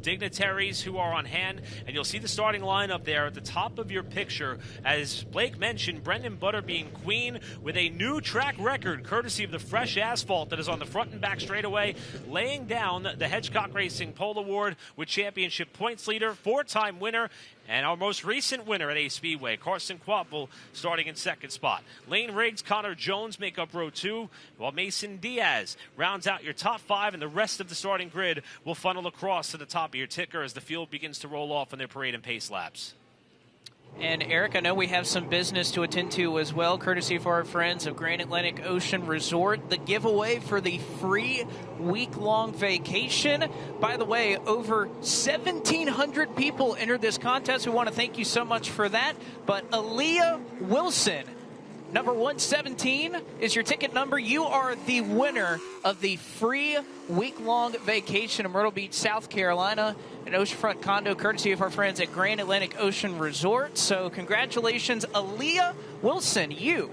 dignitaries who are on hand, and you'll see the starting lineup there at the top of your picture. As Blake mentioned, Brendan Butterbean Queen with a new track record courtesy of the fresh asphalt that is on the front and back straightaway, laying down the Hedgecock Racing Pole Award with championship points leader, 4-time winner, and our most recent winner at a Speedway, Carson Quapple, starting in second spot. Lane Riggs, Connor Jones make up row 2, while Mason Diaz rounds out your top 5, and the rest of the starting grid will funnel across to the top of your ticker as the field begins to roll off on their parade and pace laps. And Eric, I know we have some business to attend to as well, courtesy of our friends of Granite Atlantic Ocean Resort. The giveaway for the free week-long vacation. By the way, over 1,700 people entered this contest. We want to thank you so much for that. But Aaliyah Wilson, number 117 is your ticket number. You are the winner of the free week-long vacation in Myrtle Beach, South Carolina, an oceanfront condo courtesy of our friends at Grand Atlantic Ocean Resort. So congratulations, Aaliyah Wilson. You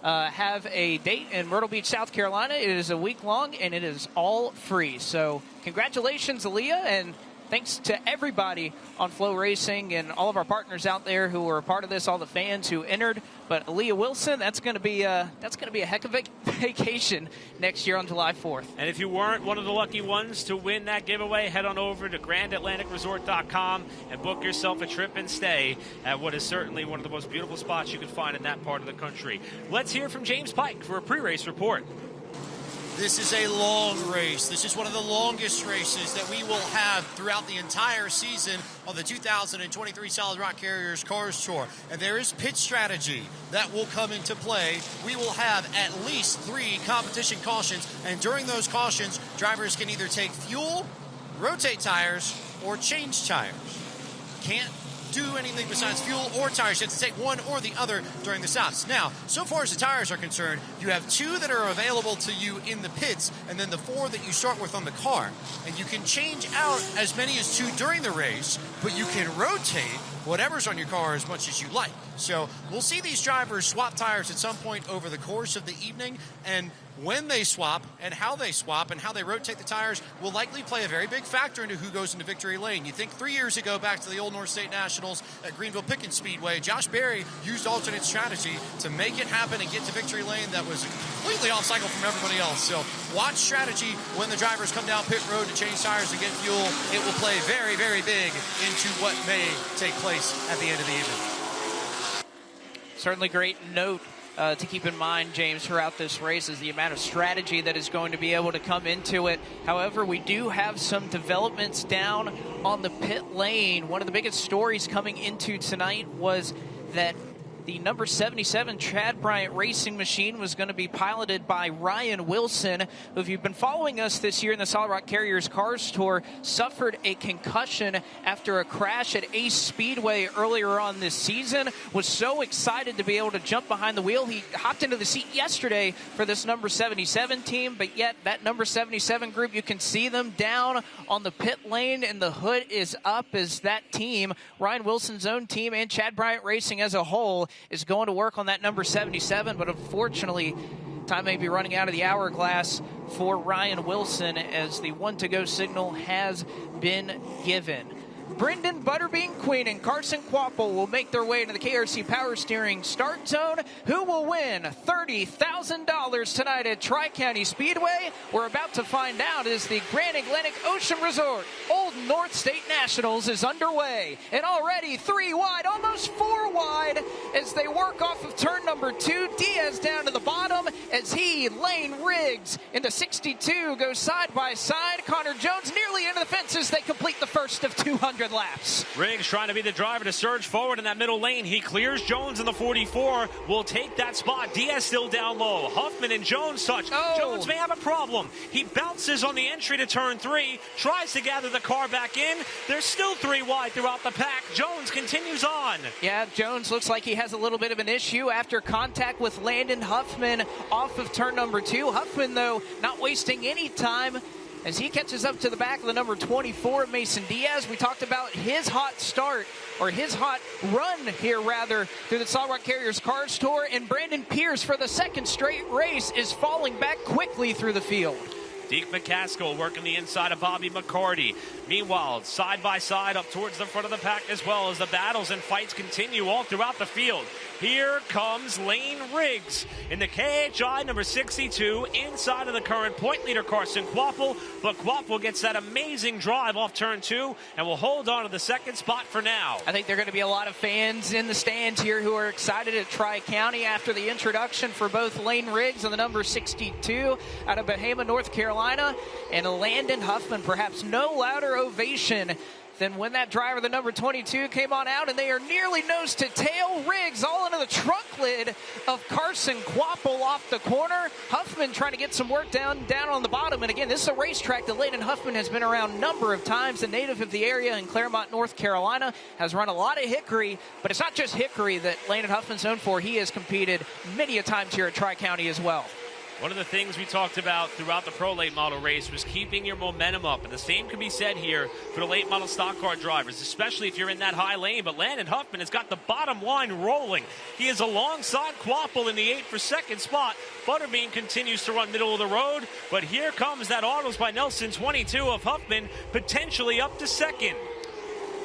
have a date in Myrtle Beach, South Carolina. It is a week-long, and it is all free. So congratulations, Aaliyah, and thanks to everybody on Flow Racing and all of our partners out there who were a part of this, all the fans who entered. But Aaliyah Wilson, that's going to be a heck of a vacation next year on July 4th. And if you weren't one of the lucky ones to win that giveaway, head on over to GrandAtlanticResort.com and book yourself a trip and stay at what is certainly one of the most beautiful spots you can find in that part of the country. Let's hear from James Pike for a pre-race report. This is a long race. This is one of the longest races that we will have throughout the entire season of the 2023 Solid Rock Carriers Cars Tour. And there is pit strategy that will come into play. We will have at least 3 competition cautions, and during those cautions, drivers can either take fuel, rotate tires, or change tires. Can't do anything besides fuel or tires. You have to take one or the other during the stops. Now, so far as the tires are concerned, you have 2 that are available to you in the pits, and then the 4 that you start with on the car. And you can change out as many as 2 during the race, but you can rotate whatever's on your car as much as you like. So we'll see these drivers swap tires at some point over the course of the evening, and when they swap and how they rotate the tires will likely play a very big factor into who goes into victory lane. You think 3 years ago, back to the old North State Nationals at Greenville-Pickens Speedway, Josh Berry used alternate strategy to make it happen and get to victory lane that was completely off cycle from everybody else. So watch strategy when the drivers come down pit road to change tires and get fuel. It will play very, very big into what may take place at the end of the evening. Certainly great note to keep in mind, James, throughout this race is the amount of strategy that is going to be able to come into it. However, we do have some developments down on the pit lane. One of the biggest stories coming into tonight was that the number 77 Chad Bryant racing machine was going to be piloted by Ryan Wilson, who, if you've been following us this year in the Solid Rock Carriers Cars Tour, suffered a concussion after a crash at Ace Speedway earlier on this season. Was so excited to be able to jump behind the wheel. He hopped into the seat yesterday for this number 77 team, but yet that number 77 group, you can see them down on the pit lane, and the hood is up as that team, Ryan Wilson's own team and Chad Bryant Racing as a whole, is going to work on that number 77, but unfortunately, time may be running out of the hourglass for Ryan Wilson as the 1-to-go signal has been given. Brendan Butterbean Queen and Carson Quapple will make their way to the KRC Power Steering start zone. Who will win $30,000 tonight at Tri-County Speedway? We're about to find out as the Grand Atlantic Ocean Resort Old North State Nationals is underway. And already 3 wide, almost 4 wide as they work off of turn number 2. Diaz down to the bottom as he, Lane Riggs, into 62 goes side by side. Connor Jones nearly into the fence as they complete the first of 200 laps. Riggs trying to be the driver to surge forward in that middle lane. He clears Jones in the 44. Will take that spot. Diaz still down low. Huffman and Jones touch. Oh. Jones may have a problem. He bounces on the entry to turn 3. Tries to gather the car back in. There's still 3 wide throughout the pack. Jones continues on. Yeah, Jones looks like he has a little bit of an issue after contact with Landon Huffman off of turn number 2. Huffman, though, not wasting any time as he catches up to the back of the number 24, Mason Diaz. We talked about his hot start, or his hot run here, rather, through the Solid Rock Carriers Cars Tour, and Brandon Pierce, for the second straight race, is falling back quickly through the field. Deke McCaskill working the inside of Bobby McCarty. Meanwhile, side by side up towards the front of the pack as well as the battles and fights continue all throughout the field. Here comes Lane Riggs in the KHI number 62 inside of the current point leader Carson Quapple, but Quapple gets that amazing drive off turn 2 and will hold on to the second spot for now. I think there are going to be a lot of fans in the stands here who are excited at Tri-County after the introduction for both Lane Riggs and the number 62 out of Bahama, North Carolina, and Landon Huffman. Perhaps no louder ovation than when that driver, the number 22, came on out, and they are nearly nose to tail. Riggs all into the trunk lid of Carson Quapple off the corner. Huffman trying to get some work down on the bottom. And again, this is a racetrack that Landon Huffman has been around a number of times. A native of the area in Claremont, North Carolina, has run a lot of Hickory, but it's not just Hickory that Landon Huffman's known for. He has competed many a times here at Tri-County as well. One of the things we talked about throughout the Pro Late Model race was keeping your momentum up, and the same can be said here for the late model stock car drivers, especially if you're in that high lane. But Landon Huffman has got the bottom line rolling. He is alongside Quapple in the 8 for second spot. Butterbean continues to run middle of the road, but here comes that Autos by Nelson 22 of Huffman, potentially up to second.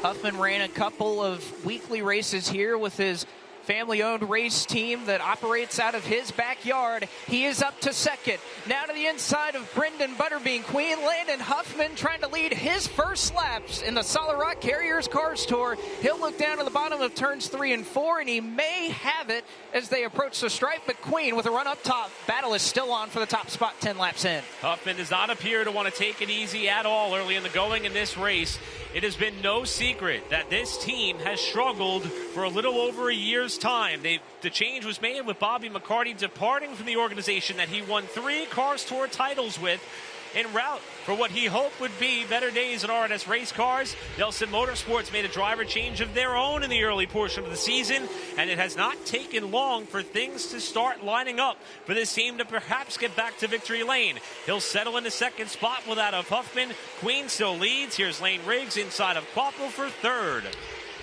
Huffman ran a couple of weekly races here with his family-owned race team that operates out of his backyard. He is up to second. Now to the inside of Brendan Butterbean Queen. Landon Huffman trying to lead his first laps in the Solid Rock Carriers Cars Tour. He'll look down to the bottom of turns 3 and 4, and he may have it as they approach the stripe, but Queen with a run up top. Battle is still on for the top spot 10 laps in. Huffman does not appear to want to take it easy at all early in the going in this race. It has been no secret that this team has struggled for a little over a year's time. The change was made with Bobby McCarty departing from the organization that he won 3 Cars Tour titles with, en route for what he hoped would be better days in R&S race cars. Nelson Motorsports made a driver change of their own in the early portion of the season, and it has not taken long for things to start lining up for this team to perhaps get back to victory lane. He'll settle in the second spot with that of Huffman. Queen still leads. Here's Lane Riggs inside of Quapple for third.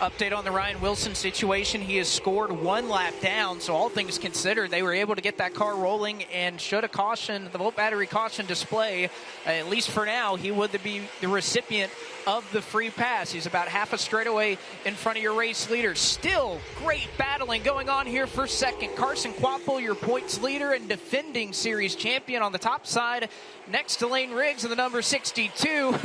Update on the Ryan Wilson situation. He has scored 1 lap down, so all things considered, they were able to get that car rolling, and should a caution, the volt battery caution display, at least for now, he would be the recipient of the free pass. He's about half a straightaway in front of your race leader. Still great battling going on here for second. Carson Quapple, your points leader and defending series champion on the top side, next to Lane Riggs and the number 62.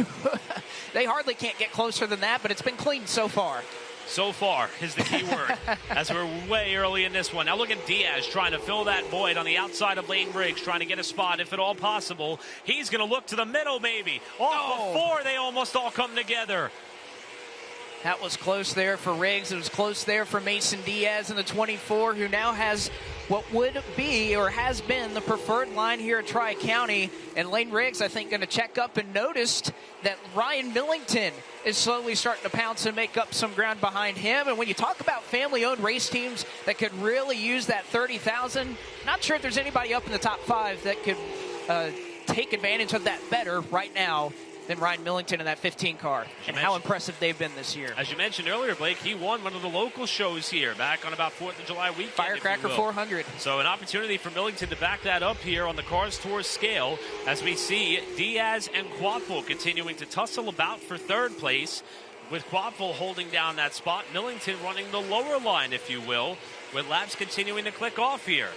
They hardly can't get closer than that, but it's been clean so far. So far is the key word, as we're way early in this one. Now look at Diaz trying to fill that void on the outside of Lane Riggs, trying to get a spot if at all possible. He's going to look to the middle maybe. Before they almost all come together. That was close there for Riggs. It was close there for Mason Diaz in the 24, who now has what would be or has been the preferred line here at Tri-County. And Lane Riggs, I think, going to check up and noticed that Ryan Millington is slowly starting to pounce and make up some ground behind him. And when you talk about family-owned race teams that could really use that 30,000, not sure if there's anybody up in the top 5 that could take advantage of that better right now than Ryan Millington in that 15 car, and how impressive they've been this year. As you mentioned earlier, Blake, he won one of the local shows here back on about 4th of July weekend. Firecracker 400. So an opportunity for Millington to back that up here on the Cars Tour scale as we see Diaz and Quapple continuing to tussle about for third place, with Quapple holding down that spot. Millington running the lower line, if you will, with laps continuing to click off here.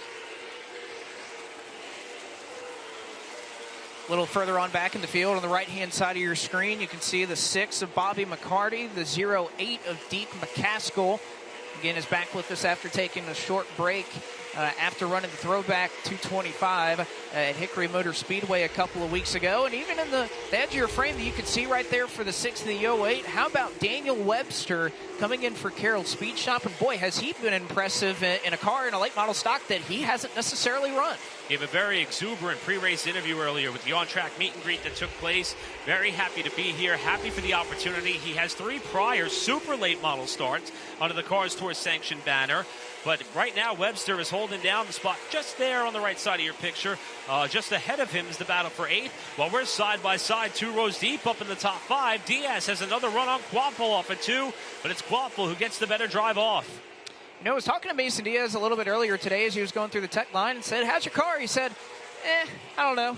A little further on back in the field on the right-hand side of your screen, you can see the 6 of Bobby McCarty, the 08 of Deke McCaskill. Again, is back with us after taking a short break after running the throwback 225 at Hickory Motor Speedway a couple of weeks ago. And even in the edge of your frame that you can see right there for the 6 of the 08, how about Daniel Webster coming in for Carroll Speed Shop? And boy, has he been impressive in a car in a late model stock that he hasn't necessarily run. Gave a very exuberant pre-race interview earlier with the on-track meet and greet that took place. Very happy to be here, happy for the opportunity. He has 3 prior super late model starts under the Cars Tour sanction banner. But right now, Webster is holding down the spot just there on the right side of your picture. Just ahead of him is the battle for 8th. While we're side by side, 2 rows deep up in the top 5. Diaz has another run on Quapple off at 2, but it's Quapple who gets the better drive off. You know, I was talking to Mason Diaz a little bit earlier today as he was going through the tech line and said, "How's your car?" He said, I don't know.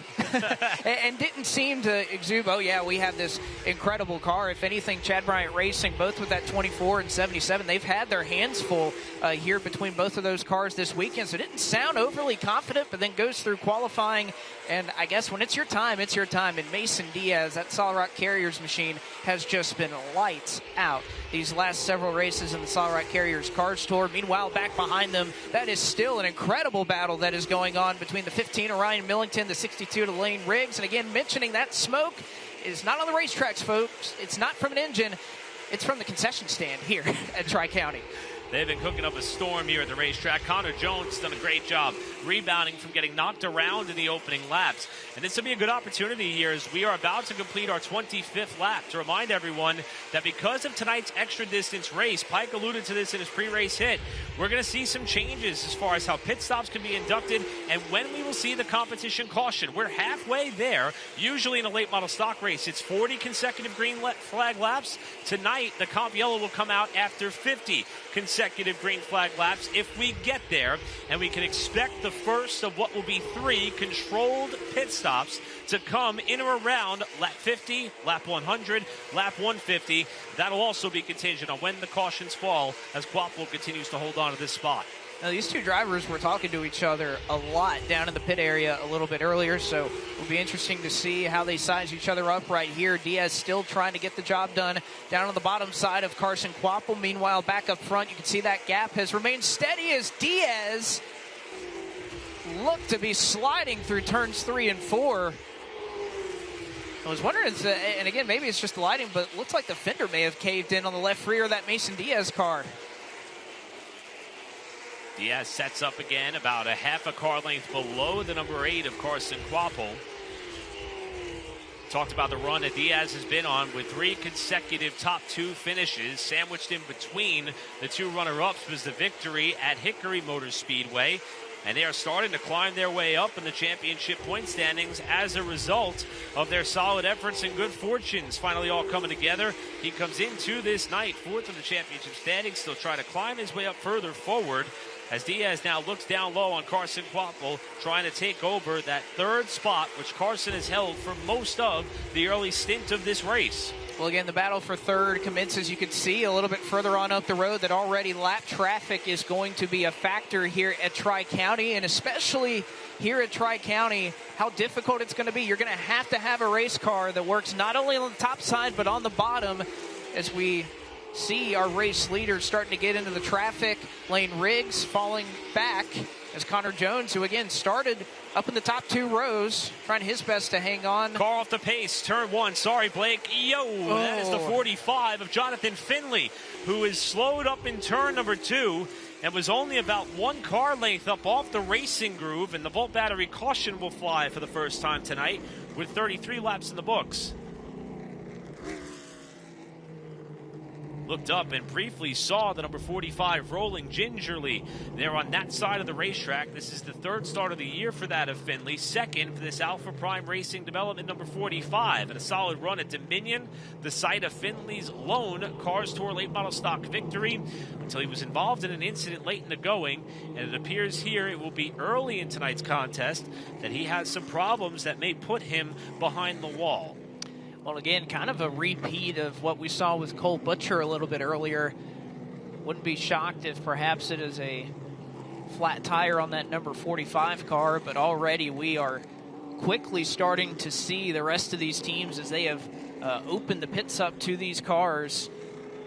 and didn't seem to exude, oh, yeah, we have this incredible car. If anything, Chad Bryant Racing, both with that 24 and 77, they've had their hands full here between both of those cars this weekend. So it didn't sound overly confident, but then goes through qualifying. And I guess when it's your time, it's your time. And Mason Diaz, that Solid Rock Carriers machine, has just been lights out these last several races in the Solid Rock Carriers Cars Tour. Meanwhile, back behind them, that is still an incredible battle that is going on between the 15 of Ryan Millington, the 62 to Lane Riggs. And again, mentioning that smoke is not on the racetracks, folks. It's not from an engine. It's from the concession stand here at Tri-County. They've been cooking up a storm here at the racetrack. Connor Jones has done a great job rebounding from getting knocked around in the opening laps. And this will be a good opportunity here as we are about to complete our 25th lap. To remind everyone that because of tonight's extra distance race, Pike alluded to this in his pre-race hit, we're going to see some changes as far as how pit stops can be inducted and when we will see the competition caution. We're halfway there. Usually in a late model stock race, it's 40 consecutive green flag laps. Tonight, the comp yellow will come out after 50 consecutive green flag laps if we get there, and we can expect the first of what will be 3 controlled pit stops to come in or around lap 50, lap 100, lap 150. That'll also be contingent on when the cautions fall as Quappel continues to hold on to this spot. Now, these two drivers were talking to each other a lot down in the pit area a little bit earlier, so it'll be interesting to see how they size each other up right here. Diaz still trying to get the job done down on the bottom side of Carson Quappel. Meanwhile, back up front, you can see that gap has remained steady as Diaz looked to be sliding through turns 3 and 4. I was wondering, and again, maybe it's just the lighting, but it looks like the fender may have caved in on the left rear of that Mason Diaz car. Diaz sets up again about a half a car length below the number 8 of Carson Quappel. Talked about the run that Diaz has been on with 3 consecutive top 2 finishes. Sandwiched in between the 2 runner-ups was the victory at Hickory Motor Speedway. And they are starting to climb their way up in the championship point standings as a result of their solid efforts and good fortunes finally all coming together. He comes into this night 4th in the championship standings, still trying to climb his way up further forward as Diaz now looks down low on Carson Quappel, trying to take over that 3rd spot, which Carson has held for most of the early stint of this race. Well, again, the battle for 3rd commences. You can see a little bit further on up the road that already lap traffic is going to be a factor here at Tri-County, and especially here at Tri-County, how difficult it's going to be. You're going to have a race car that works not only on the top side but on the bottom as we see our race leaders starting to get into the traffic. Lane Riggs falling back as Connor Jones, who again started up in the top 2 rows, trying his best to hang on. Car off the pace, turn 1. Sorry, Blake. That is the 45 of Jonathan Finley, who is slowed up in turn number 2 and was only about 1 car length up off the racing groove, and the Volt Battery caution will fly for the first time tonight with 33 laps in the books. Looked up and briefly saw the number 45 rolling gingerly there on that side of the racetrack. This is the 3rd start of the year for that of Finley. 2nd for this Alpha Prime Racing development number 45. And a solid run at Dominion, the site of Finley's lone Cars Tour late model stock victory, until he was involved in an incident late in the going. And it appears here it will be early in tonight's contest that he has some problems that may put him behind the wall. Well, again, kind of a repeat of what we saw with Cole Butcher a little bit earlier. Wouldn't be shocked if perhaps it is a flat tire on that number 45 car, but already we are quickly starting to see the rest of these teams as they have opened the pits up to these cars.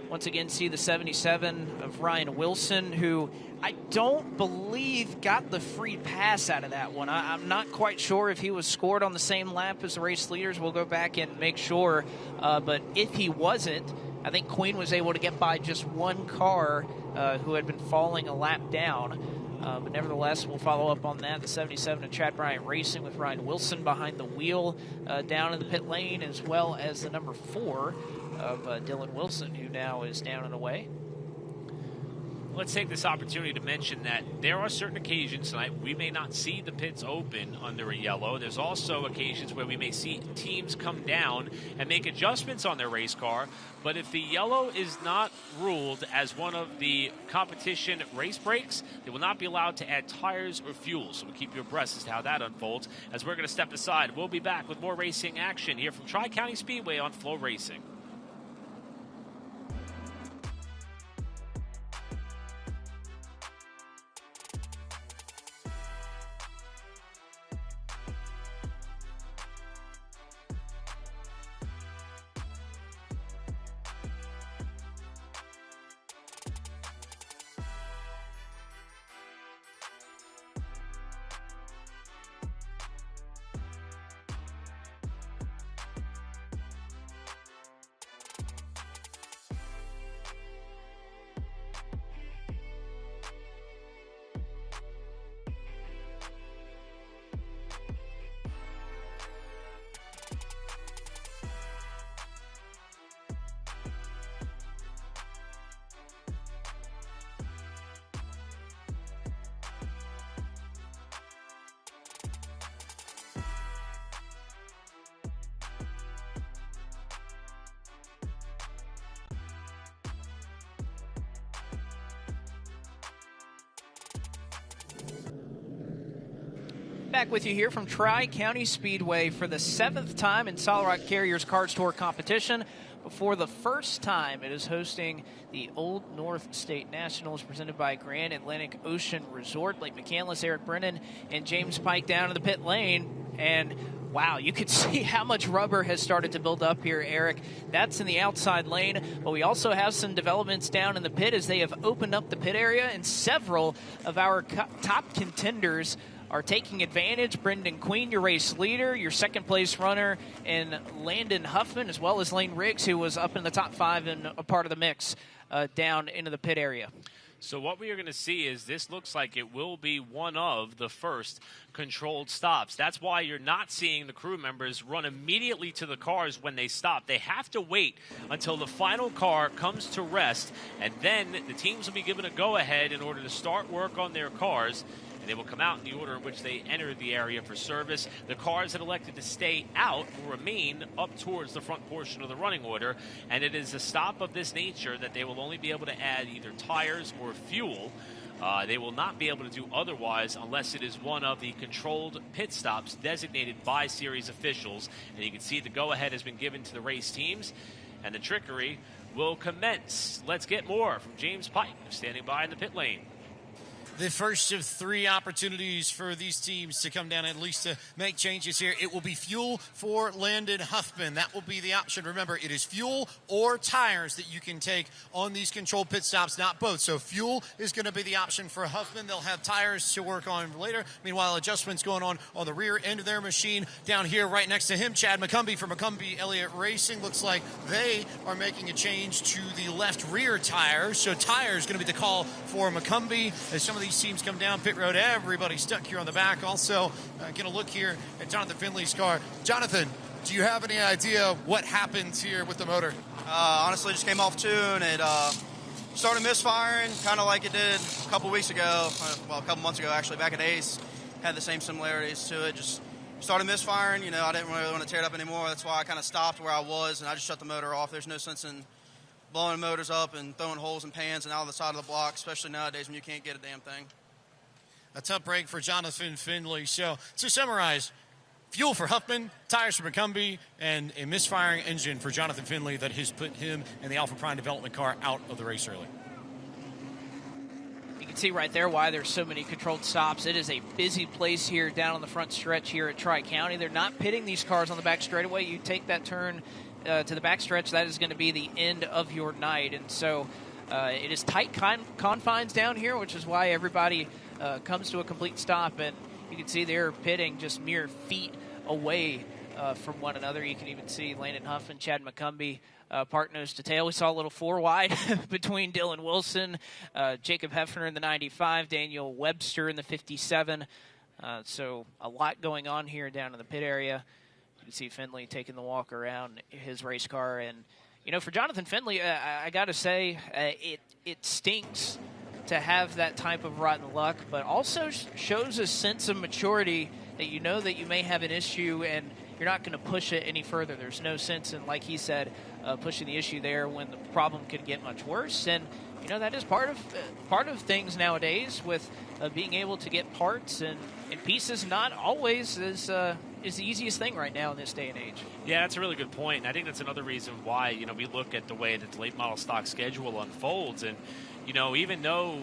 Once again, see the 77 of Ryan Wilson, who I don't believe got the free pass out of that one. I'm not quite sure if he was scored on the same lap as the race leaders. We'll go back and make sure. But if he wasn't, I think Queen was able to get by just 1 car who had been falling a lap down. But nevertheless, we'll follow up on that. The 77 of Chad Bryant Racing with Ryan Wilson behind the wheel down in the pit lane, as well as the number 4 of Dylan Wilson, who now is down and away. Let's take this opportunity to mention that there are certain occasions tonight we may not see the pits open under a yellow. There's also occasions where we may see teams come down and make adjustments on their race car. But if the yellow is not ruled as one of the competition race breaks, they will not be allowed to add tires or fuel. So we'll keep you abreast as to how that unfolds. As we're going to step aside, we'll be back with more racing action here from Tri-County Speedway on Flow Racing. Back with you here from Tri-County Speedway for the 7th time in Solid Rock Carriers Cars Tour competition. For the first time, it is hosting the Old North State Nationals presented by Grand Atlantic Ocean Resort. Blake McCandless, Eric Brennan, and James Pike down in the pit lane. And wow, you can see how much rubber has started to build up here, Eric. That's in the outside lane, but we also have some developments down in the pit as they have opened up the pit area, and several of our top contenders are taking advantage. Brendan Queen, your race leader, your second-place runner, and Landon Huffman, as well as Lane Riggs, who was up in the top 5 and a part of the mix down into the pit area. So what we are going to see is this looks like it will be one of the first controlled stops. That's why you're not seeing the crew members run immediately to the cars when they stop. They have to wait until the final car comes to rest, and then the teams will be given a go-ahead in order to start work on their cars. They will come out in the order in which they entered the area for service. The cars that elected to stay out will remain up towards the front portion of the running order, and it is a stop of this nature that they will only be able to add either tires or fuel. They will not be able to do otherwise unless it is one of the controlled pit stops designated by series officials. And you can see the go-ahead has been given to the race teams, and the trickery will commence. Let's get more from James Pike, standing by in the pit lane. The first of 3 opportunities for these teams to come down and at least to make changes here. It will be fuel for Landon Huffman. That will be the option. Remember, it is fuel or tires that you can take on these controlled pit stops, not both. So fuel is going to be the option for Huffman. They'll have tires to work on later. Meanwhile, adjustments going on the rear end of their machine. Down here right next to him, Chad McCumbee from McCumbee Elliott Racing. Looks like they are making a change to the left rear tire. So tire is going to be the call for McCumbee as some of these teams come down pit road. Everybody stuck here on the back. Also, going to look here at Jonathan Finley's car. Jonathan, do you have any idea what happened here with the motor? Honestly, just came off tune. It started misfiring, kind of like it did a couple weeks ago. Well, a couple months ago, actually, back at Ace. Had the same similarities to it. Just started misfiring. You know, I didn't really want to tear it up anymore. That's why I kind of stopped where I was, and I just shut the motor off. There's no sense in blowing motors up and throwing holes in pans and out of the side of the block, especially nowadays when you can't get a damn thing. A tough break for Jonathan Finley. So to summarize, fuel for Huffman, tires for McCumbee, and a misfiring engine for Jonathan Finley that has put him and the Alpha Prime development car out of the race early. You can see right there why there's so many controlled stops. It is a busy place here down on the front stretch here at Tri-County. They're not pitting these cars on the back straightaway. You take that turn to the back stretch, that is going to be the end of your night. And so it is tight confines down here, which is why everybody comes to a complete stop. And you can see they're pitting just mere feet away from one another. You can even see Landon Huff and Chad McCumbee part nose to tail. We saw a little 4-wide between Dylan Wilson, Jacob Hefner in the 95, Daniel Webster in the 57. So a lot going on here down in the pit area. You can see Finley taking the walk around his race car. And, you know, for Jonathan Finley, I got to say, it stinks to have that type of rotten luck, but also shows a sense of maturity that you know that you may have an issue and you're not going to push it any further. There's no sense in, like he said, pushing the issue there when the problem could get much worse. And that is part of things nowadays with being able to get parts and pieces. Not always is the easiest thing right now in this day and age. Yeah, that's a really good point. And I think that's another reason why we look at the way that the late model stock schedule unfolds. And even though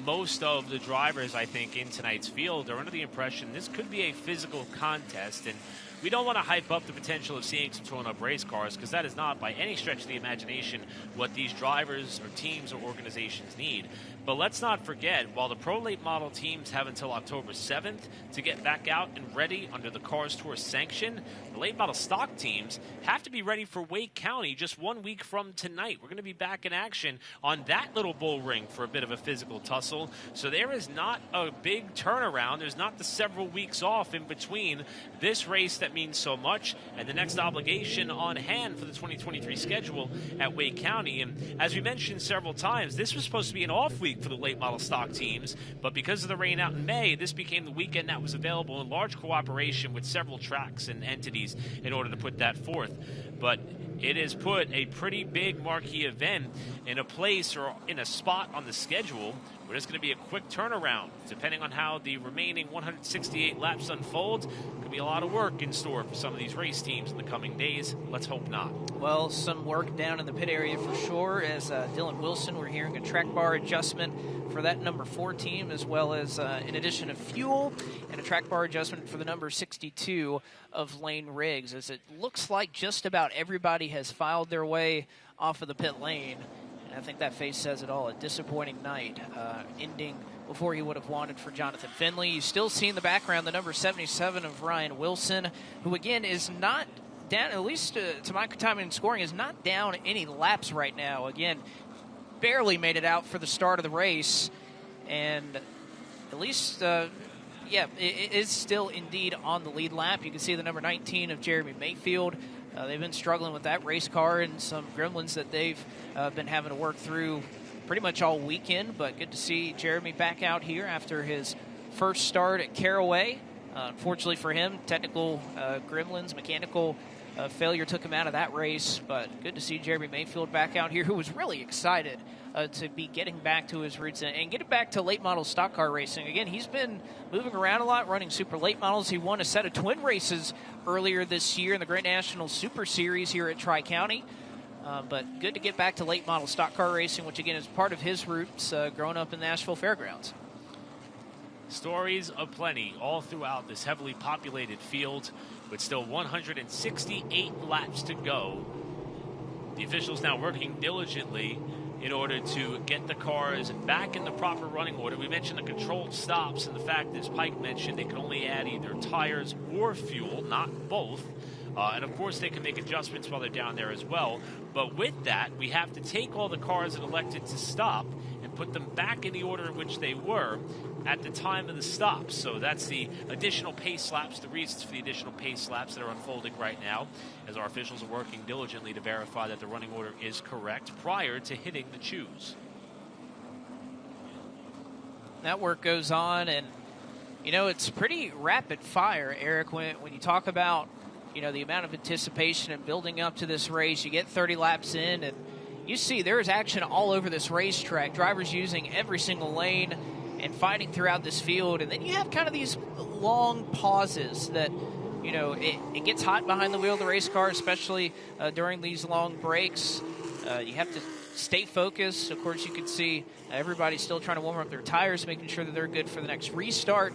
most of the drivers, I think, in tonight's field are under the impression this could be a physical contest, and we don't want to hype up the potential of seeing some torn-up race cars, because that is not by any stretch of the imagination what these drivers or teams or organizations need. But let's not forget, while the Pro Late Model teams have until October 7th to get back out and ready under the Cars Tour sanction, the Late Model stock teams have to be ready for Wake County just 1 week from tonight. We're going to be back in action on that little bull ring for a bit of a physical tussle. So there is not a big turnaround. There's not the several weeks off in between this race that means so much and the next obligation on hand for the 2023 schedule at Wake County. And as we mentioned several times, this was supposed to be an off week for the late model stock teams, but because of the rain out in May, this became the weekend that was available in large cooperation with several tracks and entities in order to put that forth. But it has put a pretty big marquee event in a place or in a spot on the schedule where there's going to be a quick turnaround. Depending on how the remaining 168 laps unfold, could be a lot of work in store for some of these race teams in the coming days. Let's hope not. Well, some work down in the pit area for sure, as Dylan Wilson, we're hearing a track bar adjustment for that number 4 team, as well as in addition of fuel and a track bar adjustment for the number 62 of Lane Riggs, as it looks like just about everybody has filed their way off of the pit lane. I think that face says it all. A disappointing night, ending before he would have wanted for Jonathan Finley. You still see in the background the number 77 of Ryan Wilson, who again is not down, at least to my time in scoring, is not down any laps right now. Again, barely made it out for the start of the race, and at least, it is still indeed on the lead lap. You can see the number 19 of Jeremy Mayfield. They've been struggling with that race car and some gremlins that they've been having to work through pretty much all weekend, but good to see Jeremy back out here after his first start at Caraway. Unfortunately for him, technical gremlins, mechanical failure took him out of that race, but good to see Jeremy Mayfield back out here, who was really excited to be getting back to his roots and getting back to late model stock car racing. Again, he's been moving around a lot, running super late models. He won a set of twin races earlier this year in the Great National Super Series here at Tri-County. But good to get back to late model stock car racing, which again is part of his roots growing up in the Nashville Fairgrounds. Stories aplenty all throughout this heavily populated field with still 168 laps to go. The officials now working diligently in order to get the cars back in the proper running order. We mentioned the controlled stops and the fact, as Pike mentioned, they can only add either tires or fuel, not both. And of course, they can make adjustments while they're down there as well. But with that, we have to take all the cars that elected to stop and put them back in the order in which they were at the time of the stop. So that's the additional pace laps, the reasons for the additional pace laps that are unfolding right now, as our officials are working diligently to verify that the running order is correct prior to hitting the choose. That work goes on, and it's pretty rapid fire, Eric, when you talk about the amount of anticipation and building up to this race. You get 30 laps in, and you see there's action all over this racetrack. Drivers using every single lane and fighting throughout this field. And then you have kind of these long pauses that, it gets hot behind the wheel of the race car, especially during these long breaks. You have to stay focused. Of course, you can see everybody's still trying to warm up their tires, making sure that they're good for the next restart.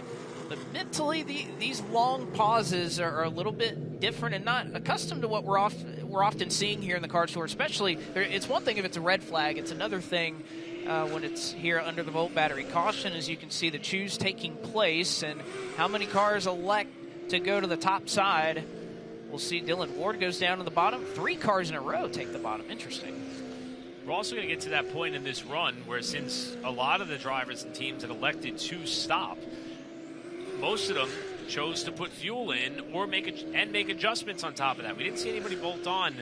But mentally, these long pauses are a little bit different and not accustomed to what we're often seeing here in the car tour. Especially, it's one thing if it's a red flag. It's another thing when it's here under the volt battery caution, as you can see the choose taking place and how many cars elect to go to the top side. We'll see Dylan Ward goes down to the bottom. 3 cars in a row take the bottom. Interesting. We're also going to get to that point in this run where, since a lot of the drivers and teams had elected to stop, most of them chose to put fuel in or make adjustments on top of that. We didn't see anybody bolt on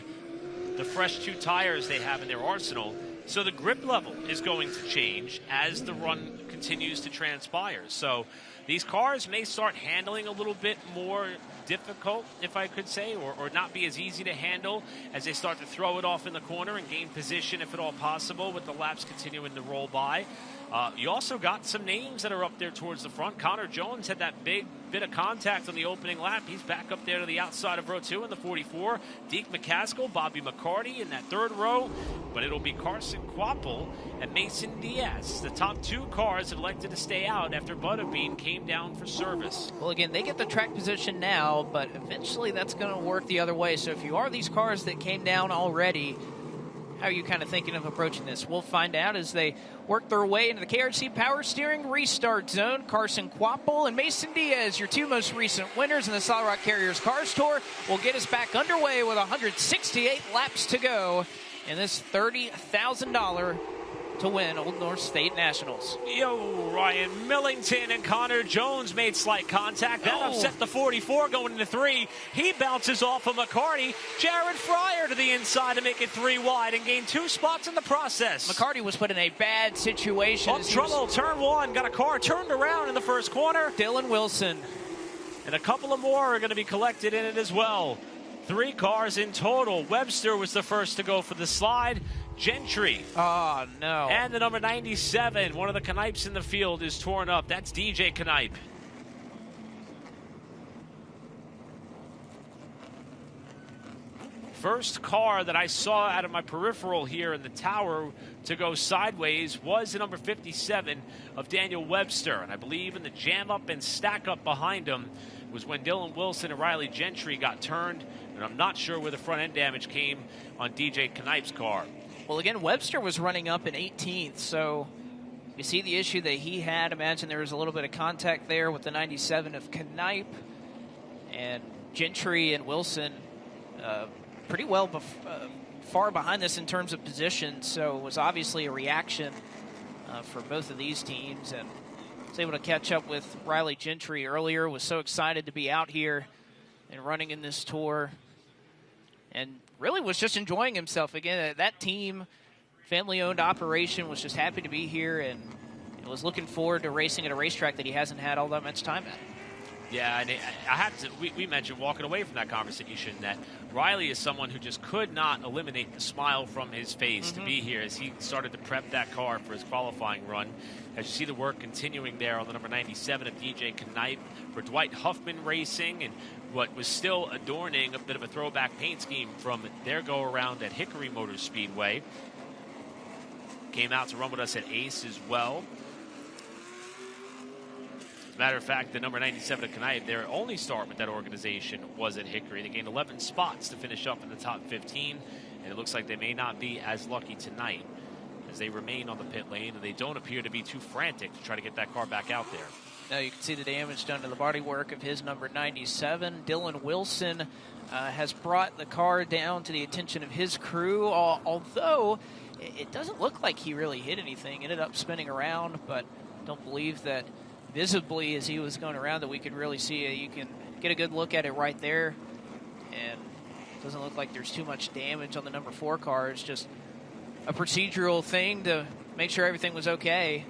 the fresh 2 tires they have in their arsenal. So the grip level is going to change as the run continues to transpire. So these cars may start handling a little bit more difficult, if I could say, or not be as easy to handle as they start to throw it off in the corner and gain position, if at all possible, with the laps continuing to roll by. You also got some names that are up there towards the front. Connor Jones had that big bit of contact on the opening lap. He's back up there to the outside of row 2 in the 44. Deke McCaskill, Bobby McCarty in that 3rd row. But it'll be Carson Quapple and Mason Diaz. The top 2 cars have elected to stay out after Butterbean came down for service. Well, again, they get the track position now, but eventually that's going to work the other way. So if you are these cars that came down already, how are you kind of thinking of approaching this? We'll find out as they work their way into the KRC Power Steering Restart Zone. Carson Quapple and Mason Diaz, your 2 most recent winners in the Solid Rock Carriers Cars Tour, will get us back underway with 168 laps to go in this $30,000 to win Old North State Nationals. Yo, Ryan Millington and Connor Jones made slight contact. That upset the 44 going into 3. He bounces off of McCarty. Jared Fryer to the inside to make it 3 wide and gain 2 spots in the process. McCarty was put in a bad situation. Trouble, turn 1. Got a car turned around in the first corner. Dylan Wilson. And a couple of more are going to be collected in it as well. 3 cars in total. Webster was the first to go for the slide. Gentry. Oh, no. And the number 97, one of the Knipes in the field, is torn up. That's DJ Knipe. First car that I saw out of my peripheral here in the tower to go sideways was the number 57 of Daniel Webster. And I believe in the jam up and stack up behind him was when Dylan Wilson and Riley Gentry got turned. And I'm not sure where the front end damage came on DJ Knipe's car. Well, again, Webster was running up in 18th, so you see the issue that he had. Imagine there was a little bit of contact there with the 97 of Knipe, and Gentry and Wilson pretty well far behind this in terms of position, so it was obviously a reaction for both of these teams. And I was able to catch up with Riley Gentry earlier, was so excited to be out here and running in this tour, and really was just enjoying himself. Again, that team, family-owned operation, was just happy to be here and was looking forward to racing at a racetrack that he hasn't had all that much time at. Yeah, and I had to. We mentioned walking away from that conversation that Riley is someone who just could not eliminate the smile from his face to be here as he started to prep that car for his qualifying run. As you see the work continuing there on the number 97 of DJ Knipe for Dwight Huffman Racing, and what was still adorning a bit of a throwback paint scheme from their go-around at Hickory Motor Speedway. Came out to run with us at Ace as well. As a matter of fact, the number 97 of Knipe, their only start with that organization was at Hickory. They gained 11 spots to finish up in the top 15, and it looks like they may not be as lucky tonight as they remain on the pit lane, and they don't appear to be too frantic to try to get that car back out there. Now you can see the damage done to the bodywork of his number 97. Dylan Wilson has brought the car down to the attention of his crew, although it doesn't look like he really hit anything. Ended up spinning around, but don't believe that visibly as he was going around that we could really see it. You can get a good look at it right there, and it doesn't look like there's too much damage on the number 4 car. It's just a procedural thing to make sure everything was okay.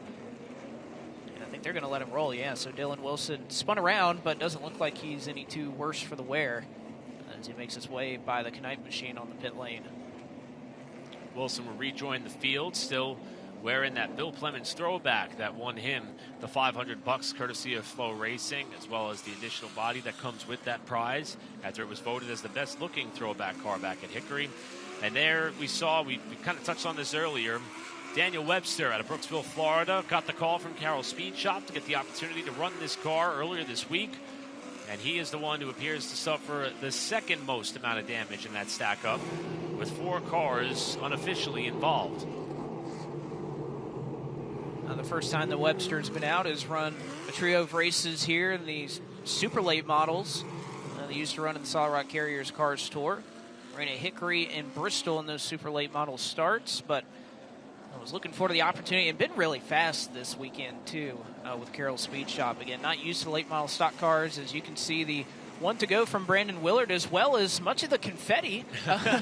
I think they're going to let him roll, yeah. So Dylan Wilson spun around, but doesn't look like he's any too worse for the wear as he makes his way by the Knipe machine on the pit lane. Wilson will rejoin the field, still wearing that Bill Clemens throwback that won him the $500 courtesy of Flow Racing, as well as the additional body that comes with that prize after it was voted as the best looking throwback car back at Hickory. And there we saw, we kind of touched on this earlier, Daniel Webster out of Brooksville, Florida, got the call from Carroll Speed Shop to get the opportunity to run this car earlier this week. And he is the one who appears to suffer the second most amount of damage in that stack up, with 4 cars unofficially involved. The first time that Webster's been out is run a trio of races here in these super late models. They used to run in the Solid Rock Carriers Cars Tour. Ran at Hickory and Bristol in those super late model starts, but I was looking forward to the opportunity and been really fast this weekend too with Carroll Speed Shop. Again, not used to late model stock cars. As you can see, the one to go from Brandon Willard, as well as much of the confetti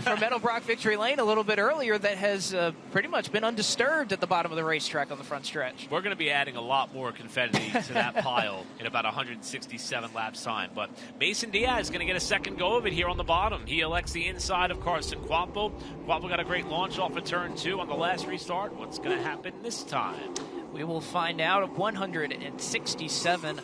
from Meadowbrook Victory Lane a little bit earlier that has pretty much been undisturbed at the bottom of the racetrack on the front stretch. We're going to be adding a lot more confetti to that pile in about 167 laps time. But Mason Diaz is going to get a second go of it here on the bottom. He elects the inside of Carson Quapo. Quapo got a great launch off of turn 2 on the last restart. What's going to happen this time? We will find out. 167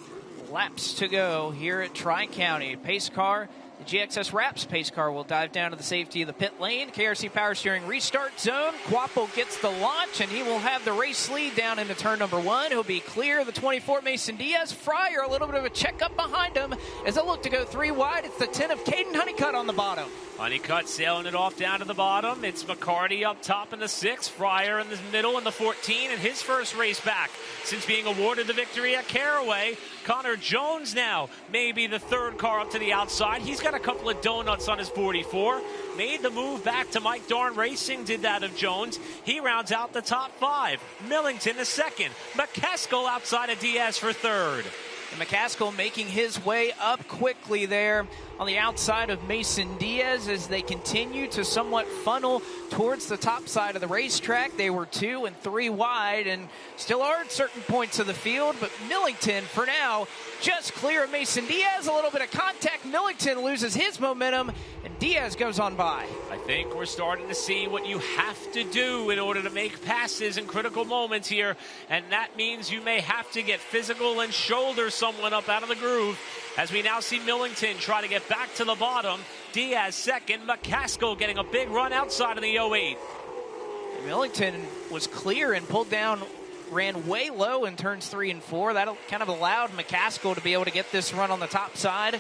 laps to go here at Tri-County. Pace car, the GXS Wraps pace car, will dive down to the safety of the pit lane. KRC Power Steering restart zone. Quapo gets the launch, and he will have the race lead down into turn number 1. He'll be clear of the 24 Mason Diaz. Fryer, a little bit of a checkup behind him as they look to go 3 wide. It's the 10 of Caden Honeycutt on the bottom. Honeycutt sailing it off down to the bottom. It's McCarty up top in the 6, Fryer in the middle in the 14, and his first race back since being awarded the victory at Caraway. Connor Jones now maybe the 3rd car up to the outside. He's got a couple of donuts on his 44. Made the move back to Mike Dorn Racing, did that of Jones. He rounds out the top 5. Millington the 2nd. McCaskill outside of Diaz for 3rd. And McCaskill making his way up quickly there on the outside of Mason Diaz as they continue to somewhat funnel towards the top side of the racetrack. They were 2 and 3 wide and still are at certain points of the field, but Millington for now just clear of Mason Diaz. A little bit of contact. Millington loses his momentum and Diaz goes on by. I think we're starting to see what you have to do in order to make passes in critical moments here, and that means you may have to get physical and shoulder someone up out of the groove, as we now see Millington try to get back to the bottom. Diaz 2nd, McCaskill getting a big run outside of the 08. Millington was clear and pulled down, ran way low in turns 3 and 4. That kind of allowed McCaskill to be able to get this run on the top side.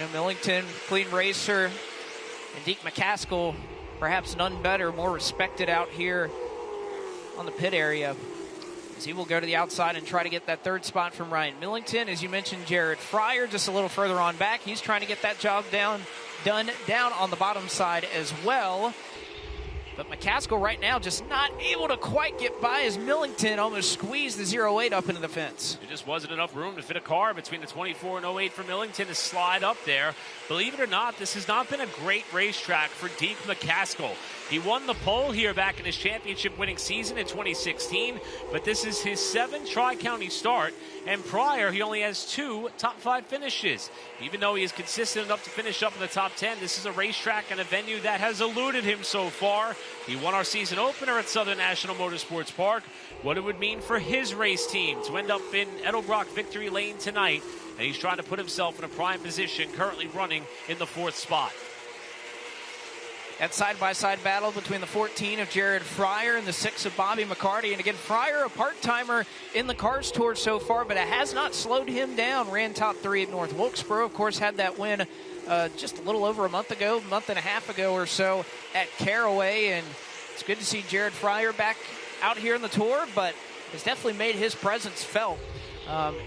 And Millington, clean racer, and Deke McCaskill, perhaps none better, more respected out here on the pit area, as he will go to the outside and try to get that 3rd spot from Ryan Millington. As you mentioned, Jared Fryer just a little further on back. He's trying to get that job done down on the bottom side as well. But McCaskill right now just not able to quite get by as Millington almost squeezed the 08 up into the fence. There just wasn't enough room to fit a car between the 24 and 08 for Millington to slide up there. Believe it or not, this has not been a great racetrack for Deke McCaskill. He won the pole here back in his championship-winning season in 2016, but this is his 7th Tri-County start, and prior he only has 2 top 5 finishes. Even though he is consistent enough to finish up in the top 10, this is a racetrack and a venue that has eluded him so far. He won our season opener at Southern National Motorsports Park. What it would mean for his race team to end up in Meadowbrook Victory Lane tonight, and he's trying to put himself in a prime position, currently running in the 4th spot. That side-by-side battle between the 14 of Jared Fryer and the 6 of Bobby McCarty. And again, Fryer, a part-timer in the Cars Tour so far, but it has not slowed him down. Ran top 3 at North Wilkesboro. Of course, had that win just a little over a month and a half ago or so at Caraway. And it's good to see Jared Fryer back out here in the Tour, but has definitely made his presence felt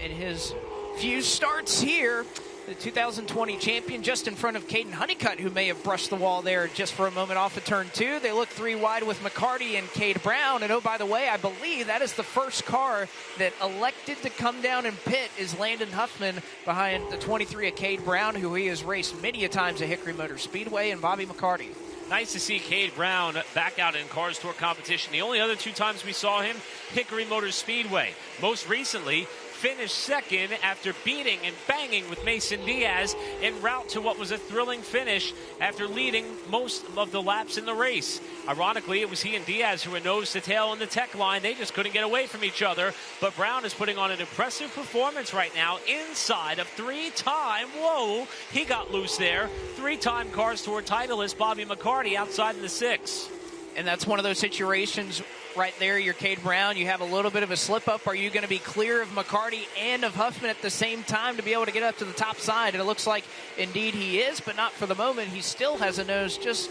in his few starts here. The 2020 champion just in front of Caden Honeycutt, who may have brushed the wall there just for a moment off of turn 2. They look 3 wide with McCarty and Cade Brown. And oh, by the way, I believe that is the first car that elected to come down and pit is Landon Huffman behind the 23 of Cade Brown, who he has raced many a times at Hickory Motor Speedway, and Bobby McCarty. Nice to see Cade Brown back out in Cars Tour competition. The only other 2 times we saw him, Hickory Motor Speedway. Most recently, finished 2nd after beating and banging with Mason Diaz en route to what was a thrilling finish after leading most of the laps in the race. Ironically, it was he and Diaz who were nose to tail in the tech line. They just couldn't get away from each other. But Brown is putting on an impressive performance right now inside of 3-time, whoa, he got loose there, 3-time Cars Tour titleist Bobby McCarty outside in the 6. And that's one of those situations right there. You're Cade Brown. You have a little bit of a slip-up. Are you going to be clear of McCarty and of Huffman at the same time to be able to get up to the top side? And it looks like, indeed, he is, but not for the moment. He still has a nose just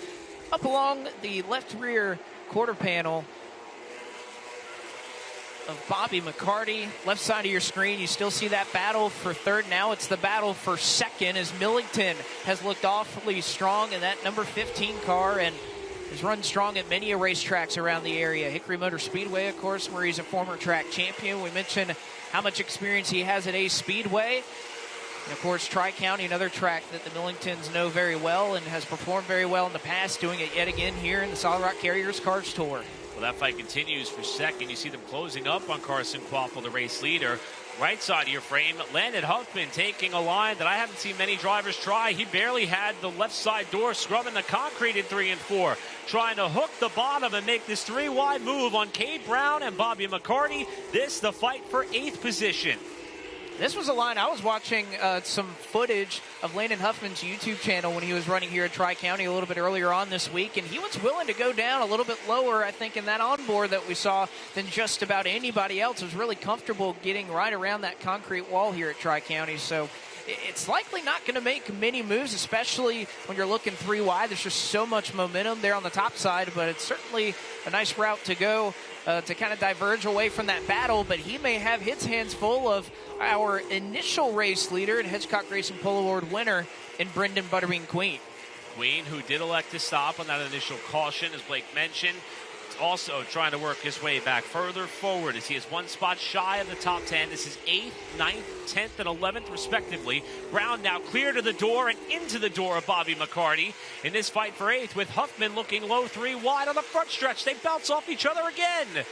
up along the left rear quarter panel of Bobby McCarty. Left side of your screen, you still see that battle for 3rd. Now it's the battle for 2nd as Millington has looked awfully strong in that number 15 car and has run strong at many racetracks around the area. Hickory Motor Speedway, of course, where he's a former track champion. We mentioned how much experience he has at Ace Speedway. And of course, Tri-County, another track that the Millingtons know very well and has performed very well in the past, doing it yet again here in the Solid Rock Carriers Cars Tour. Well, that fight continues for second. You see them closing up on Carson Quapple, the race leader. Right side of your frame, Landon Huffman taking a line that I haven't seen many drivers try. He barely had the left side door, scrubbing the concrete in 3 and 4, trying to hook the bottom and make this 3-wide move on Cade Brown and Bobby McCarty. This, the fight for 8th position. This was a line. I was watching some footage of Landon Huffman's YouTube channel when he was running here at Tri-County a little bit earlier on this week, and he was willing to go down a little bit lower, I think, in that onboard that we saw than just about anybody else. Was really comfortable getting right around that concrete wall here at Tri-County. So it's likely not going to make many moves, especially when you're looking 3 wide. There's just so much momentum there on the top side, but it's certainly a nice route to go to kind of diverge away from that battle. But he may have his hands full of our initial race leader and Hitchcock Racing Pole Award winner in Brendan Butterbean Queen. Queen, who did elect to stop on that initial caution, as Blake mentioned, also trying to work his way back further forward as he is 1 spot shy of the top 10. This is 8th, 9th, 10th, and 11th, respectively. Brown now clear to the door and into the door of Bobby McCarty in this fight for 8th, with Huffman looking low 3 wide on the front stretch. They bounce off each other again.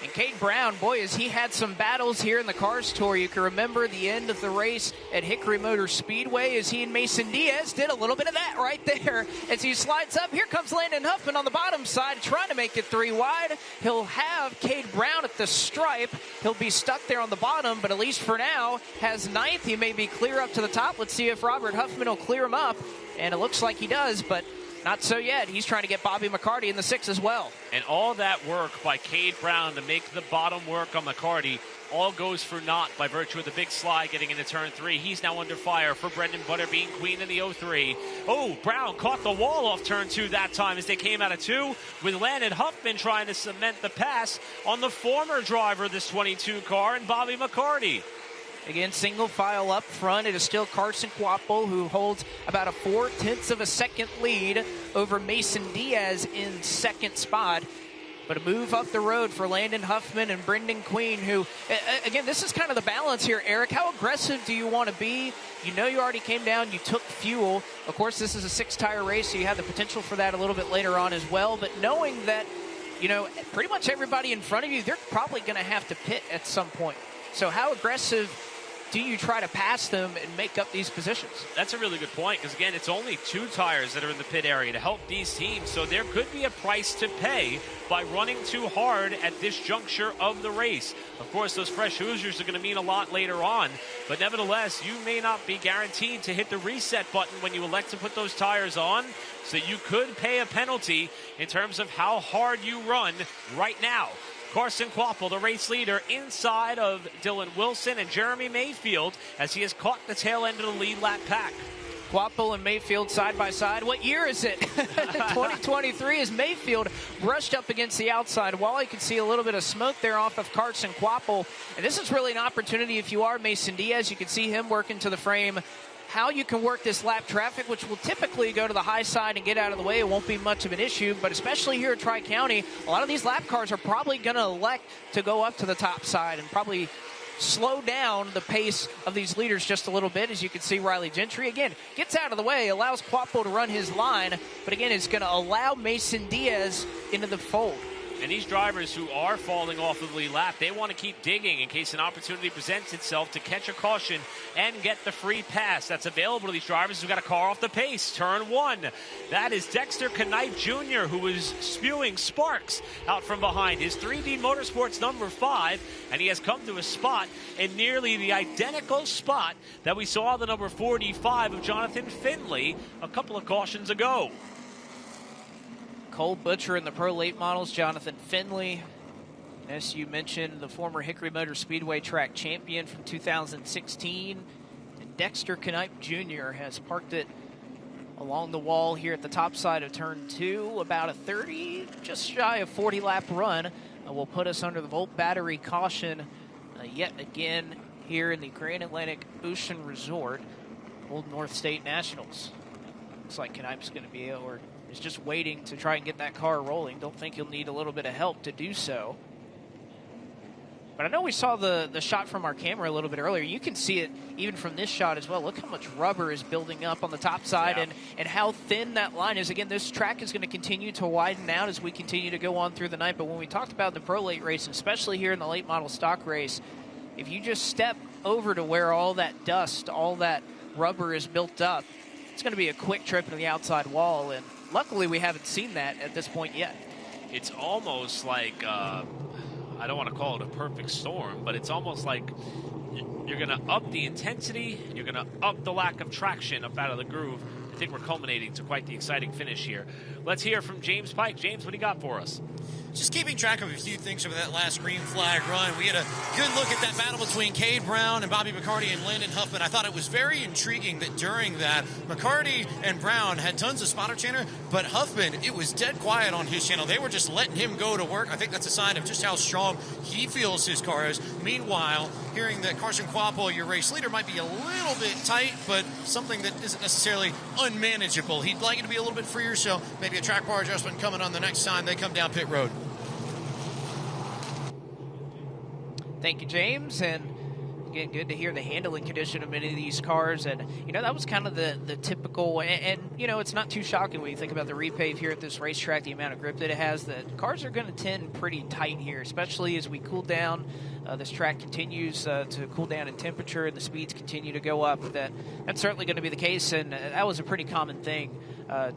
And Cade Brown, boy, as he had some battles here in the Cars Tour. You can remember the end of the race at Hickory Motor Speedway as he and Mason Diaz did a little bit of that right there. As he slides up, here comes Landon Huffman on the bottom side trying to make it 3 wide. He'll have Cade Brown at the stripe. He'll be stuck there on the bottom, but at least for now has 9th. He may be clear up to the top. Let's see if Robert Huffman will clear him up. And it looks like he does, but not so yet. He's trying to get Bobby McCarty in the 6 as well. And all that work by Cade Brown to make the bottom work on McCarty all goes for naught by virtue of the big slide getting into turn 3. He's now under fire for Brendan Butterbean Queen in the 03. Oh, Brown caught the wall off turn 2 that time as they came out of 2, with Landon Huffman trying to cement the pass on the former driver of this 22 car and Bobby McCarty. Again, single file up front. It is still Carson Quapple, who holds about a 0.4 of a second lead over Mason Diaz in 2nd spot. But a move up the road for Landon Huffman and Brendan Queen, who, again, this is kind of the balance here, Eric. How aggressive do you want to be? You know you already came down, you took fuel. Of course, this is a 6-tire race, so you have the potential for that a little bit later on as well. But knowing that, you know, pretty much everybody in front of you, they're probably going to have to pit at some point. So how aggressive do you try to pass them and make up these positions? That's a really good point, because again, it's only 2 tires that are in the pit area to help these teams, so there could be a price to pay by running too hard at this juncture of the race. Of course, those fresh Hoosiers are going to mean a lot later on, but nevertheless, you may not be guaranteed to hit the reset button when you elect to put those tires on, so you could pay a penalty in terms of how hard you run right now. Carson Quapple, the race leader, inside of Dylan Wilson and Jeremy Mayfield as he has caught the tail end of the lead lap pack. Quapple and Mayfield side by side. What year is it? 2023 as Mayfield brushed up against the outside wall. You can see a little bit of smoke there off of Carson Quapple. And this is really an opportunity if you are Mason Diaz. You can see him working to the frame. How you can work this lap traffic, which will typically go to the high side and get out of the way. It won't be much of an issue, but especially here at Tri-County, a lot of these lap cars are probably going to elect to go up to the top side and probably slow down the pace of these leaders just a little bit. As you can see, Riley Gentry, again, gets out of the way, allows Quapple to run his line, but again, it's going to allow Mason Diaz into the fold. And these drivers who are falling off of the lead lap, they want to keep digging in case an opportunity presents itself to catch a caution and get the free pass. That's available to these drivers who've got a car off the pace. Turn 1. That is Dexter Knipe Jr., who is spewing sparks out from behind his 3D Motorsports number 5, and he has come to a spot in nearly the identical spot that we saw the number 45 of Jonathan Finley a couple of cautions ago. Cole Butcher in the Pro Late Models, Jonathan Finley, as you mentioned, the former Hickory Motor Speedway track champion from 2016. And Dexter Knipe Jr. has parked it along the wall here at the top side of turn 2, about a 30, just shy of 40 lap run. Will put us under the Volt Battery caution yet again here in the Grand Atlantic Ocean Resort, Old North State Nationals. Looks like Knipe's going to be or is just waiting to try and get that car rolling. Don't think he'll need a little bit of help to do so. But I know we saw the shot from our camera a little bit earlier. You can see it even from this shot as well. Look how much rubber is building up on the top side, and how thin that line is. Again, this track is going to continue to widen out as we continue to go on through the night. But when we talked about the Pro Late race, especially here in the late model stock race, if you just step over to where all that dust, all that rubber is built up, it's going to be a quick trip into the outside wall. And luckily we haven't seen that at this point yet. It's almost like... I don't want to call it a perfect storm, but it's almost like you're going to up the intensity, you're going to up the lack of traction up out of the groove. I think we're culminating to quite the exciting finish here. Let's hear from James Pike. James, what do you got for us? Just keeping track of a few things over that last green flag run. We had a good look at that battle between Cade Brown and Bobby McCarty and Landon Huffman. I thought it was very intriguing that during that, McCarty and Brown had tons of spotter chatter, but Huffman, it was dead quiet on his channel. They were just letting him go to work. I think that's a sign of just how strong he feels his car is. Meanwhile, hearing that Carson Quapo, your race leader, might be a little bit tight, but something that isn't necessarily unmanageable. He'd like it to be a little bit freer, so maybe a track bar adjustment coming on the next time they come down pit road. Thank you, James, and again, good to hear the handling condition of many of these cars. And, you know, that was kind of the typical, and, you know, it's not too shocking when you think about the repave here at this racetrack, the amount of grip that it has. The cars are going to tend pretty tight here, especially as we cool down. This track continues to cool down in temperature, and the speeds continue to go up. That's certainly going to be the case, and that was a pretty common thing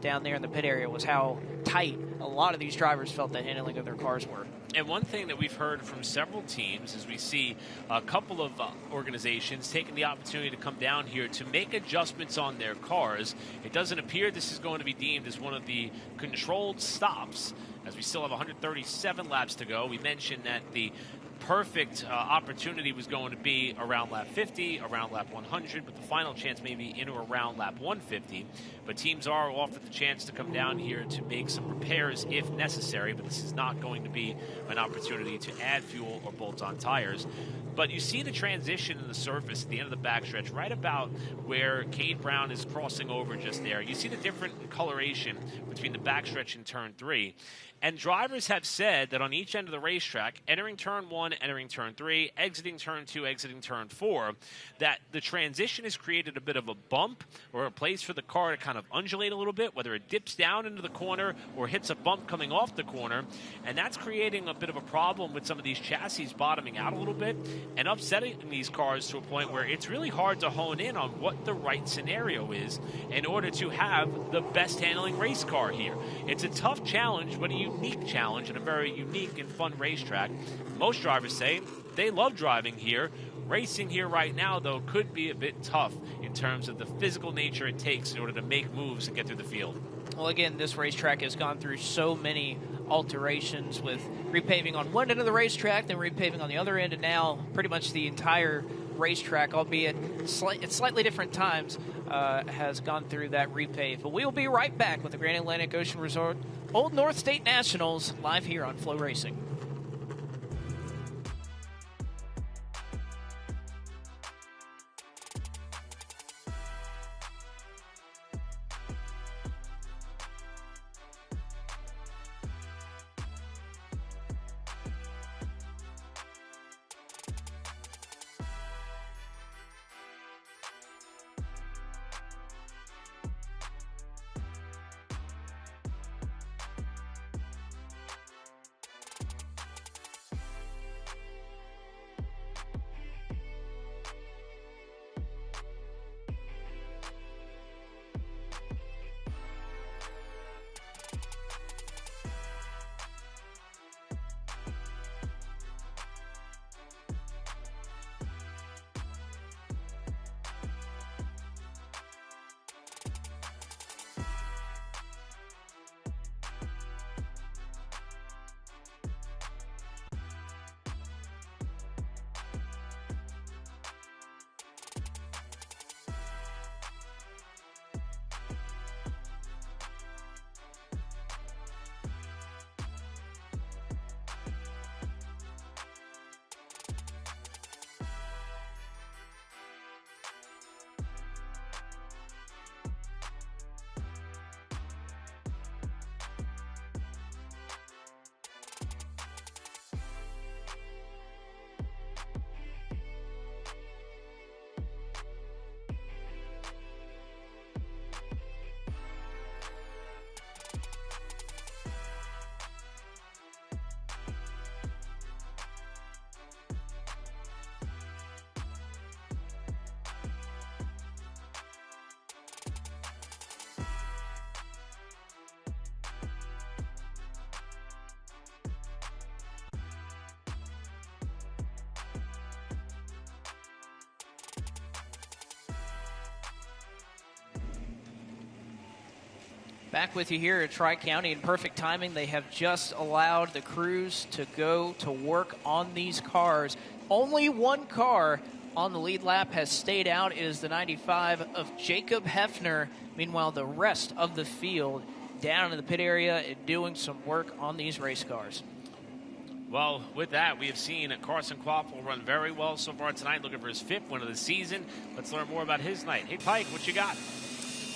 down there in the pit area, was how tight a lot of these drivers felt the handling of their cars were. And one thing that we've heard from several teams is we see a couple of organizations taking the opportunity to come down here to make adjustments on their cars. It doesn't appear this is going to be deemed as one of the controlled stops, as we still have 137 laps to go. We mentioned that the perfect opportunity was going to be around lap 50, around lap 100, but the final chance may be in or around lap 150. But teams are offered the chance to come down here to make some repairs if necessary, but this is not going to be an opportunity to add fuel or bolt on tires. But you see the transition in the surface at the end of the backstretch, right about where Cade Brown is crossing over just there. You see the different coloration between the backstretch and turn 3. And drivers have said that on each end of the racetrack, entering turn 1, entering turn 3, exiting turn 2, exiting turn 4, that the transition has created a bit of a bump or a place for the car to kind of undulate a little bit, whether it dips down into the corner or hits a bump coming off the corner. And that's creating a bit of a problem with some of these chassis bottoming out a little bit and upsetting these cars to a point where it's really hard to hone in on what the right scenario is in order to have the best handling race car here. It's a tough challenge, but a unique challenge and a very unique and fun racetrack. Most drivers say they love driving here. Racing here right now, though, could be a bit tough in terms of the physical nature it takes in order to make moves and get through the field. Well, again, this racetrack has gone through so many alterations with repaving on one end of the racetrack, then repaving on the other end, and now pretty much the entire racetrack, albeit at slightly different times, has gone through that repave. But we will be right back with the Grand Atlantic Ocean Resort Old North State Nationals live here on Flow Racing. Back with you here at Tri-County in perfect timing. They have just allowed the crews to go to work on these cars. Only one car on the lead lap has stayed out. It is the 95 of Jacob Hefner. Meanwhile, the rest of the field down in the pit area and doing some work on these race cars. Well, with that, we have seen Carson Quapple run very well so far tonight, looking for his 5th win of the season. Let's learn more about his night. Hey, Pike, what you got?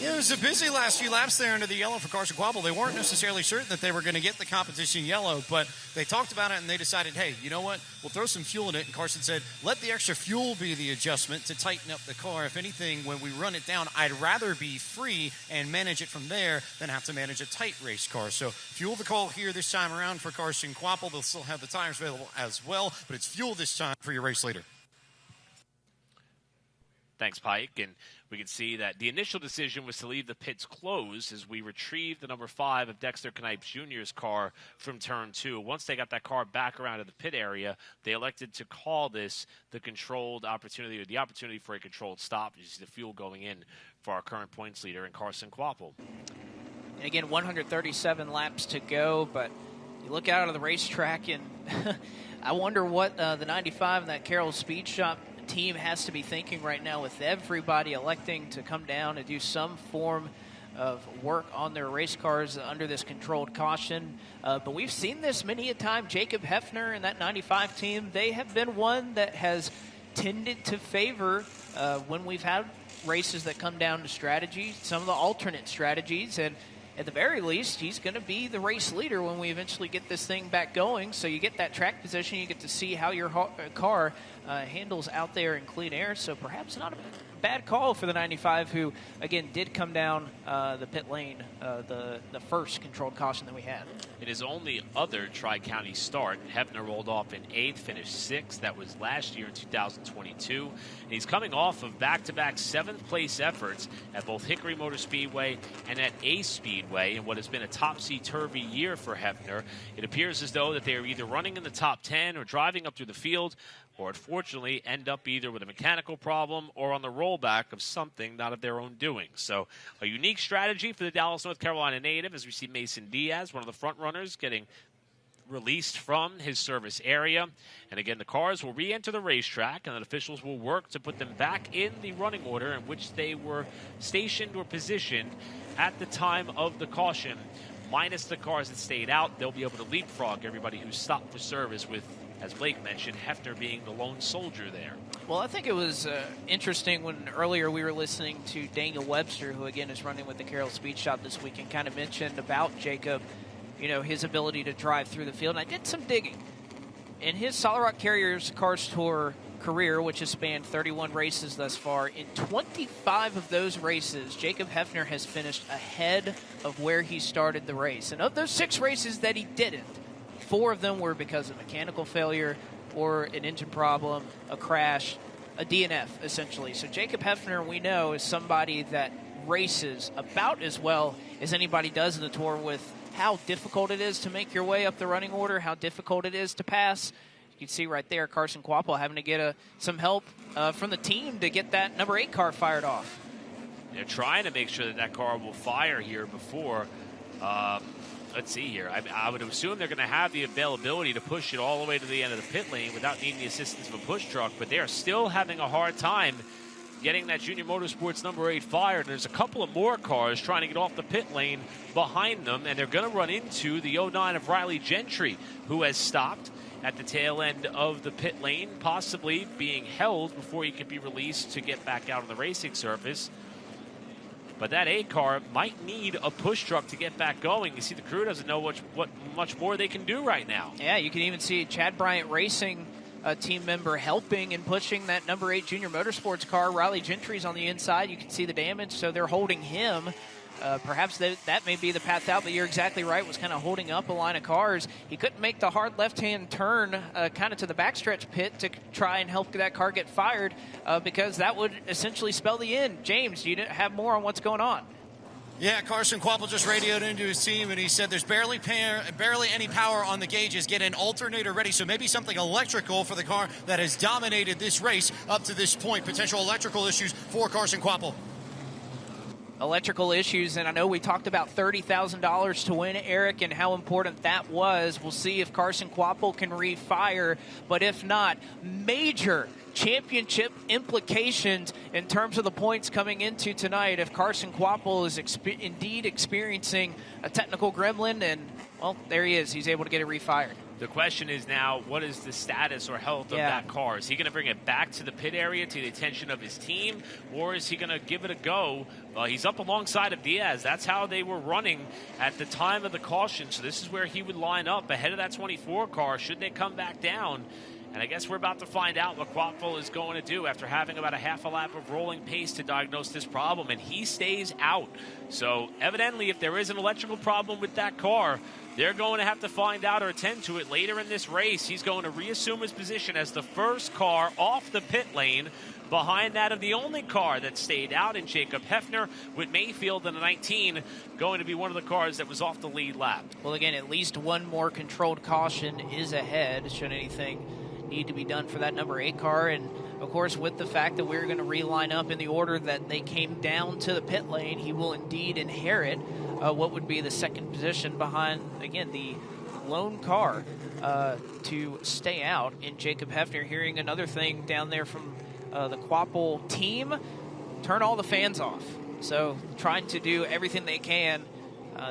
Yeah, it was a busy last few laps there under the yellow for Carson Quapple. They weren't necessarily certain that they were going to get the competition yellow, but they talked about it and they decided, hey, you know what? We'll throw some fuel in it. And Carson said, let the extra fuel be the adjustment to tighten up the car. If anything, when we run it down, I'd rather be free and manage it from there than have to manage a tight race car. So fuel the call here this time around for Carson Quapple. They'll still have the tires available as well, but it's fuel this time for your race leader. Thanks, Pike. And we can see that the initial decision was to leave the pits closed as we retrieved the number 5 of Dexter Knipes Jr.'s car from turn 2. Once they got that car back around to the pit area, they elected to call this the controlled opportunity, or the opportunity for a controlled stop. You see the fuel going in for our current points leader in Carson Quapple. And again, 137 laps to go, but you look out of the racetrack and I wonder what the 95 and that Carroll Speed Shop team has to be thinking right now, with everybody electing to come down and do some form of work on their race cars under this controlled caution. But we've seen this many a time. Jacob Hefner and that 95 team, they have been one that has tended to favor when we've had races that come down to strategy, some of the alternate strategies, and at the very least, he's going to be the race leader when we eventually get this thing back going. So you get that track position, you get to see how your car handles out there in clean air. So perhaps not a bad call for the 95, who, again, did come down the pit lane, the first controlled caution that we had. In his only other Tri-County start, Hefner rolled off in 8th, finished 6th. That was last year in 2022. And he's coming off of back-to-back 7th-place efforts at both Hickory Motor Speedway and at Ace Speedway in what has been a topsy-turvy year for Hefner. It appears as though that they are either running in the top 10 or driving up through the field, or unfortunately end up either with a mechanical problem or on the rollback of something not of their own doing. So a unique strategy for the Dallas, North Carolina native, as we see Mason Diaz, one of the front runners, getting released from his service area. And again, the cars will re-enter the racetrack, and the officials will work to put them back in the running order in which they were stationed or positioned at the time of the caution. Minus the cars that stayed out, they'll be able to leapfrog everybody who stopped for service, with, as Blake mentioned, Hefner being the lone soldier there. Well, I think it was interesting when earlier we were listening to Daniel Webster, who again is running with the Carroll Speed Shop this week, and kind of mentioned about Jacob, you know, his ability to drive through the field. And I did some digging. In his Solid Rock Carriers Cars Tour career, which has spanned 31 races thus far, in 25 of those races, Jacob Hefner has finished ahead of where he started the race. And of those 6 races that he didn't, 4 of them were because of mechanical failure or an engine problem, a crash, a DNF, essentially. So Jacob Hefner, we know, is somebody that races about as well as anybody does in the Tour, with how difficult it is to make your way up the running order, how difficult it is to pass. You can see right there Carson Quapple having to get some help from the team to get that number 8 car fired off. They're trying to make sure that that car will fire here before let's see here. I would assume they're going to have the availability to push it all the way to the end of the pit lane without needing the assistance of a push truck, but they are still having a hard time getting that Junior Motorsports number 8 fired. There's a couple of more cars trying to get off the pit lane behind them, and they're going to run into the 09 of Riley Gentry, who has stopped at the tail end of the pit lane, possibly being held before he can be released to get back out on the racing surface. But that 8 car might need a push truck to get back going. You see, the crew doesn't know what much more they can do right now. Yeah, you can even see Chad Bryant Racing, a team member, helping and pushing that number 8 Junior Motorsports car. Riley Gentry's on the inside. You can see the damage, so they're holding him. Perhaps that may be the path out, but you're exactly right, was kind of holding up a line of cars. He couldn't make the hard left-hand turn kind of to the backstretch pit to try and help that car get fired because that would essentially spell the end. James, do you have more on what's going on? Yeah, Carson Quapple just radioed into his team, and he said there's barely any power on the gauges. Get an alternator ready, so maybe something electrical for the car that has dominated this race up to this point. Potential electrical issues for Carson Quapple. electrical issues, and I know we talked about $30,000 to win, Eric, and how important that was. We'll see if Carson Kvapil can refire, but if not, major championship implications in terms of the points coming into tonight if Carson Kvapil is indeed experiencing a technical gremlin, and, well, there he is. He's able to get it refired. The question is now, what is the status or health of that car? Is he going to bring it back to the pit area to the attention of his team, or is he going to give it a go? Well, he's up alongside of Diaz. That's how they were running at the time of the caution, so this is where he would line up ahead of that 24 car should they come back down. And I guess we're about to find out what Kvapil is going to do after having about a half a lap of rolling pace to diagnose this problem, and he stays out. So evidently, if there is an electrical problem with that car, they're going to have to find out or attend to it later in this race. He's going to reassume his position as the first car off the pit lane, behind that of the only car that stayed out in Jacob Hefner, with Mayfield in the 19 going to be one of the cars that was off the lead lap. Well, again, at least one more controlled caution is ahead, should anything need to be done for that number 8 car. And of course, with the fact that we're going to reline up in the order that they came down to the pit lane, he will indeed inherit what would be the second position behind, again, the lone car to stay out in Jacob Hefner. Hearing another thing down there from the Kvapil team, turn all the fans off. So trying to do everything they can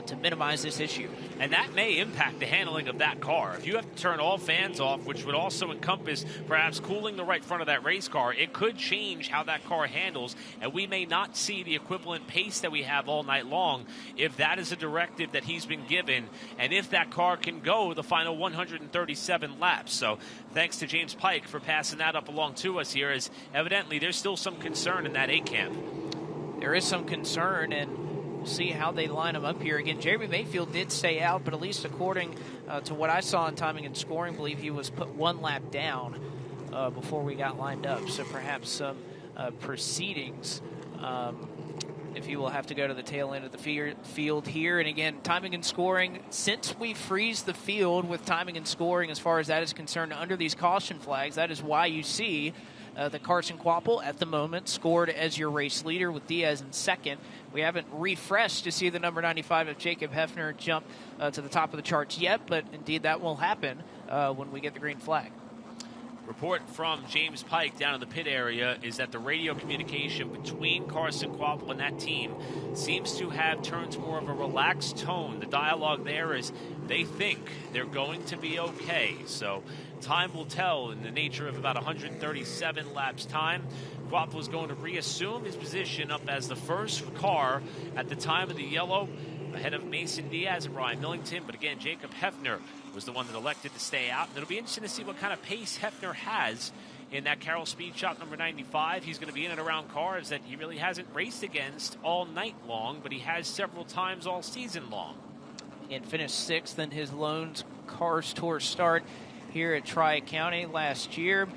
to minimize this issue. And that may impact the handling of that car. If you have to turn all fans off, which would also encompass perhaps cooling the right front of that race car, it could change how that car handles, and we may not see the equivalent pace that we have all night long if that is a directive that he's been given, and if that car can go the final 137 laps. So thanks to James Pike for passing that up along to us here, as evidently there's still some concern in that A camp. There is some concern, and see how they line them up here. Again, Jeremy Mayfield did stay out, but at least according to what I saw in timing and scoring, I believe he was put one lap down before we got lined up. So perhaps some proceedings, if he will have to go to the tail end of the field here. And again, timing and scoring, since we freeze the field with timing and scoring as far as that is concerned under these caution flags, that is why you see that Carson Kvapil at the moment scored as your race leader with Diaz in second. We haven't refreshed to see the number 95 of Jacob Hefner jump to the top of the charts yet, but indeed that will happen when we get the green flag. Report from James Pike down in the pit area is that the radio communication between Carson Kvapil and that team seems to have turned to more of a relaxed tone. The dialogue there is they think they're going to be okay. So time will tell in the nature of about 137 laps time. Kvapil is going to reassume his position up as the first car at the time of the yellow, ahead of Mason Diaz and Ryan Millington. But again, Jacob Hefner was the one that elected to stay out. And it'll be interesting to see what kind of pace Hefner has in that Carroll Speed Shop number 95. He's going to be in and around cars that he really hasn't raced against all night long, but he has several times all season long. And finished 6th in his lone Cars Tour start here at Tri-County last year.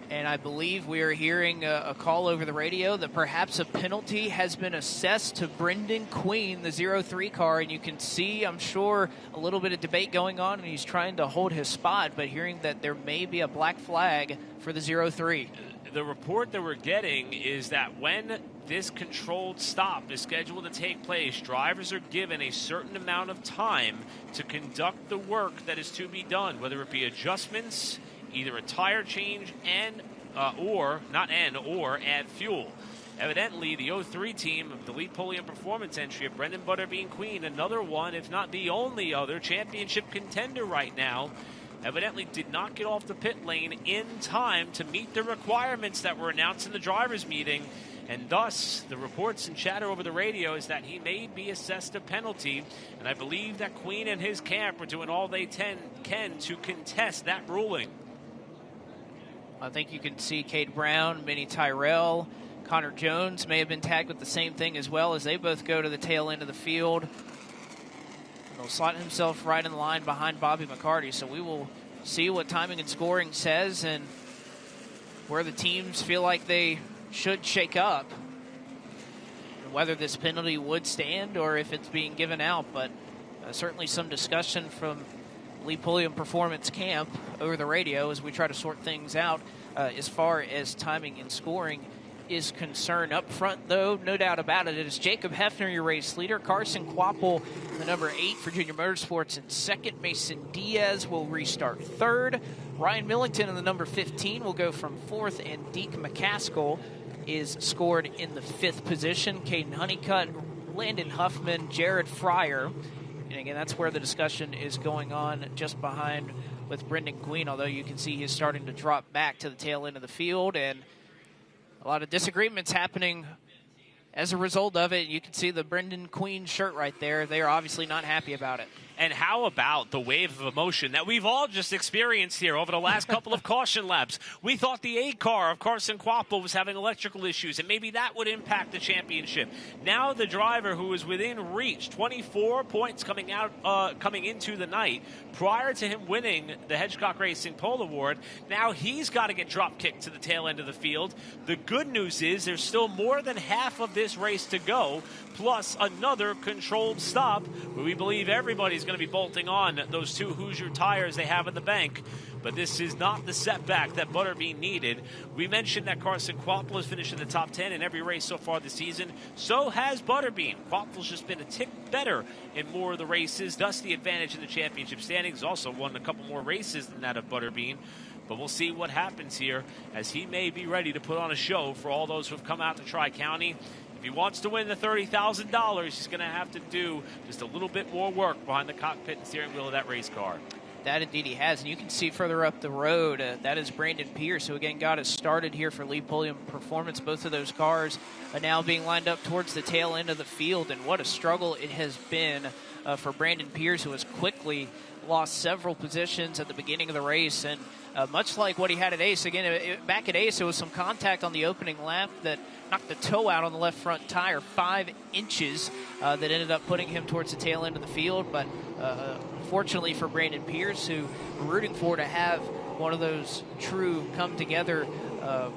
And I believe we are hearing a call over the radio that perhaps a penalty has been assessed to Brendan Queen, the 03 car. And you can see, I'm sure, a little bit of debate going on, and he's trying to hold his spot, but hearing that there may be a black flag for the 03. The report that we're getting is that when this controlled stop is scheduled to take place, drivers are given a certain amount of time to conduct the work that is to be done, whether it be adjustments, either a tire change or add fuel. Evidently, the 03 team of the Lead Podium Performance entry of Brendan Butterbean Queen, another one, if not the only other championship contender right now, evidently did not get off the pit lane in time to meet the requirements that were announced in the drivers' meeting. And thus, the reports and chatter over the radio is that he may be assessed a penalty. And I believe that Queen and his camp are doing all they can to contest that ruling. I think you can see Cade Brown, Minnie Tyrell, Connor Jones may have been tagged with the same thing as well, as they both go to the tail end of the field. And he'll slot himself right in line behind Bobby McCarty. So we will see what timing and scoring says and where the teams feel like they should shake up, and whether this penalty would stand or if it's being given out. But certainly some discussion from Lead Podium Performance camp over the radio as we try to sort things out as far as timing and scoring is concerned. Up front, though, no doubt about it, it is Jacob Hefner, your race leader. Carson Quapple, the number 8 for Junior Motorsports, in second. Mason Diaz will restart third. Ryan Millington in the number 15 will go from fourth, and Deke McCaskill is scored in the 5th position. Caden Honeycutt, Landon Huffman, Jared Fryer. And again, that's where the discussion is going on, just behind with Brendan Queen, although you can see he's starting to drop back to the tail end of the field, and a lot of disagreements happening as a result of it. You can see the Brendan Queen shirt right there. They are obviously not happy about it. And how about the wave of emotion that we've all just experienced here over the last couple of caution laps? We thought the A car of Carson Quapple was having electrical issues, and maybe that would impact the championship. Now the driver who is within reach, 24 points coming into the night, prior to him winning the Hedgecock Racing Pole Award, now he's got to get drop kicked to the tail end of the field. The good news is there's still more than half of this race to go, plus another controlled stop where we believe everybody's going to be bolting on those 2 Hoosier tires they have in the bank. But this is not the setback that Butterbean needed. We mentioned that Carson Quapple has finished in the top 10 in every race so far this season. So has Butterbean. Quapple's just been a tick better in more of the races, thus the advantage in the championship standings. Also won a couple more races than that of Butterbean. But we'll see what happens here, as he may be ready to put on a show for all those who have come out to Tri-County. If he wants to win the $30,000, he's going to have to do just a little bit more work behind the cockpit and steering wheel of that race car. That indeed he has. And you can see further up the road, that is Brandon Pierce, who again got us started here for Lee Pulliam Performance. Both of those cars are now being lined up towards the tail end of the field. And what a struggle it has been for Brandon Pierce, who has quickly lost several positions at the beginning of the race. And much like what he had at Ace, again, back at Ace, there was some contact on the opening lap that knocked the toe out on the left front tire, 5 inches, that ended up putting him towards the tail end of the field. But fortunately for Brandon Pierce, who we're rooting for to have one of those true come-together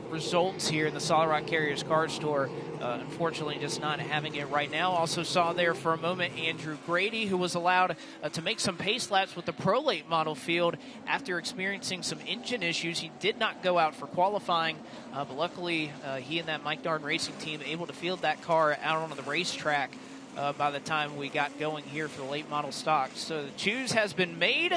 results here in the Solid Rock Carriers Car Store, unfortunately just not having it right now. Also saw there for a moment Andrew Grady, who was allowed to make some pace laps with the Pro Late model field after experiencing some engine issues. He did not go out for qualifying, but luckily he and that Mike Darn Racing team able to field that car out onto the racetrack by the time we got going here for the late model stocks. So the choose has been made.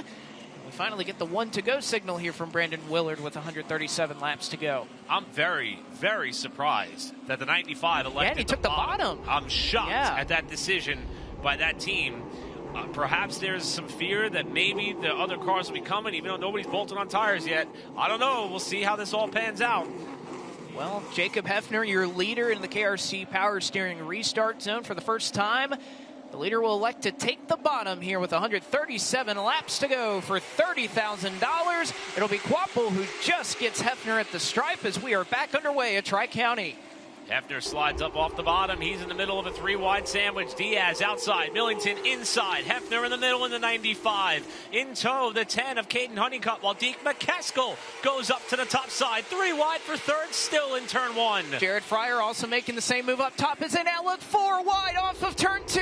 We finally get the 1-to-go signal here from Brandon Willard with 137 laps to go. I'm very, very surprised that the 95 elected and he took the bottom. I'm shocked at that decision by that team. Perhaps there's some fear that maybe the other cars will be coming, even though nobody's bolted on tires yet. I don't know. We'll see how this all pans out. Well, Jacob Hefner, your leader in the KRC Power Steering Restart Zone for the first time. The leader will elect to take the bottom here with 137 laps to go for $30,000. It'll be Quapple who just gets Hefner at the stripe as we are back underway at Tri-County. Hefner slides up off the bottom. He's in the middle of a 3-wide sandwich. Diaz outside. Millington inside. Hefner in the middle in the 95. In tow, the 10 of Caden Honeycutt, while Deke McCaskill goes up to the top side. 3 wide for third, still in turn 1. Jared Fryer also making the same move up top as they now look 4 wide off of turn 2.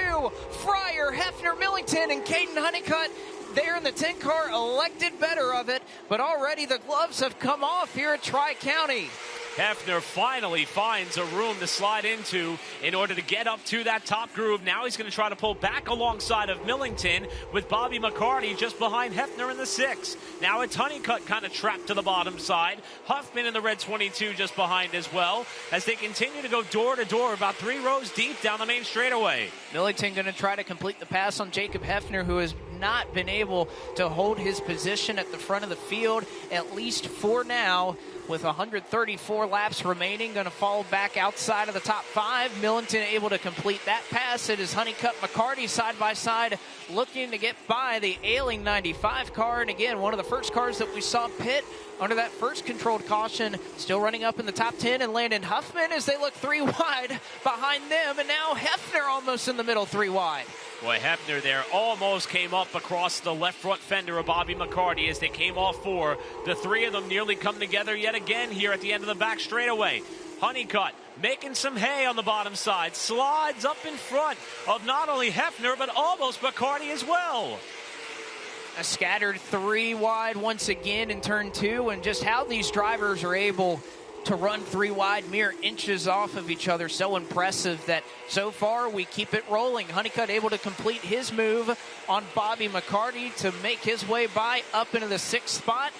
Fryer, Hefner, Millington, and Caden Honeycutt there in the 10 car elected better of it, but already the gloves have come off here at Tri-County. Hefner finally finds a room to slide into in order to get up to that top groove. Now he's going to try to pull back alongside of Millington with Bobby McCarty just behind Hefner in the 6. Now it's Honeycutt kind of trapped to the bottom side. Huffman in the red 22 just behind as well as they continue to go door to door about 3 rows deep down the main straightaway. Millington going to try to complete the pass on Jacob Hefner, who has not been able to hold his position at the front of the field, at least for now. With 134 laps remaining, going to fall back outside of the top 5. Millington able to complete that pass. It is Honeycutt McCarty side by side looking to get by the ailing 95 car. And again, one of the first cars that we saw pit under that first controlled caution, still running up in the top 10, and Landon Huffman as they look 3 wide behind them. And now Hefner almost in the middle, 3 wide. Boy, Hefner there almost came up across the left front fender of Bobby McCarty as they came off 4. The 3 of them nearly come together yet again here at the end of the back straightaway. Honeycutt making some hay on the bottom side, slides up in front of not only Hefner but almost McCarty as well. A scattered 3 wide once again in turn 2, and just how these drivers are able to run 3 wide, mere inches off of each other. So impressive that so far we keep it rolling. Honeycutt able to complete his move on Bobby McCarty to make his way by up into the 6th spot.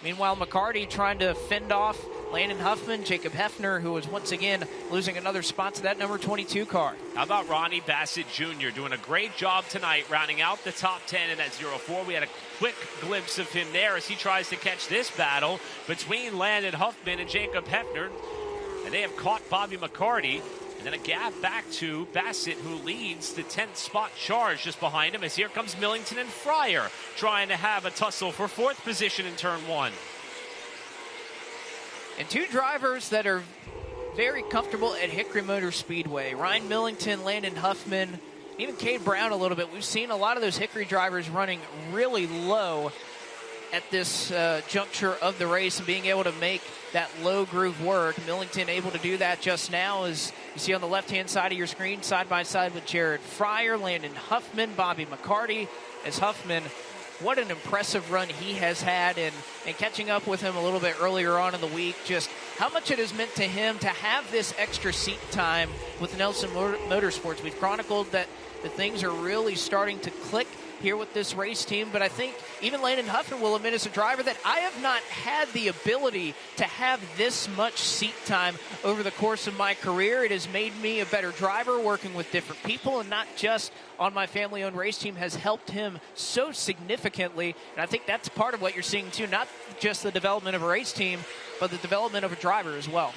Meanwhile, McCarty trying to fend off Landon Huffman, Jacob Hefner, who was once again losing another spot to that number 22 car. How about Ronnie Bassett Jr. doing a great job tonight, rounding out the top 10 in that 0-4. We had a quick glimpse of him there as he tries to catch this battle between Landon Huffman and Jacob Hefner. And they have caught Bobby McCarty. And then a gap back to Bassett, who leads the 10th spot charge just behind him, as here comes Millington and Fryer trying to have a tussle for 4th position in turn 1. And 2 drivers that are very comfortable at Hickory Motor Speedway. Ryan Millington, Landon Huffman, even Cade Brown a little bit. We've seen a lot of those Hickory drivers running really low at this juncture of the race and being able to make that low groove work. Millington able to do that just now, as you see on the left-hand side of your screen, side by side with Jared Fryer, Landon Huffman, Bobby McCarty. As Huffman, what an impressive run he has had, and catching up with him a little bit earlier on in the week, just how much it has meant to him to have this extra seat time with Nelson Motorsports. We've chronicled that the things are really starting to click here with this race team, but I think even Landon Huffman will admit as a driver that I have not had the ability to have this much seat time over the course of my career. It has made me a better driver, working with different people and not just on my family-owned race team has helped him so significantly. And I think that's part of what you're seeing too, not just the development of a race team, but the development of a driver as well.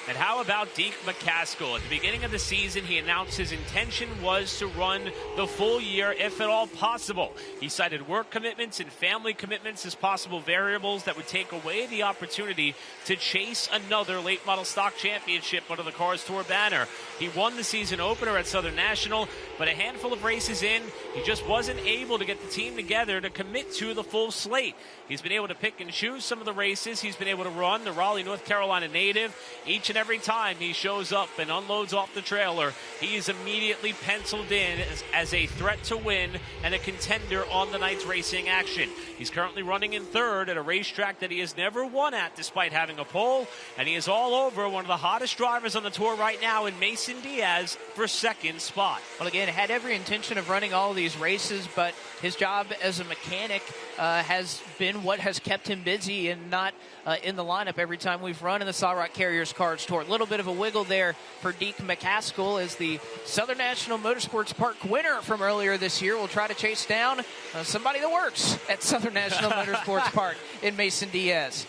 And how about Deke McCaskill? At the beginning of the season, he announced his intention was to run the full year, if at all possible. He cited work commitments and family commitments as possible variables that would take away the opportunity to chase another late model stock championship under the Cars Tour banner. He won the season opener at Southern National, but a handful of races in, he just wasn't able to get the team together to commit to the full slate. He's been able to pick and choose some of the races he's been able to run. The Raleigh, North Carolina native, each and every time he shows up and unloads off the trailer, he is immediately penciled in as a threat to win and a contender on the night's racing action. He's currently running in 3rd at a racetrack that he has never won at despite having a pole, and he is all over one of the hottest drivers on the tour right now in Mason Diaz for 2nd spot. Well, again, had every intention of running all of these races, but his job as a mechanic has been what has kept him busy and not in the lineup every time we've run in the Solid Rock Carriers Cars Tour. A little bit of a wiggle there for Deke McCaskill as the Southern National Motorsports Park winner from earlier this year will try to chase down somebody that works at Southern National Motorsports Park in Mason Diaz.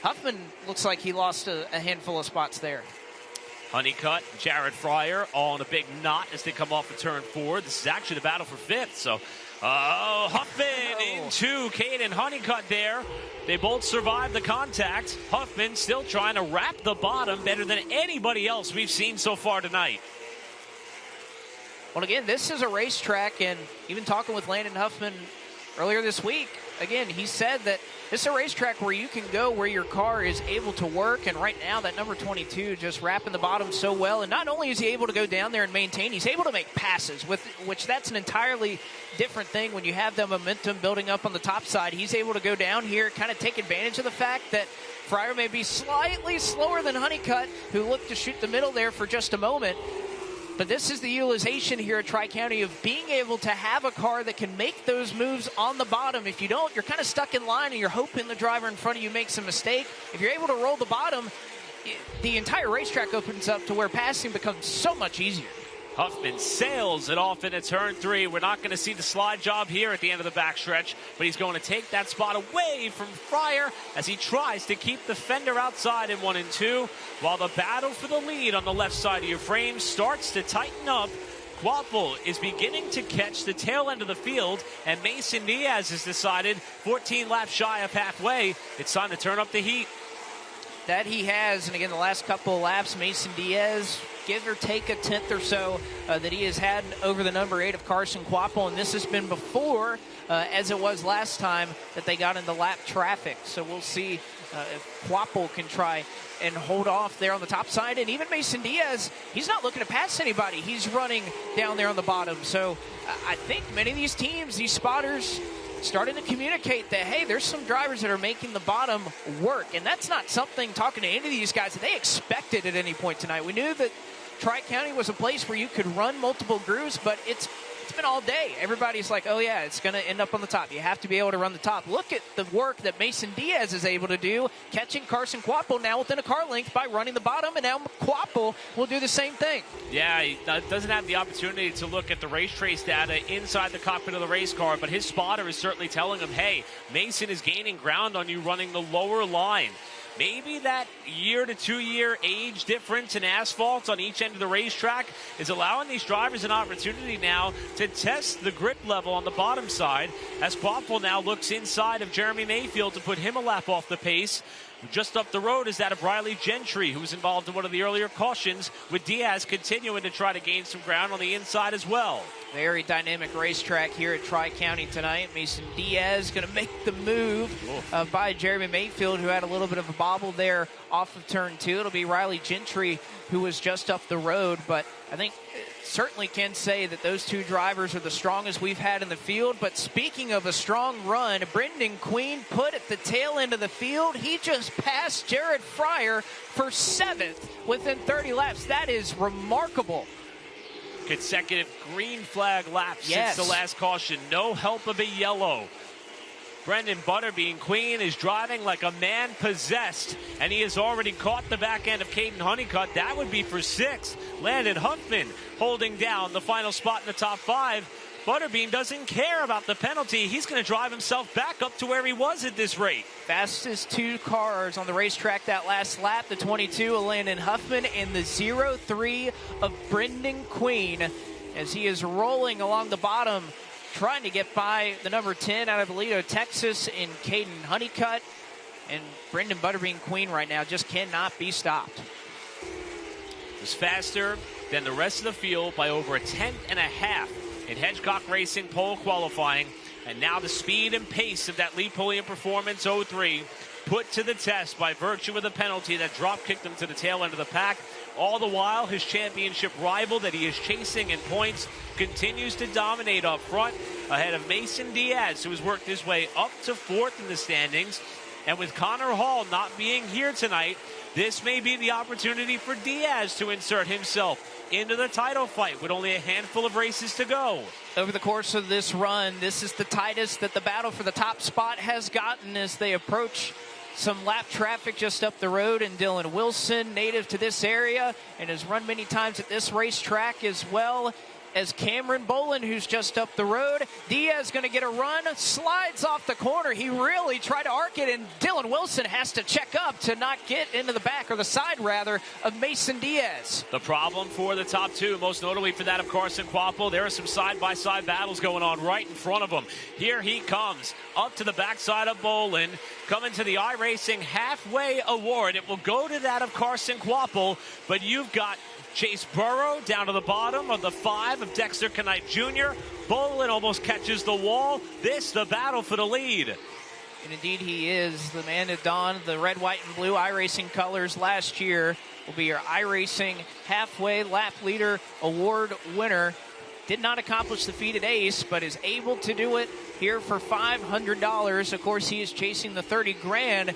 Huffman looks like he lost a handful of spots there. Honeycutt, Jared Fryer all in a big knot as they come off of turn 4. This is actually the battle for 5th, so Huffman into Caden Honeycutt there. They both survived the contact. Huffman still trying to wrap the bottom better than anybody else we've seen so far tonight. Well, again, this is a racetrack, and even talking with Landon Huffman earlier this week, again, he said that this is a racetrack where you can go where your car is able to work, and right now that number 22 just wrapping the bottom so well. And not only is he able to go down there and maintain, he's able to make passes, which that's an entirely different thing when you have the momentum building up on the top side. He's able to go down here, kind of take advantage of the fact that Fryer may be slightly slower than Honeycutt, who looked to shoot the middle there for just a moment. But this is the utilization here at Tri-County of being able to have a car that can make those moves on the bottom. If you don't, you're kind of stuck in line and you're hoping the driver in front of you makes a mistake. If you're able to roll the bottom, the entire racetrack opens up to where passing becomes so much easier. Huffman sails it off into turn 3. We're not going to see the slide job here at the end of the backstretch, but he's going to take that spot away from Fryer as he tries to keep the fender outside in 1 and 2, while the battle for the lead on the left side of your frame starts to tighten up. Quapple is beginning to catch the tail end of the field, and Mason Diaz has decided 14 laps shy of halfway. It's time to turn up the heat. That he has, and again, the last couple of laps, Mason Diaz, give or take a tenth or so that he has had over the number 8 of Carson Quapple, and this has been before, as it was last time, that they got into lap traffic. So we'll see if Quapple can try and hold off there on the top side. And even Mason Diaz, he's not looking to pass anybody. He's running down there on the bottom. So I think many of these teams, these spotters, starting to communicate that, hey, there's some drivers that are making the bottom work. And that's not something, talking to any of these guys, that they expected at any point tonight. We knew that Tri-County was a place where you could run multiple grooves, but it's been all day. Everybody's like, oh yeah, it's going to end up on the top. You have to be able to run the top. Look at the work that Mason Diaz is able to do, catching Carson Quapple now within a car length by running the bottom, and now Quapple will do the same thing. Yeah, he doesn't have the opportunity to look at the race trace data inside the cockpit of the race car, but his spotter is certainly telling him, hey, Mason is gaining ground on you running the lower line. Maybe that year to 2 year age difference in asphalt on each end of the racetrack is allowing these drivers an opportunity now to test the grip level on the bottom side, as Quapple now looks inside of Jeremy Mayfield to put him a lap off the pace. Just up the road is that of Riley Gentry, who was involved in one of the earlier cautions, with Diaz continuing to try to gain some ground on the inside as well. Very dynamic racetrack here at Tri-County tonight. Mason Diaz going to make the move by Jeremy Mayfield, who had a little bit of a bobble there off of turn 2. It'll be Riley Gentry, who was just up the road, but I think certainly can say that those two drivers are the strongest we've had in the field. But speaking of a strong run, Brendan Queen put at the tail end of the field. He just passed Jared Fryer for 7th within 30 laps. That is remarkable. Consecutive green flag laps since the last caution. No help of a yellow. Brendan Butterbean Queen is driving like a man possessed, and he has already caught the back end of Caden Honeycutt. That would be for 6th. Landon Huffman holding down the final spot in the top 5. Butterbean doesn't care about the penalty. He's going to drive himself back up to where he was at this rate. Fastest 2 cars on the racetrack that last lap, the 22 of Landon Huffman and the 03 of Brendan Queen, as he is rolling along the bottom, trying to get by the number 10 out of Aledo, Texas, in Caden Honeycutt. And Brendan Butterbean Queen right now just cannot be stopped. Was faster than the rest of the field by over a 10.5 in Hedgecock Racing pole qualifying. And now the speed and pace of that Lee Pulliam Performance 03 put to the test by virtue of the penalty that drop kicked him to the tail end of the pack. All the while, his championship rival that he is chasing in points continues to dominate up front ahead of Mason Diaz, who has worked his way up to 4th in the standings. And with Connor Hall not being here tonight, this may be the opportunity for Diaz to insert himself into the title fight with only a handful of races to go. Over the course of this run, this is the tightest that the battle for the top spot has gotten as they approach some lap traffic just up the road. And Dylan Wilson, native to this area and has run many times at this racetrack, as well as Cameron Boland, who's just up the road. Diaz going to get a run, slides off the corner. He really tried to arc it, and Dylan Wilson has to check up to not get into the back, or the side rather, of Mason Diaz. The problem for the top 2, most notably for that of Carson Quapple, there are some side-by-side battles going on right in front of him. Here he comes up to the backside of Boland, coming to the iRacing halfway award. It will go to that of Carson Quapple, but you've got Chase Burrow down to the bottom of the 5 of Dexter Knight Jr. Boland almost catches the wall. This, the battle for the lead. And indeed he is. The man that donned the red, white, and blue iRacing colors last year will be your iRacing halfway lap leader award winner. Did not accomplish the feat at Ace, but is able to do it here for $500. Of course, he is chasing the 30 grand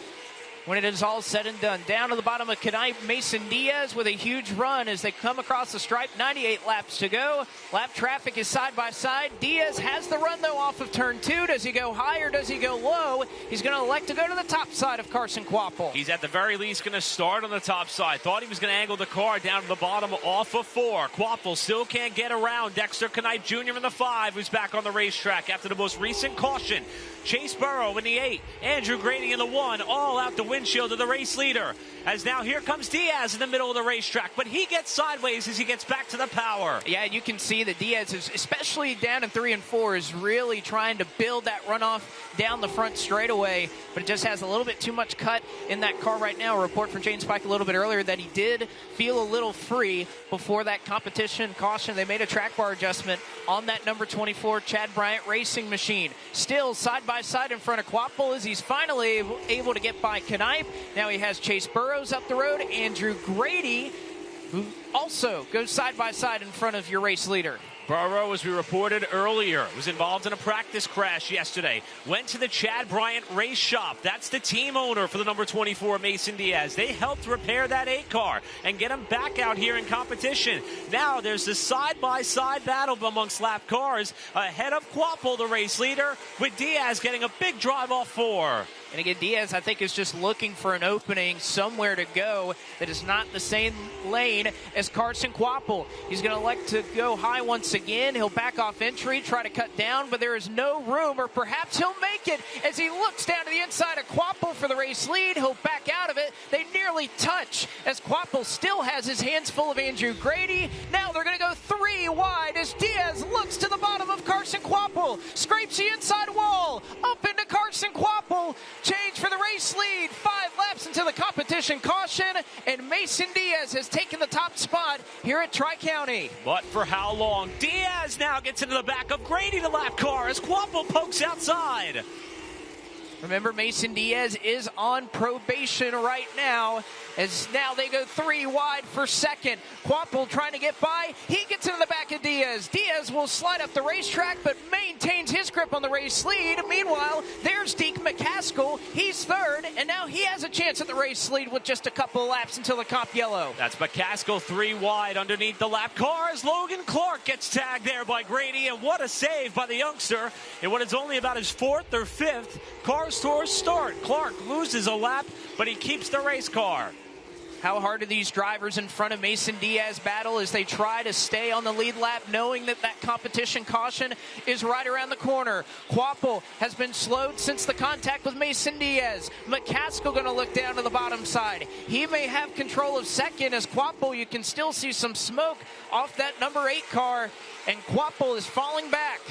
when it is all said and done. Down to the bottom of Knight, Mason Diaz with a huge run as they come across the stripe. 98 laps to go. Lap traffic is side by side. Diaz has the run, though, off of turn 2. Does he go high or does he go low? He's going to elect to go to the top side of Carson Quapple. He's at the very least going to start on the top side. Thought he was going to angle the car down to the bottom off of 4. Quapple still can't get around Dexter Knight Jr. in the 5, who's back on the racetrack after the most recent caution. Chase Burrow in the 8, Andrew Grady in the 1, all out the windshield of the race leader. As now here comes Diaz in the middle of the racetrack, but he gets sideways as he gets back to the power. Yeah, you can see that Diaz is, especially down in 3 and 4, is really trying to build that runoff down the front straightaway, but it just has a little bit too much cut in that car right now. A report from James Pike a little bit earlier that he did feel a little free before that competition caution. They made a track bar adjustment on that number 24 Chad Bryant racing machine. Still side by side in front of Quapple as he's finally able to get by Knipe. Now he has Chase Burrows up the road, Andrew Grady, who also goes side by side in front of your race leader. Burrow, as we reported earlier, was involved in a practice crash yesterday. Went to the Chad Bryant Race Shop. That's the team owner for the number 24, Mason Diaz. They helped repair that 8 car and get him back out here in competition. Now there's this side-by-side battle amongst lap cars ahead of Quapple, the race leader, with Diaz getting a big drive off 4. And again, Diaz, I think, is just looking for an opening somewhere to go that is not the same lane as Carson Quapple. He's going to elect to go high once again. He'll back off entry, try to cut down, but there is no room, or perhaps he'll make it as he looks down to the inside of Quapple for the race lead. He'll back out of it. They nearly touch as Quapple still has his hands full of Andrew Grady. Now they're going to go 3 wide as Diaz looks to the bottom of Carson Quapple, scrapes the inside wall, up into Carson Quapple. Change for the race lead. 5 laps into the competition caution, and Mason Diaz has taken the top spot here at Tri-County. But for how long? Diaz now gets into the back of Grady, the lap car, as Quapple pokes outside. Remember, Mason Diaz is on probation right now, as now they go 3 wide for second. Quapple trying to get by. He gets into the back of Diaz. Diaz will slide up the racetrack, but maintains his grip on the race lead. Meanwhile, there's Deke McCaskill. He's third, and now he has a chance at the race lead with just a couple of laps until the comp yellow. That's McCaskill 3 wide underneath the lap cars. Logan Clark gets tagged there by Grady, and what a save by the youngster in what is only about his 4th or 5th Cars Tour start. Clark loses a lap, but he keeps the race car. How hard do these drivers in front of Mason Diaz battle as they try to stay on the lead lap, knowing that that competition caution is right around the corner? Quapple has been slowed since the contact with Mason Diaz. McCaskill going to look down to the bottom side. He may have control of second, as Quapple, you can still see some smoke off that number 8 car, and Quapple is falling back.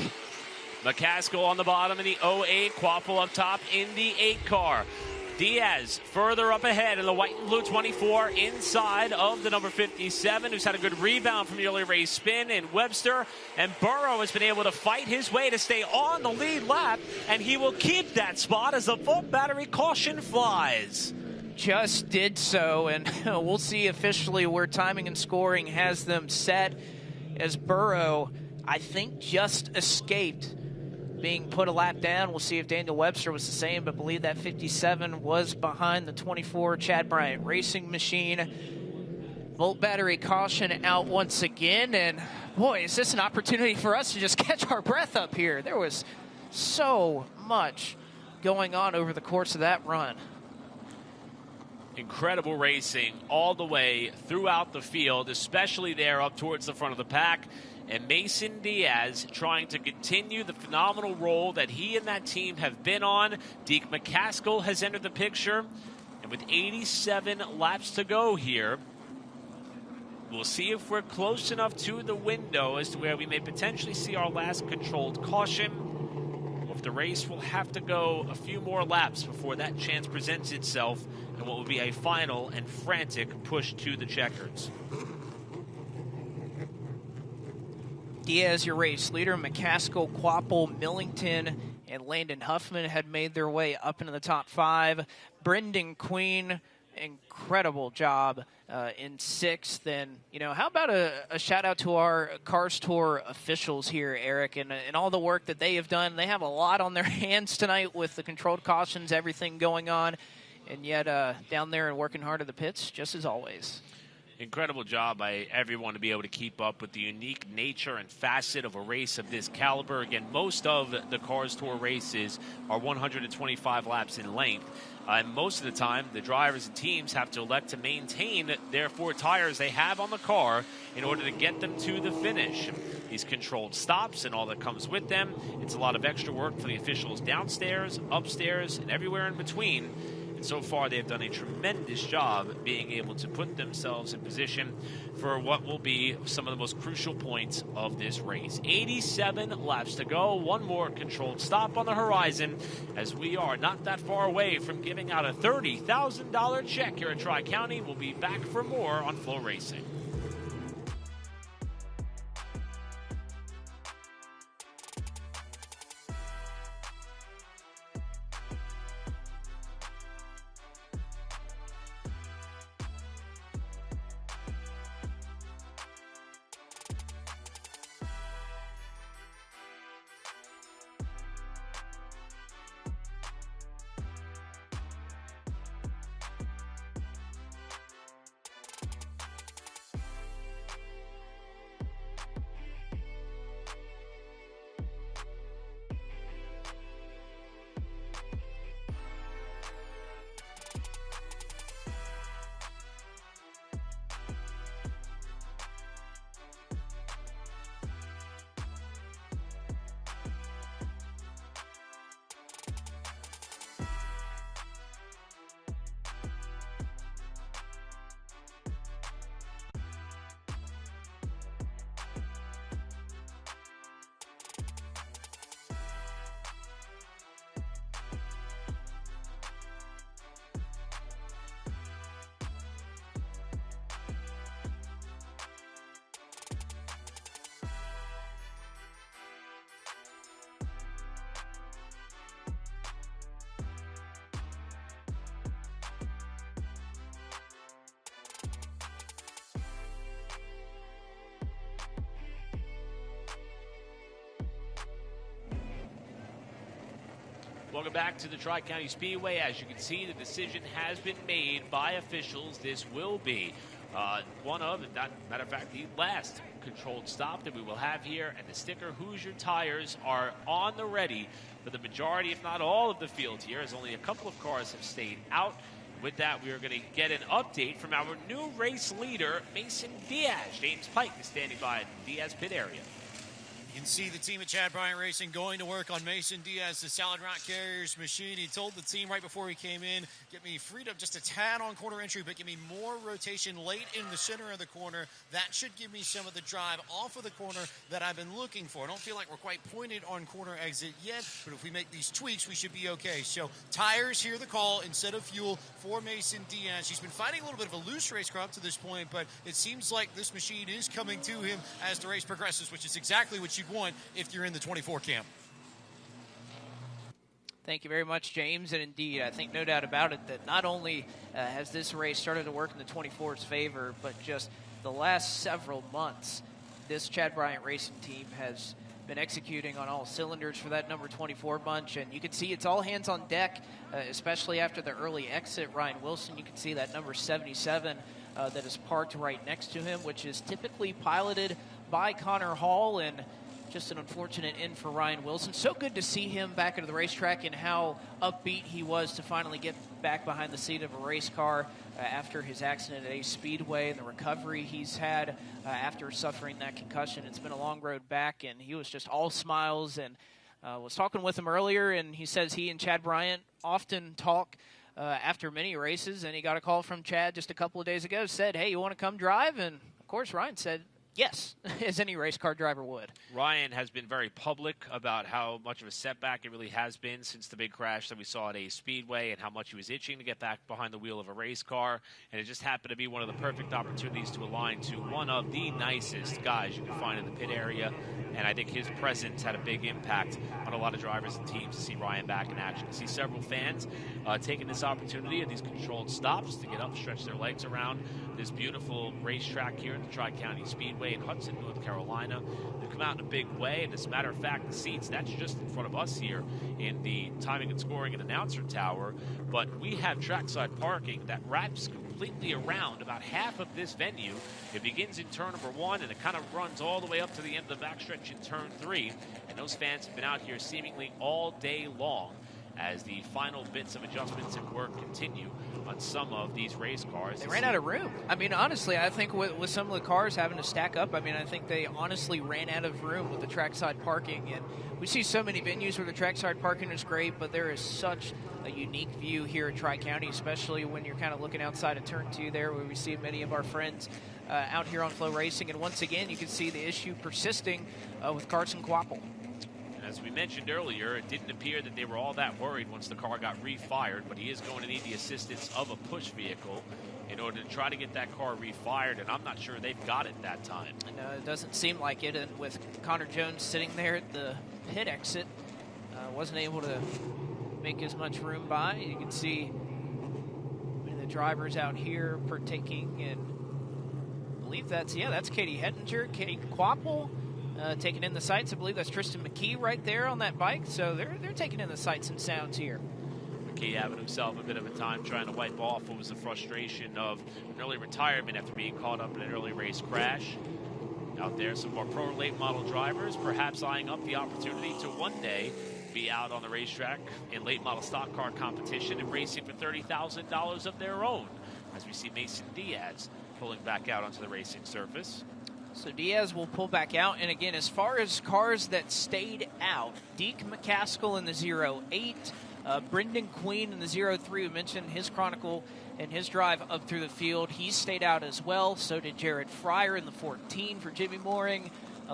McCaskill on the bottom in the 08, Quapple up top in the 8 car. Diaz further up ahead in the white and blue 24 inside of the number 57, who's had a good rebound from the early race spin in Webster. And Burrow has been able to fight his way to stay on the lead lap, and he will keep that spot as the full battery caution flies. Just did so, and we'll see officially where timing and scoring has them set, as Burrow, I think, just escaped being put a lap down. We'll see if Daniel Webster was the same, but believe that 57 was behind the 24 Chad Bryant Racing Machine. Volt battery caution out once again, and boy, is this an opportunity for us to just catch our breath up here. There was so much going on over the course of that run. Incredible racing all the way throughout the field, especially there up towards the front of the pack. And Mason Diaz trying to continue the phenomenal role that he and that team have been on. Deke McCaskill has entered the picture. And with 87 laps to go here, we'll see if we're close enough to the window as to where we may potentially see our last controlled caution. Or if the race will have to go a few more laps before that chance presents itself in what will be a final and frantic push to the checkers. Diaz, your race leader. McCaskill, Quapple, Millington, and Landon Huffman had made their way up into the top 5. Brendan Queen, incredible job in 6th. And, you know, how about a shout out to our Cars Tour officials here, Eric, and all the work that they have done. They have a lot on their hands tonight with the controlled cautions, everything going on, and yet down there and working hard at the pits, just as always. Incredible job by everyone to be able to keep up with the unique nature and facet of a race of this caliber. Again, most of the Cars Tour races are 125 laps in length. And most of the time, the drivers and teams have to elect to maintain their 4 tires they have on the car in order to get them to the finish. These controlled stops and all that comes with them, it's a lot of extra work for the officials downstairs, upstairs, and everywhere in between. So far, they've done a tremendous job being able to put themselves in position for what will be some of the most crucial points of this race. 87 laps to go. One more controlled stop on the horizon, as we are not that far away from giving out a $30,000 check here at Tri-County. We'll be back for more on Flow Racing. Welcome back to the Tri-County Speedway. As you can see, the decision has been made by officials. This will be one of, matter of fact, the last controlled stop that we will have here. And the sticker Hoosier tires are on the ready for the majority, if not all, of the field here, as only a couple of cars have stayed out. With that, we are going to get an update from our new race leader, Mason Diaz. James Pike is standing by in the Diaz pit area. You can see the team at Chad Bryant Racing going to work on Mason Diaz, the Solid Rock Carriers machine. He told the team right before he came in, get me freed up just a tad on corner entry, but give me more rotation late in the center of the corner. That should give me some of the drive off of the corner that I've been looking for. I don't feel like we're quite pointed on corner exit yet, but if we make these tweaks, we should be okay. So tires, hear the call instead of fuel for Mason Diaz. He's been fighting a little bit of a loose race car up to this point, but it seems like this machine is coming to him as the race progresses, which is exactly what you want if you're in the 24 camp. Thank you very much, James. And indeed, I think no doubt about it that not only has this race started to work in the 24's favor, but just the last several months, this Chad Bryant Racing team has been executing on all cylinders for that number 24 bunch. And you can see it's all hands on deck, especially after the early exit. Ryan Wilson, you can see that number 77 that is parked right next to him, which is typically piloted by Connor Hall. And just an unfortunate end for Ryan Wilson. So good to see him back into the racetrack and how upbeat he was to finally get back behind the seat of a race car after his accident at Speedway and the recovery he's had after suffering that concussion. It's been a long road back, and he was just all smiles. And was talking with him earlier, and he says he and Chad Bryant often talk after many races, and he got a call from Chad just a couple of days ago, said, hey, you want to come drive? And, of course, Ryan said, yes, as any race car driver would. Ryan has been very public about how much of a setback it really has been since the big crash that we saw at Speedway and how much he was itching to get back behind the wheel of a race car. And it just happened to be one of the perfect opportunities to align to one of the nicest guys you can find in the pit area. And I think his presence had a big impact on a lot of drivers and teams to see Ryan back in action. To see several fans taking this opportunity at these controlled stops to get up, stretch their legs around this beautiful racetrack here at the Tri-County Speedway in Hudson, North Carolina. They've come out in a big way, and as a matter of fact, the seats, that's just in front of us here in the timing and scoring and announcer tower, but we have trackside parking that wraps completely around about half of this venue. It begins in turn number 1, and it kind of runs all the way up to the end of the backstretch in turn 3, and those fans have been out here seemingly all day long as the final bits of adjustments and work continue on some of these race cars. They ran out of room. I mean, honestly, I think with some of the cars having to stack up, I mean, I think they honestly ran out of room with the trackside parking. And we see so many venues where the trackside parking is great, but there is such a unique view here at Tri-County, especially when you're kind of looking outside of Turn 2 there, where we see many of our friends out here on Flow Racing. And once again, you can see the issue persisting with Carson Quapple. As we mentioned earlier, it didn't appear that they were all that worried once the car got refired, but he is going to need the assistance of a push vehicle in order to try to get that car refired, and I'm not sure they've got it that time. No, it doesn't seem like it, and with Connor Jones sitting there at the pit exit, wasn't able to make as much room by. You can see the drivers out here partaking in, I believe that's Katie Hettinger, Katie Quapple, taking in the sights. I believe that's Tristan McKee right there on that bike. So they're taking in the sights and sounds here. McKee having himself a bit of a time trying to wipe off what was the frustration of an early retirement after being caught up in an early race crash. Out there, some more pro late model drivers perhaps eyeing up the opportunity to one day be out on the racetrack in late model stock car competition and racing for $30,000 of their own, as we see Mason Diaz pulling back out onto the racing surface. So Diaz will pull back out. And again, as far as cars that stayed out, Deke McCaskill in the 08, Brendan Queen in the 03, we mentioned his chronicle and his drive up through the field. He stayed out as well. So did Jared Fryer in the 14 for Jimmy Mooring.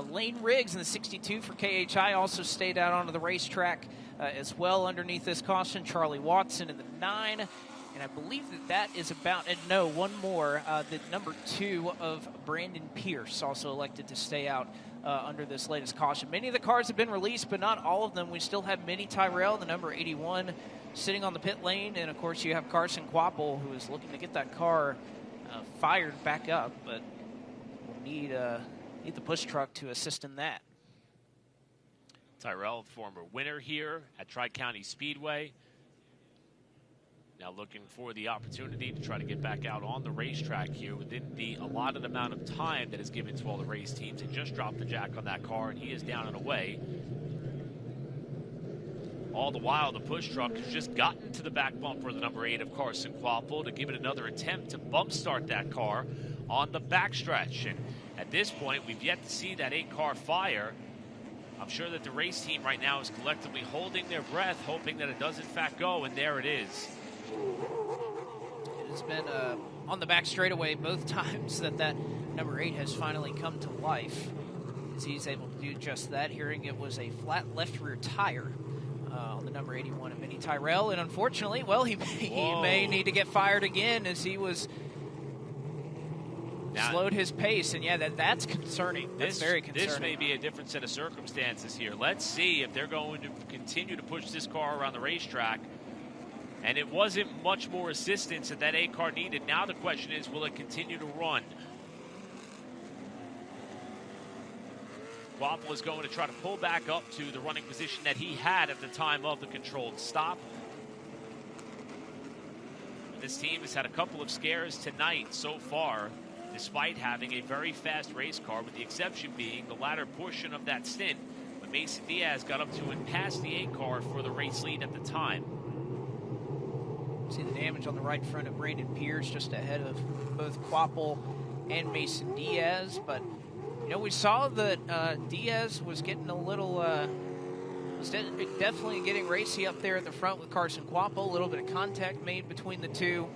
Lane Riggs in the 62 for KHI also stayed out onto the racetrack as well underneath this caution. Charlie Watson in the 9. And I believe that is about, and no, one more, the number 2 of Brandon Pierce also elected to stay out under this latest caution. Many of the cars have been released, but not all of them. We still have Minnie Tyrell, the number 81, sitting on the pit lane. And, of course, you have Carson Quapple, who is looking to get that car fired back up, but we'll need the push truck to assist in that. Tyrell, former winner here at Tri-County Speedway. Now looking for the opportunity to try to get back out on the racetrack here within the allotted amount of time that is given to all the race teams. He just dropped the jack on that car, and he is down and away. All the while, the push truck has just gotten to the back bumper of the number 8 of Carson Quapple to give it another attempt to bump start that car on the backstretch. And at this point, we've yet to see that 8-car fire. I'm sure that the race team right now is collectively holding their breath, hoping that it does in fact go, and there it is. It has been on the back straightaway both times that number 8 has finally come to life, as he's able to do just that. Hearing it was a flat left rear tire on the number 81 of Vinny Tyrell, and unfortunately, well, he may need to get fired again, as he was slowed his pace, and yeah, that's concerning. That's very concerning. This may be a different set of circumstances here. Let's see if they're going to continue to push this car around the racetrack. And it wasn't much more assistance that 8-car needed. Now the question is, will it continue to run? Quapple is going to try to pull back up to the running position that he had at the time of the controlled stop. This team has had a couple of scares tonight so far, despite having a very fast race car, with the exception being the latter portion of that stint when Mason Diaz got up to and passed the 8-car for the race lead at the time. See the damage on the right front of Brandon Pierce, just ahead of both Quapple and Mason Diaz. But, you know, we saw that Diaz was getting a little, was definitely getting racy up there at the front with Carson Quapple. A little bit of contact made between the two.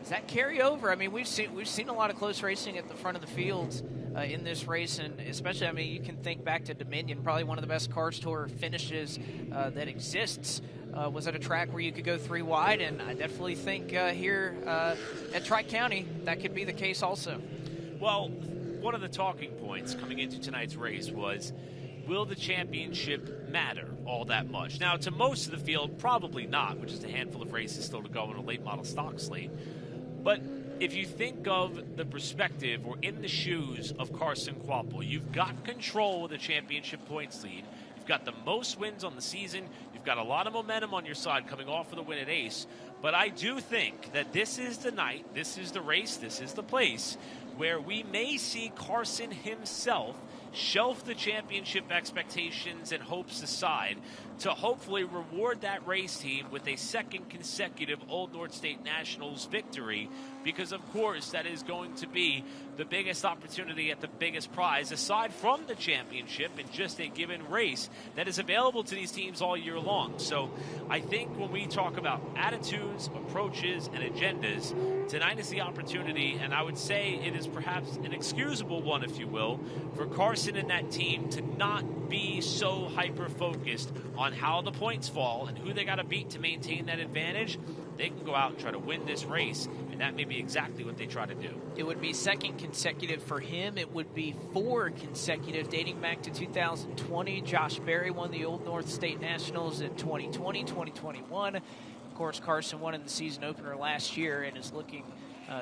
Does that carry over? I mean, we've seen a lot of close racing at the front of the fields in this race, and especially, I mean, you can think back to Dominion, probably one of the best Cars Tour finishes that exists. Was at a track where you could go 3 wide, and I definitely think here at Tri-County that could be the case also. Well, one of the talking points coming into tonight's race was, will the championship matter all that much? Now, to most of the field, probably not, which is a handful of races still to go in a late model stock slate. But if you think of the perspective or in the shoes of Carson Quapple, you've got control of the championship points lead. You've got the most wins on the season. You've got a lot of momentum on your side coming off of the win at Ace. But I do think that this is the night, this is the race, this is the place where we may see Carson himself shelf the championship expectations and hopes aside to hopefully reward that race team with a second consecutive Old North State Nationals victory, because of course that is going to be the biggest opportunity at the biggest prize aside from the championship in just a given race that is available to these teams all year long. So I think when we talk about attitudes, approaches, and agendas, tonight is the opportunity, and I would say it is perhaps an excusable one, if you will, for Carson and that team to not be so hyper-focused on how the points fall and who they got to beat to maintain that advantage. They can go out and try to win this race, and that may be exactly what they try to do. It would be second consecutive for him. It would be 4 consecutive dating back to 2020. Josh Berry won the Old North State Nationals in 2020, 2021. Of course, Carson won in the season opener last year and is looking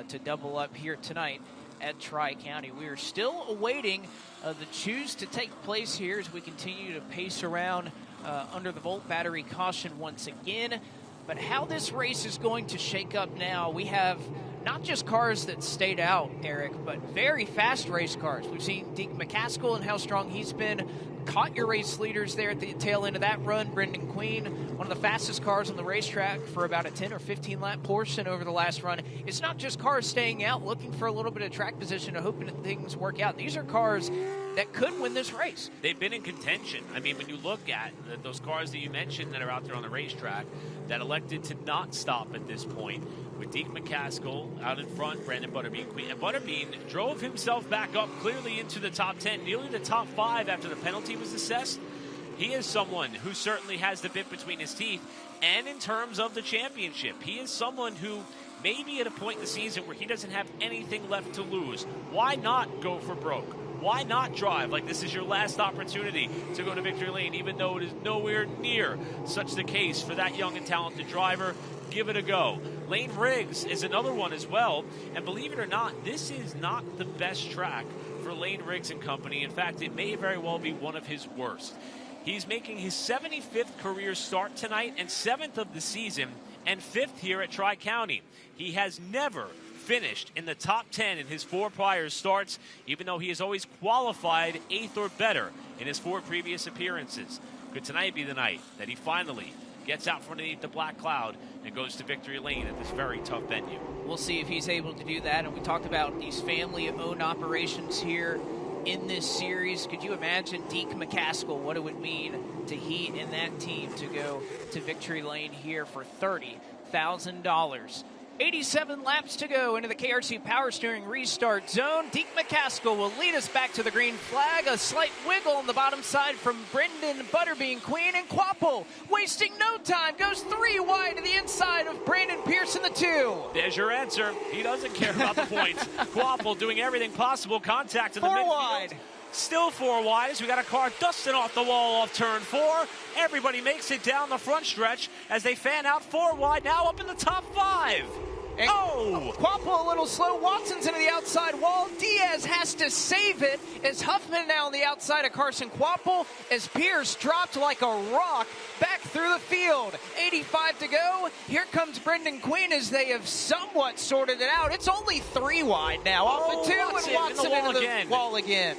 to double up here tonight at Tri-County. We are still awaiting the choose to take place here as we continue to pace around under the Volt battery caution once again. But how this race is going to shake up now, we have not just cars that stayed out, Eric, but very fast race cars. We've seen Deke McCaskill and how strong he's been. Caught your race leaders there at the tail end of that run. Brendan Queen, one of the fastest cars on the racetrack for about a 10 or 15 lap portion over the last run. It's not just cars staying out, looking for a little bit of track position and hoping that things work out. These are cars that could win this race. They've been in contention. I mean, when you look at those cars that you mentioned that are out there on the racetrack that elected to not stop at this point, with Deke McCaskill out in front, Brandon Butterbean Queen. And Butterbean drove himself back up clearly into the top 10, nearly the top 5 after the penalty was assessed. He is someone who certainly has the bit between his teeth. And in terms of the championship, he is someone who may be at a point in the season where he doesn't have anything left to lose. Why not go for broke? Why not drive like this is your last opportunity to go to victory lane, even though it is nowhere near such the case for that young and talented driver? Give it a go. Lane Riggs is another one as well. And believe it or not, this is not the best track for Lane Riggs and company. In fact, it may very well be one of his worst. He's making his 75th career start tonight and 7th of the season and 5th here at Tri-County. He has never finished in the top 10 in his 4 prior starts, even though he has always qualified 8th or better in his 4 previous appearances. Could tonight be the night that he finally gets out from underneath the black cloud and goes to victory lane at this very tough venue? We'll see if he's able to do that. And we talked about these family-owned operations here in this series. Could you imagine Deke McCaskill, what it would mean to he and that team to go to victory lane here for $30,000? 87 laps to go into the KRC Power Steering restart zone. Deke McCaskill will lead us back to the green flag. A slight wiggle on the bottom side from Brendan Butterbean Queen, and Quapple, wasting no time, goes 3 wide to the inside of Brandon Pearson, the 2. There's your answer. He doesn't care about the points. Quapple doing everything possible. Contact in the 4 midfield. wide. Still 4 wide as we got a car dusting off the wall off turn 4. Everybody makes it down the front stretch as they fan out 4 wide, now up in the top 5. And Quapple a little slow. Watson's into the outside wall. Diaz has to save it as Huffman now on the outside of Carson Quapple as Pierce dropped like a rock back through the field. 85 to go. Here comes Brendan Queen as they have somewhat sorted it out. It's only 3 wide now. Off of 2 and Watson into the wall again.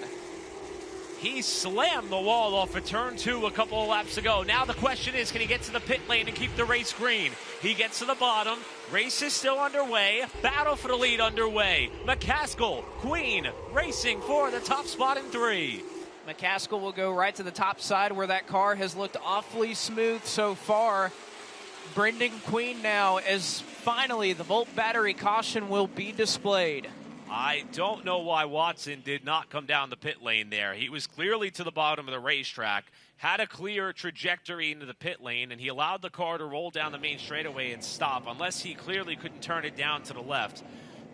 He slammed the wall off of turn 2 a couple of laps ago. Now the question is, can he get to the pit lane and keep the race green? He gets to the bottom. Race is still underway. Battle for the lead underway. McCaskill, Queen, racing for the top spot in 3. McCaskill will go right to the top side where that car has looked awfully smooth so far. Brendan Queen now, as finally the Volt battery caution will be displayed. I don't know why Watson did not come down the pit lane there. He was clearly to the bottom of the racetrack, had a clear trajectory into the pit lane, and he allowed the car to roll down the main straightaway and stop, unless he clearly couldn't turn it down to the left.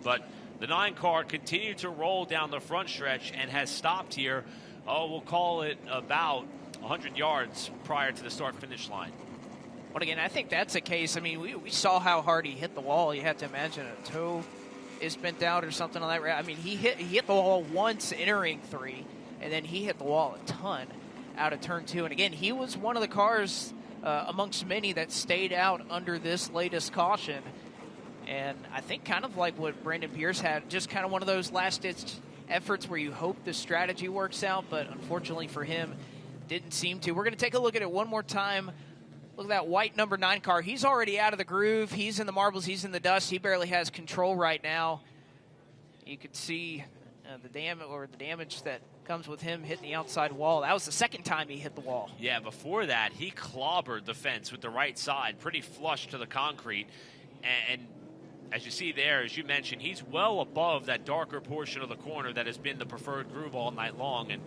But the 9 car continued to roll down the front stretch and has stopped here, we'll call it about 100 yards prior to the start-finish line. But again, I think that's a case. I mean, we saw how hard he hit the wall. You have to imagine a toe is bent out or something like that. I mean, he hit the wall once entering 3, and then he hit the wall a ton out of turn 2. And again, he was one of the cars amongst many that stayed out under this latest caution. And I think kind of like what Brandon Pierce had, just kind of one of those last-ditch efforts where you hope the strategy works out, but unfortunately for him, didn't seem to. We're going to take a look at it one more time. Look at that white number 9 car. He's already out of the groove. He's in the marbles. He's in the dust. He barely has control right now. You could see the damage that comes with him hitting the outside wall. That was the second time he hit the wall. Yeah, before that, he clobbered the fence with the right side, pretty flush to the concrete. And as you see there, as you mentioned, he's well above that darker portion of the corner that has been the preferred groove all night long. And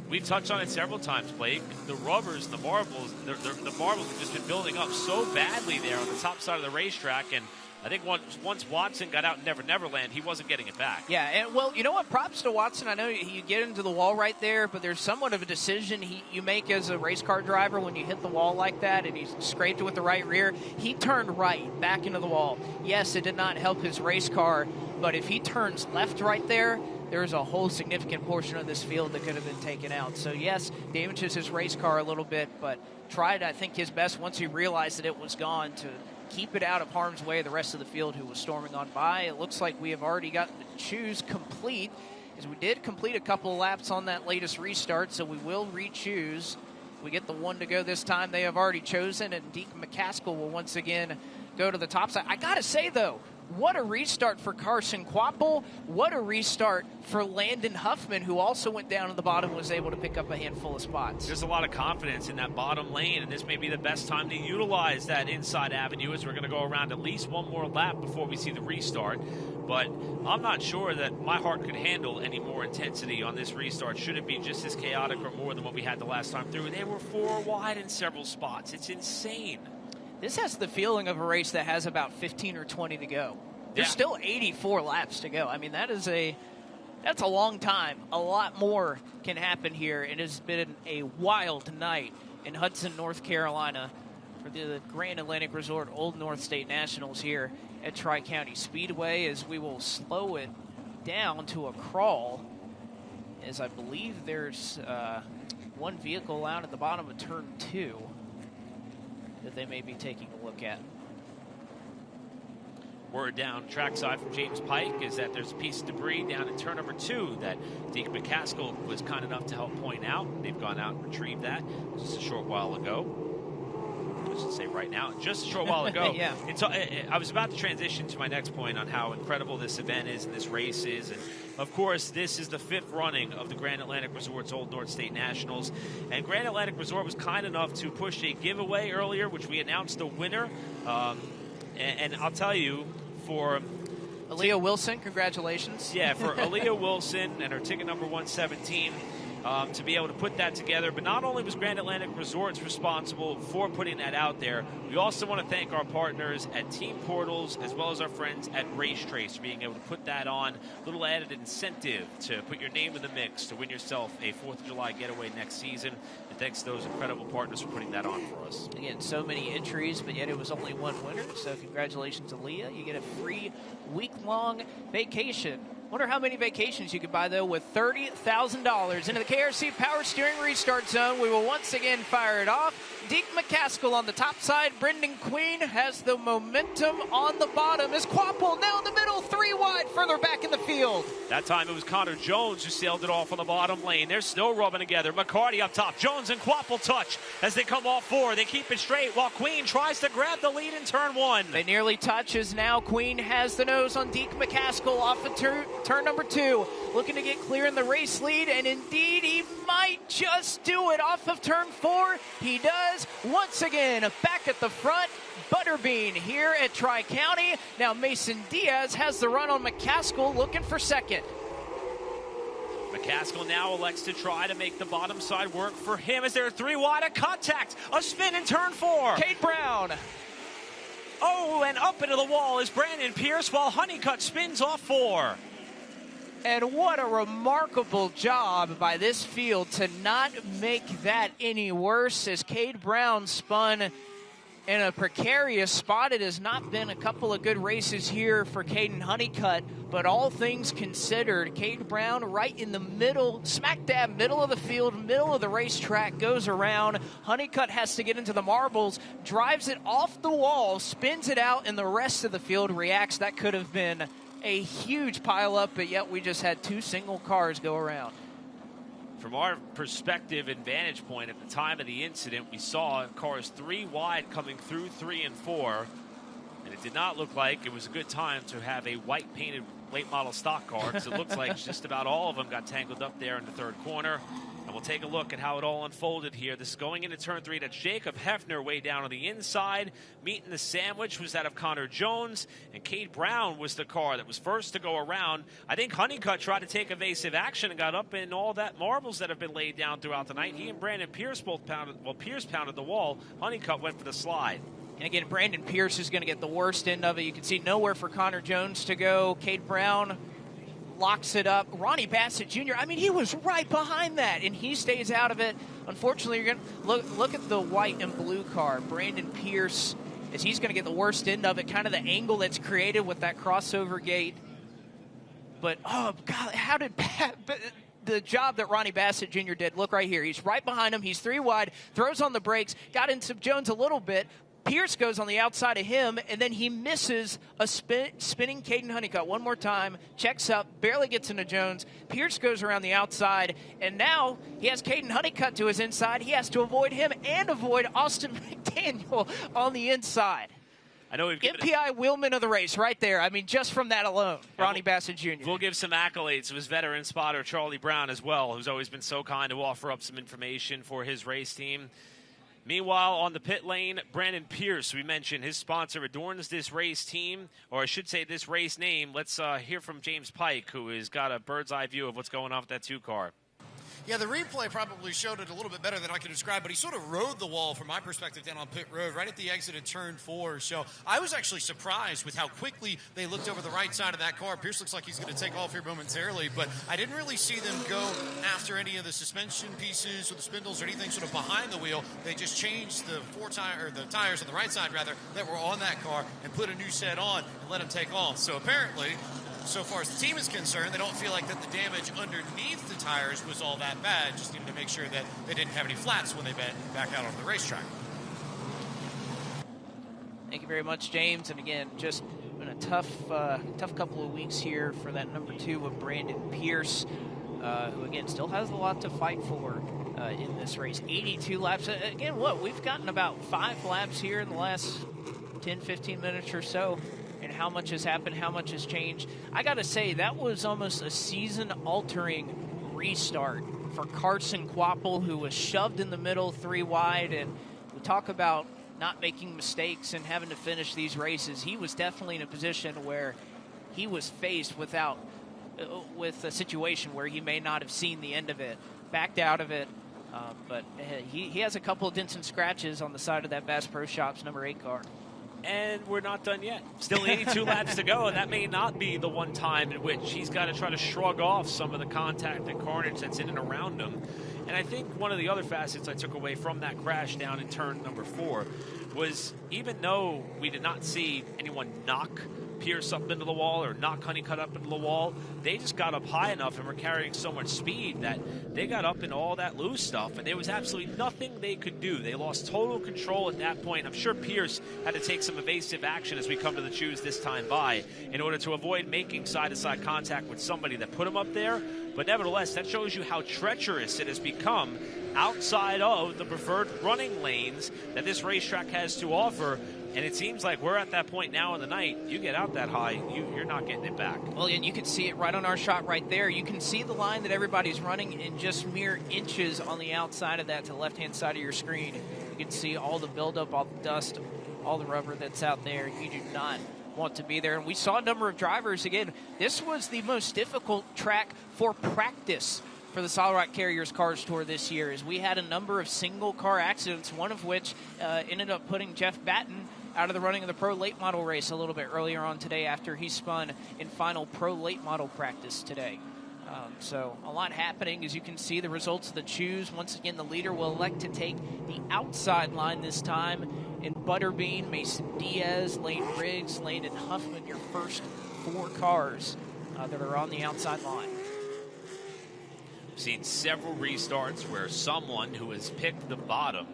we've touched on it several times, Blake. The rubbers, the marbles, the marbles have just been building up so badly there on the top side of the racetrack. And I think once Watson got out in Never Land, he wasn't getting it back. Yeah, and well, you know what? Props to Watson. I know you get into the wall right there, but there's somewhat of a decision you make as a race car driver when you hit the wall like that, and he scraped it with the right rear. He turned right back into the wall. Yes, it did not help his race car, but if he turns left right there, there's a whole significant portion of this field that could have been taken out. So, yes, damages his race car a little bit, but tried, I think, his best once he realized that it was gone to keep it out of harm's way the rest of the field who was storming on by. It looks like we have already gotten the choose complete, as we did complete a couple of laps on that latest restart, so we will re-choose. We get the 1 to go this time. They have already chosen, and Deke McCaskill will once again go to the top side. I got to say, though, what a restart for Carson Quapple. What a restart for Landon Huffman, who also went down to the bottom and was able to pick up a handful of spots. There's a lot of confidence in that bottom lane, and this may be the best time to utilize that inside avenue, as we're going to go around at least one more lap before we see the restart. But I'm not sure that my heart could handle any more intensity on this restart. Should it be just as chaotic or more than what we had the last time through? They were 4 wide in several spots. It's insane. This has the feeling of a race that has about 15 or 20 to go. There's still 84 laps to go. I mean, that's a long time. A lot more can happen here. It has been a wild night in Hudson, North Carolina. for the Grand Atlantic Resort Old North State Nationals here at Tri-County Speedway, as we will slow it down to a crawl, as I believe there's one vehicle out at the bottom of turn 2 that they may be taking a look at. Word down trackside from James Pike is that there's a piece of debris down in turn number 2 that Deke McCaskill was kind enough to help point out. They've gone out and retrieved that just a short while ago. I should say right now, just a short while ago. Yeah. I was about to transition to my next point on how incredible this event is and this race is. And of course, this is the 5th running of the Grand Atlantic Resort's Old North State Nationals. And Grand Atlantic Resort was kind enough to push a giveaway earlier, which we announced the winner. And I'll tell you, for Aaliyah Wilson, congratulations. Yeah, for Aaliyah Wilson and her ticket number 117 to be able to put that together. But not only was Grand Atlantic Resorts responsible for putting that out there, we also want to thank our partners at Team Portals as well as our friends at Race Trace for being able to put that on. A little added incentive to put your name in the mix to win yourself a 4th of July getaway next season. And thanks to those incredible partners for putting that on for us. Again, so many entries, but yet it was only one winner. So congratulations, Aaliyah. You get a free week-long vacation. Wonder how many vacations you could buy, though, with $30,000. Into the KRC Power Steering Restart Zone. We will once again fire it off. Deke McCaskill on the top side. Brendan Queen has the momentum on the bottom. As Quapple now in the middle, 3 wide, further back in the field. That time it was Connor Jones who sailed it off on the bottom lane. They're still rubbing together. McCarty up top. Jones and Quapple touch as they come off 4. They keep it straight while Queen tries to grab the lead in turn 1. They nearly touch as now Queen has the nose on Deke McCaskill off of turn number 2. Looking to get clear in the race lead, and indeed he might just do it off of turn 4. He does. Once again, back at the front, Butterbean here at Tri-County. Now Mason Diaz has the run on McCaskill, looking for second. McCaskill now elects to try to make the bottom side work for him as they're 3 wide of contact. A spin in turn 4. Cade Brown. Oh, and up into the wall is Brandon Pierce while Honeycutt spins off 4. And what a remarkable job by this field to not make that any worse, as Cade Brown spun in a precarious spot. It has not been a couple of good races here for Caden Honeycutt, but all things considered, Cade Brown right in the middle, smack dab middle of the field, middle of the racetrack, goes around. Honeycutt has to get into the marbles, drives it off the wall, spins it out, and the rest of the field reacts. That could have been a huge pileup, but yet we just had 2 single cars go around. From our perspective and vantage point at the time of the incident, we saw cars 3 wide coming through 3 and 4, and it did not look like it was a good time to have a white painted late model stock car, because it looks like just about all of them got tangled up there in the 3rd corner. And we'll take a look at how it all unfolded here. This is going into turn 3. That's Jacob Hefner way down on the inside. Meeting the sandwich was that of Connor Jones. And Cade Brown was the car that was first to go around. I think Honeycutt tried to take evasive action and got up in all that marbles that have been laid down throughout the night. He and Brandon Pierce both pounded, well, Pierce pounded the wall. Honeycutt went for the slide. And again, Brandon Pierce is going to get the worst end of it. You can see nowhere for Connor Jones to go. Cade Brown locks it up. Ronnie Bassett Jr., I mean, he was right behind that, and he stays out of it. Unfortunately, you're going to look at the white and blue car. Brandon Pierce, as he's going to get the worst end of it, kind of the angle that's created with that crossover gate. But, oh, God, how did the job that Ronnie Bassett Jr. did? Look right here. He's right behind him. He's 3 wide, throws on the brakes, got into Jones a little bit. Pierce goes on the outside of him, and then he misses a spinning Caden Honeycutt one more time, checks up, barely gets into Jones. Pierce goes around the outside, and now he has Caden Honeycutt to his inside. He has to avoid him and avoid Austin McDaniel on the inside. I know we've MPI wheelman of the race right there. I mean, just from that alone, Ronnie Bassett Jr. We'll give some accolades to his veteran spotter, Charlie Brown, as well, who's always been so kind to offer up some information for his race team. Meanwhile, on the pit lane, Brandon Pierce, we mentioned his sponsor adorns this race team, or I should say this race name. Let's hear from James Pike, who has got a bird's eye view of what's going on with that 2 car. Yeah, the replay probably showed it a little bit better than I could describe, but he sort of rode the wall from my perspective down on pit road right at the exit of turn 4. So I was actually surprised with how quickly they looked over the right side of that car. Pierce looks like he's going to take off here momentarily, but I didn't really see them go after any of the suspension pieces or the spindles or anything sort of behind the wheel. They just changed the the tires on the right side rather that were on that car and put a new set on and let them take off. So apparently, so far as the team is concerned, they don't feel like that the damage underneath the tires was all that bad. Just needed to make sure that they didn't have any flats when they back out on the racetrack. Thank you very much, James. And again, just been a tough couple of weeks here for that number 2 of Brandon Pierce, who again still has a lot to fight for in this race. 82 laps. Again, we've gotten about 5 laps here in the last 10, 15 minutes or so. And how much has happened, how much has changed. I got to say, that was almost a season-altering restart for Carson Quapple, who was shoved in the middle 3 wide. And we talk about not making mistakes and having to finish these races. He was definitely in a position where he was faced with a situation where he may not have seen the end of it, backed out of it. But he has a couple of dents and scratches on the side of that Bass Pro Shops number 8 car. And we're not done yet. Still 82 laps to go, and that may not be the one time in which he's got to try to shrug off some of the contact and carnage that's in and around him. And I think one of the other facets I took away from that crash down in turn number 4 was, even though we did not see anyone knock Pierce up into the wall or knock Honeycutt up into the wall, they just got up high enough and were carrying so much speed that they got up into all that loose stuff, and there was absolutely nothing they could do. They lost total control at that point. I'm sure Pierce had to take some evasive action as we come to the choose this time by in order to avoid making side-to-side contact with somebody that put him up there. But nevertheless, that shows you how treacherous it has become outside of the preferred running lanes that this racetrack has to offer. And it seems like we're at that point now in the night. You get out that high, you're not getting it back. Well, and you can see it right on our shot right there. You can see the line that everybody's running in just mere inches on the outside of that to the left-hand side of your screen. You can see all the buildup, all the dust, all the rubber that's out there. You do not want to be there. And we saw a number of drivers. Again, this was the most difficult track for practice for the Solid Rock Carriers Cars Tour this year, as we had a number of single-car accidents, one of which ended up putting Jeff Batten out of the running of the Pro Late Model race a little bit earlier on today after he spun in final Pro Late Model practice today. So a lot happening. As you can see, the results of the choose. Once again, the leader will elect to take the outside line this time in Butterbean, Mason Diaz, Lane Riggs, Landon Huffman, your first 4 cars that are on the outside line. We've seen several restarts where someone who has picked the bottom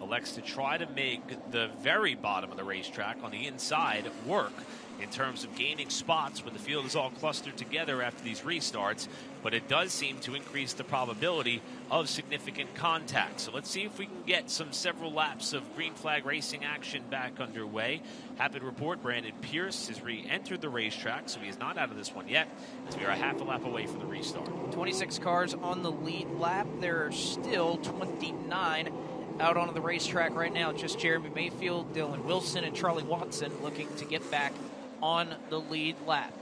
elects to try to make the very bottom of the racetrack on the inside work in terms of gaining spots when the field is all clustered together after these restarts, but it does seem to increase the probability of significant contact. So let's see if we can get several laps of green flag racing action back underway. Happy to report Brandon Pierce has re-entered the racetrack, so he is not out of this one yet, as we are a half a lap away from the restart. 26 cars on the lead lap. There are still 29 out onto the racetrack right now. Just Jeremy Mayfield, Dylan Wilson, and Charlie Watson looking to get back on the lead lap.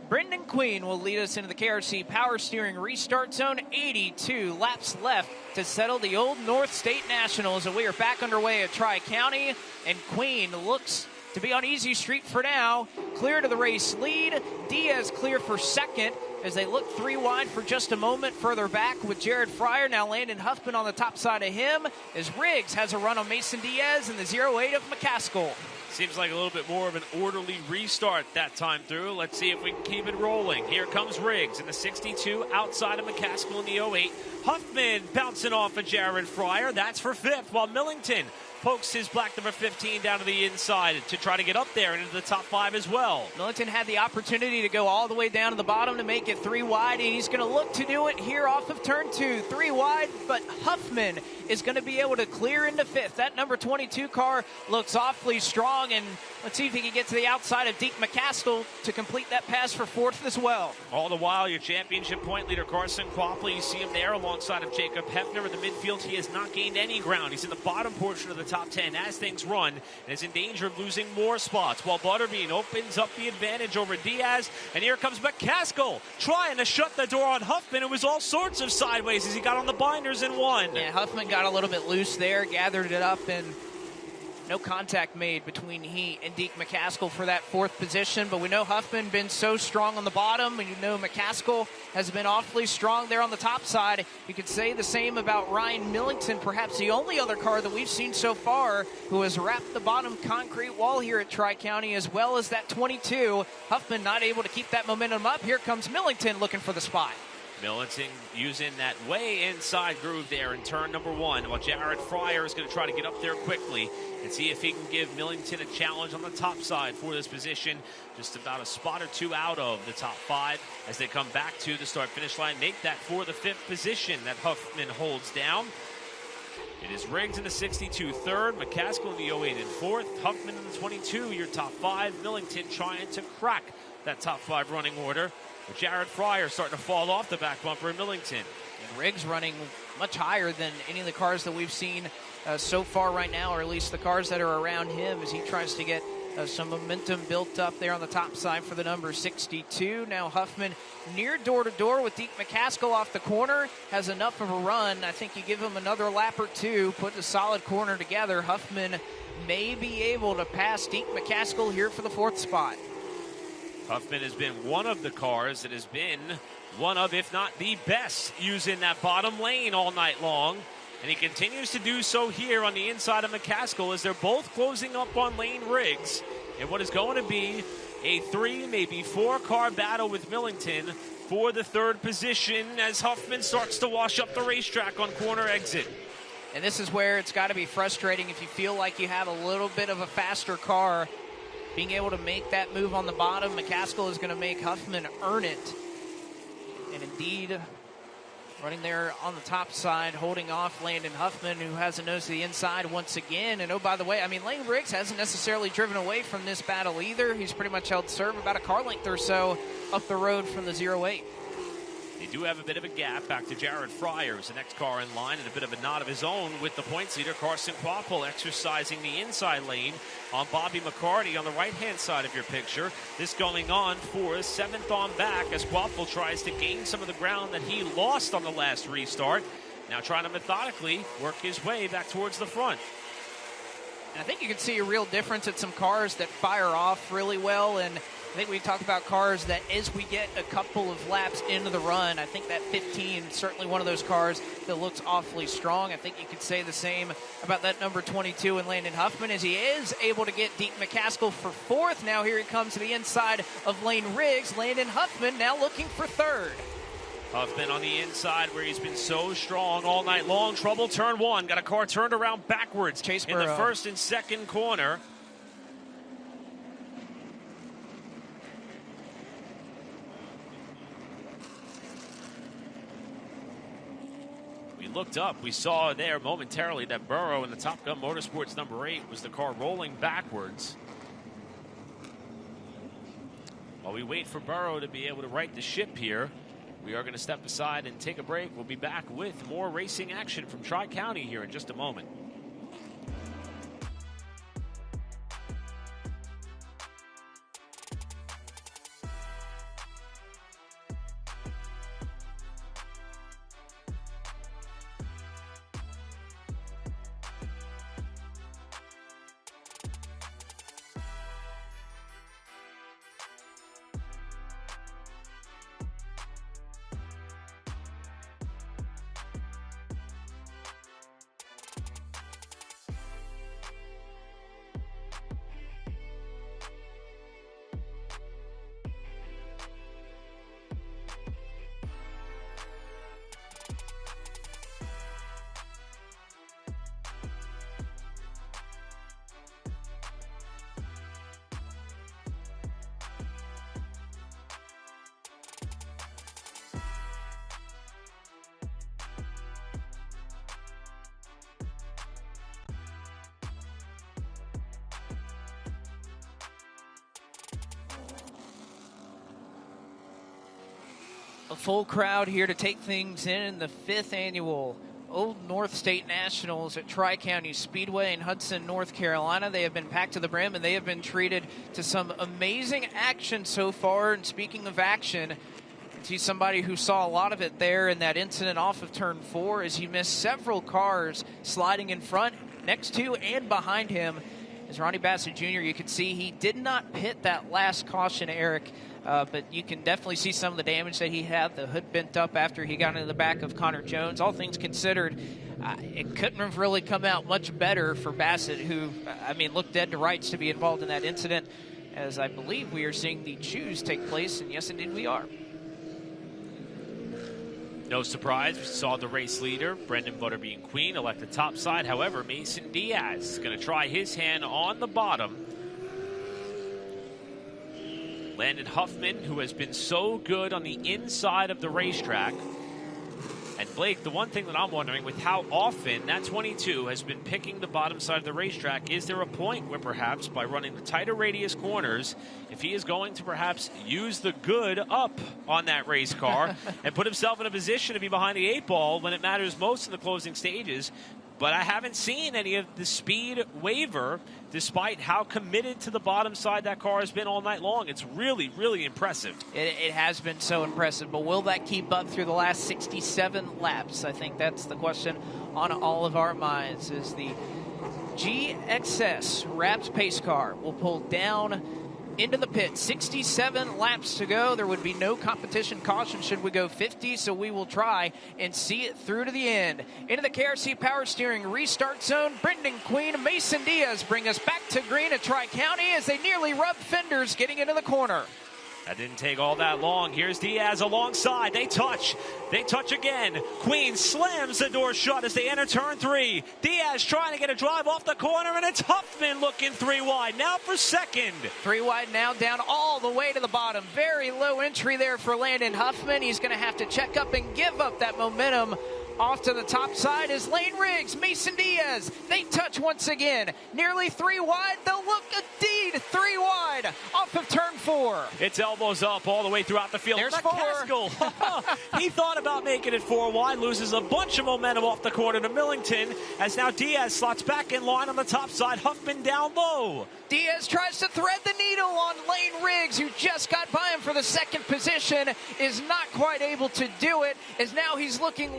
Brendan Queen will lead us into the KRC Power Steering Restart Zone. 82 laps left to settle the Old North State Nationals, and we are back underway at Tri-County, and Queen looks to be on easy street for now. Clear to the race lead. Diaz clear for second as they look 3 wide for just a moment further back with Jared Fryer. Now Landon Huffman on the top side of him as Riggs has a run on Mason Diaz in the 08 of McCaskill. Seems like a little bit more of an orderly restart that time through. Let's see if we can keep it rolling. Here comes Riggs in the 62 outside of McCaskill in the 08. Huffman bouncing off of Jared Fryer. That's for 5th, while Millington pokes his black number 15 down to the inside to try to get up there and into the top 5 as well. Millington had the opportunity to go all the way down to the bottom to make it 3 wide, and he's going to look to do it here off of turn 2. 3 wide, but Huffman is going to be able to clear into 5th. That number 22 car looks awfully strong, and Let's see if he can get to the outside of Deke McCaskill to complete that pass for fourth as well. All the while, your championship point leader, Carson Quapley, you see him there alongside of Jacob Hefner in the midfield. He has not gained any ground. He's in the bottom portion of the top 10 as things run and is in danger of losing more spots, while Butterbean opens up the advantage over Diaz. And here comes McCaskill trying to shut the door on Huffman. It was all sorts of sideways as he got on the binders and won. Yeah, Huffman got a little bit loose there, gathered it up, and no contact made between he and Deke McCaskill for that fourth position. But we know Huffman been so strong on the bottom, and you know McCaskill has been awfully strong there on the top side. You could say the same about Ryan Millington, perhaps the only other car that we've seen so far who has wrapped the bottom concrete wall here at Tri-County, as well as that 22. Huffman not able to keep that momentum up. Here comes Millington looking for the spot. Millington using that way inside groove there in turn number 1, while Jared Fryer is going to try to get up there quickly and see if he can give Millington a challenge on the top side for this position. Just about a spot or two out of the top 5 as they come back to the start-finish line. Make that for the 5th position that Huffman holds down. It is Riggs in the 62 third, McCaskill in the 08 in 4th, Huffman in the 22, your top 5. Millington trying to crack that top 5 running order. With Jared Fryer starting to fall off the back bumper in Millington. And Riggs running much higher than any of the cars that we've seen so far right now, or at least the cars that are around him, as he tries to get some momentum built up there on the top side for the number 62. Now Huffman near door-to-door with Deke McCaskill off the corner. Has enough of a run. I think you give him another lap or two, put a solid corner together. Huffman may be able to pass Deke McCaskill here for the 4th spot. Huffman has been one of the cars that has been one of, if not the best, using that bottom lane all night long. And he continues to do so here on the inside of McCaskill as they're both closing up on Lane Riggs in what is going to be a 3, maybe 4-car battle with Millington for the 3rd position as Huffman starts to wash up the racetrack on corner exit. And this is where it's got to be frustrating if you feel like you have a little bit of a faster car. Being able to make that move on the bottom, McCaskill is going to make Huffman earn it. And indeed, running there on the top side, holding off Landon Huffman, who has a nose to the inside once again. And oh, by the way, I mean, Lane Riggs hasn't necessarily driven away from this battle either. He's pretty much held serve about a car length or so up the road from the 08. They do have a bit of a gap back to Jared Fryer as the next car in line, and a bit of a nod of his own with the points leader, Carson Quappel, exercising the inside lane on Bobby McCarty on the right-hand side of your picture. This going on for 7th on back as Quappel tries to gain some of the ground that he lost on the last restart. Now trying to methodically work his way back towards the front. And I think you can see a real difference at some cars that fire off really well, and I think we talk about cars that as we get a couple of laps into the run, I think that 15 is certainly one of those cars that looks awfully strong. I think you could say the same about that number 22 in Landon Huffman, as he is able to get Deke McCaskill for 4th. Now here he comes to the inside of Lane Riggs. Landon Huffman now looking for 3rd. Huffman on the inside where he's been so strong all night long. Trouble turn 1. Got a car turned around backwards Chase in the 1st and 2nd corner. Looked up, we saw there momentarily that Burrow in the Top Gun Motorsports number 8 was the car rolling backwards. While we wait for Burrow to be able to right the ship here, we are going to step aside and take a break. We'll be back with more racing action from Tri-County here in just a moment. A full crowd here to take things in the 5th annual Old North State Nationals at Tri-County Speedway in Hudson, North Carolina. They have been packed to the brim, and they have been treated to some amazing action so far. And speaking of action, see somebody who saw a lot of it there in that incident off of turn 4 as he missed several cars sliding in front, next to, and behind him. As Ronnie Bassett Jr., you can see he did not pit that last caution, Eric. But you can definitely see some of the damage that he had. The hood bent up after he got into the back of Connor Jones. All things considered, it couldn't have really come out much better for Bassett, who, looked dead to rights to be involved in that incident, as I believe we are seeing the choose take place, and yes, indeed we are. No surprise, we saw the race leader, Brendan Butterbean Queen, elect the top side. However, Mason Diaz is going to try his hand on the bottom. Landon Huffman, who has been so good on the inside of the racetrack. And Blake, the one thing that I'm wondering with how often that 22 has been picking the bottom side of the racetrack, is there a point where perhaps by running the tighter radius corners, if he is going to perhaps use the good up on that race car and put himself in a position to be behind the 8 ball when it matters most in the closing stages? But I haven't seen any of the speed waver, despite how committed to the bottom side that car has been all night long. It's really, really impressive. It has been so impressive, but will that keep up through the last 67 laps? I think that's the question on all of our minds. As the GXS Wraps pace car will pull down into the pit. 67 laps to go. There would be no competition caution should we go 50, so we will try and see it through to the end. Into the KRC Power Steering restart zone, Brendan Queen, Mason Diaz bring us back to green at Tri-County as they nearly rub fenders getting into the corner. That didn't take all that long. Here's Diaz alongside. They touch again. Queen slams the door shut as they enter turn 3. Diaz trying to get a drive off the corner, and it's Huffman looking 3 wide. Now for second. 3 wide now, down all the way to the bottom. Very low entry there for Landon Huffman. He's going to have to check up and give up that momentum. Off to the top side is Lane Riggs, Mason Diaz. They touch once again. Nearly 3 wide. They'll look indeed 3 wide off of turn 4. It's elbows up all the way throughout the field. There's 4. He thought about making it 4 wide, loses a bunch of momentum off the corner to Millington, as now Diaz slots back in line on the top side. Huffman down low. Diaz tries to thread the needle on Lane Riggs, who just got by him for the second position, is not quite able to do it, as now he's looking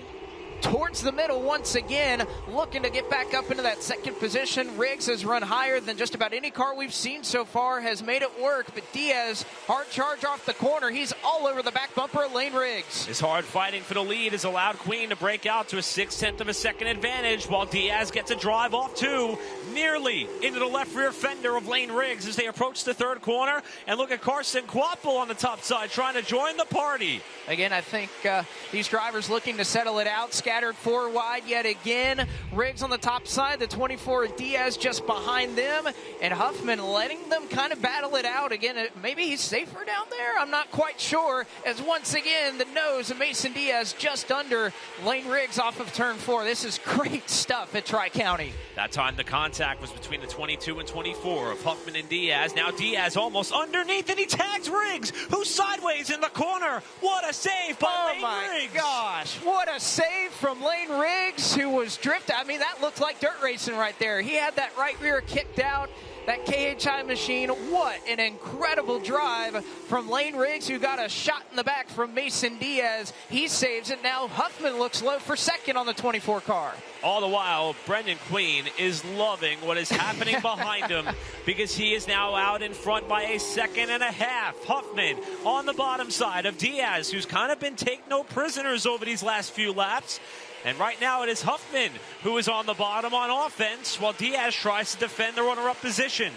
towards the middle once again, looking to get back up into that second position. Riggs has run higher than just about any car we've seen so far, has made it work, but Diaz, hard charge off the corner. He's all over the back bumper of Lane Riggs. His hard fighting for the lead has allowed Queen to break out to a 0.6 of a second advantage, while Diaz gets a drive off too, nearly into the left rear fender of Lane Riggs as they approach the third corner. And look at Carson Quapple on the top side trying to join the party. Again, I think these drivers looking to settle it out. Scattered 4 wide yet again. Riggs on the top side, the 24 Diaz just behind them, and Huffman letting them kind of battle it out. Again, maybe he's safer down there? I'm not quite sure, as once again, the nose of Mason Diaz just under Lane Riggs off of turn 4. This is great stuff at Tri-County. That time the contact was between the 22 and 24 of Huffman and Diaz. Now Diaz almost underneath, and he tags Riggs, who's sideways in the corner. What a save by Lane Riggs. Oh my gosh, what a save from Lane Riggs, who was drifting. I mean, that looked like dirt racing right there. He had that right rear kicked out, that KHI machine. What an incredible drive from Lane Riggs, who got a shot in the back from Mason Diaz. He saves it. Now Huffman looks low for second on the 24 car. All the while, Brendan Queen is loving what is happening behind him, because he is now out in front by a 1.5 seconds. Huffman on the bottom side of Diaz, who's kind of been taking no prisoners over these last few laps. And right now it is Huffman who is on the bottom on offense, while Diaz tries to defend the runner-up position.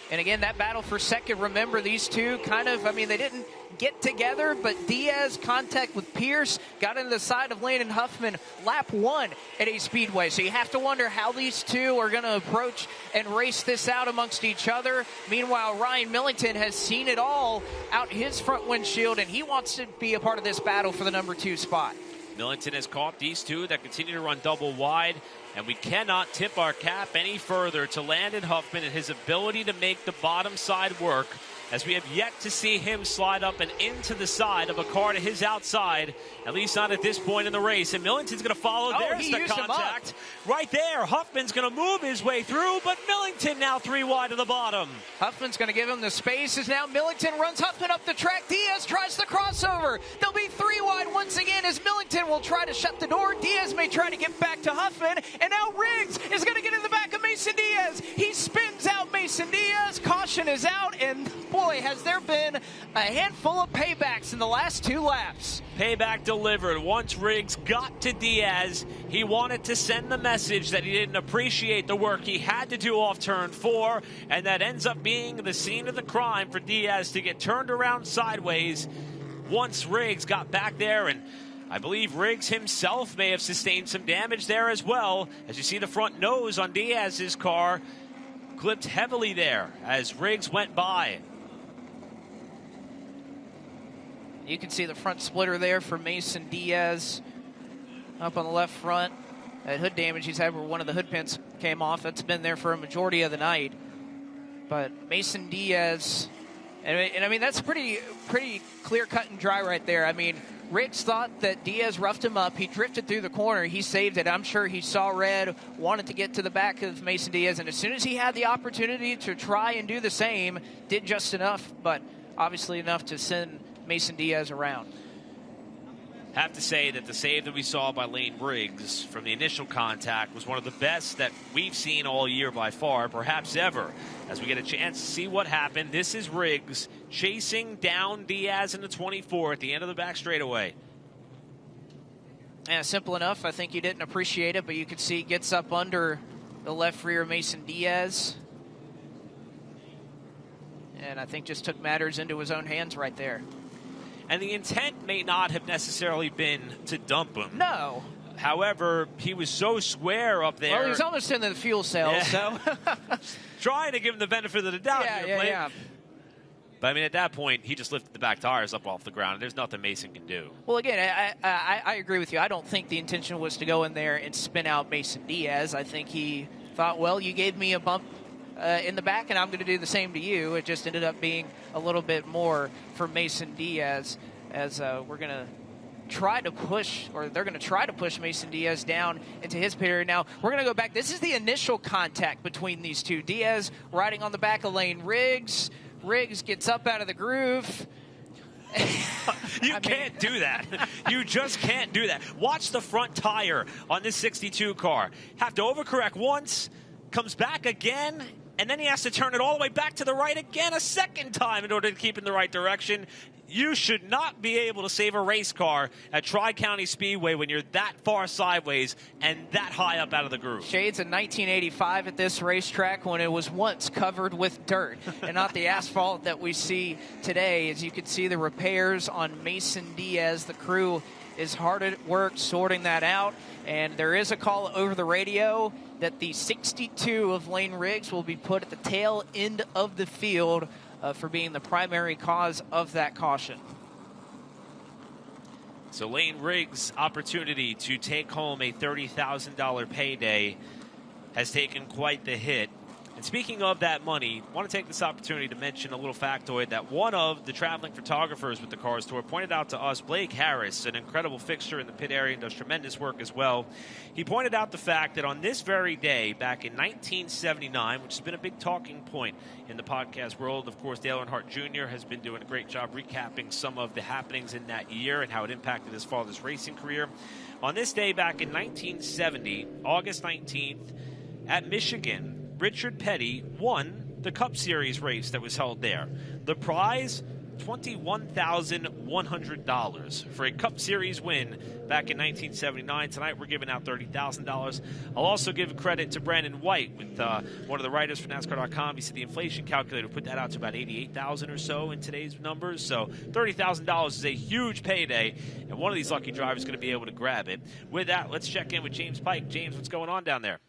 And again, that battle for second, remember these two kind of, they didn't get together, but Diaz contact with Pierce got into the side of Landon Huffman lap 1 at a Speedway. So you have to wonder how these two are going to approach and race this out amongst each other. Meanwhile, Ryan Millington has seen it all out his front windshield, and he wants to be a part of this battle for the number 2 spot. Millington has caught these two that continue to run double wide, and we cannot tip our cap any further to Landon Huffman and his ability to make the bottom side work. as we have yet to see him slide up and into the side of a car to his outside, at least not at this point in the race. And Millington's going to follow. There's the contact right there. Huffman's going to move his way through, but Millington now 3 wide to the bottom. Huffman's going to give him the space as now Millington runs Huffman up the track. Diaz tries the crossover. They'll be 3 wide once again as Millington will try to shut the door. Diaz may try to get back to Huffman, and now Riggs is going to get in the back of Mason Diaz. He spins out Mason Diaz. Caution is out, and boy, has there been a handful of paybacks in the last 2 laps. Payback delivered. Once Riggs got to Diaz, he wanted to send the message that he didn't appreciate the work he had to do off turn 4, and that ends up being the scene of the crime for Diaz to get turned around sideways once Riggs got back there. And I believe Riggs himself may have sustained some damage there as well, as you see the front nose on Diaz's car clipped heavily there as Riggs went by. You can see the front splitter there for Mason Diaz up on the left front. That hood damage he's had where one of the hood pins came off. That's been there for a majority of the night. But Mason Diaz, and I mean, that's pretty clear cut and dry right there. I mean, Riggs thought that Diaz roughed him up. He drifted through the corner. He saved it. I'm sure he saw red, wanted to get to the back of Mason Diaz, and as soon as he had the opportunity to try and do the same, did just enough, but obviously enough to send Mason Diaz around. Have to say that the save that we saw by Lane Riggs from the initial contact was one of the best that we've seen all year by far, perhaps ever. As we get a chance to see what happened, this is Riggs chasing down Diaz in the 24 at the end of the back straightaway. Yeah, simple enough. I think you didn't appreciate it, but you can see he gets up under the left rear of Mason Diaz. And I think just took matters into his own hands right there. And the intent may not have necessarily been to dump him. No. However, he was so square up there. Well, he was almost in the fuel cell, yeah. so. Trying to give him the benefit of the doubt here, Blake. Yeah. But, I mean, at that point, he just lifted the back tires up off the ground. There's nothing Mason can do. Well, again, I agree with you. I don't think the intention was to go in there and spin out Mason Diaz. I think he thought, well, you gave me a bump in the back, and I'm going to do the same to you. It just ended up being a little bit more for Mason Diaz as we're going to try to push, or they're going to try to push Mason Diaz down into his pit area. Now, we're going to go back. This is the initial contact between these two. Diaz riding on the back of Lane Riggs. Riggs gets up out of the groove. You can't do that. You just can't do that. Watch the front tire on this 62 car. Have to overcorrect once, comes back again, and then he has to turn it all the way back to the right again a second time in order to keep in the right direction. You should not be able to save a race car at Tri-County Speedway when you're that far sideways and that high up out of the groove. Shades of 1985 at this racetrack when it was once covered with dirt and not the asphalt that we see today. As you can see the repairs on Mason Diaz, the crew is hard at work sorting that out. And there is a call over the radio that the 62 of Lane Riggs will be put at the tail end of the field for being the primary cause of that caution. So Lane Riggs' opportunity to take home a $30,000 payday has taken quite the hit. And speaking of that money, I want to take this opportunity to mention a little factoid that one of the traveling photographers with the Cars Tour pointed out to us, Blake Harris, an incredible fixture in the pit area and does tremendous work as well. He pointed out the fact that on this very day, back in 1979, which has been a big talking point in the podcast world, of course, Dale Earnhardt Jr. has been doing a great job recapping some of the happenings in that year and how it impacted his father's racing career. On this day back in 1970, August 19th, at Michigan, Richard Petty won the Cup Series race that was held there. The prize, $21,100 for a Cup Series win back in 1979. Tonight we're giving out $30,000. I'll also give credit to Brandon White with one of the writers for NASCAR.com. He said the inflation calculator put that out to about $88,000 or so in today's numbers. So $30,000 is a huge payday, and one of these lucky drivers is going to be able to grab it. With that, let's check in with James Pike. James, what's going on down there?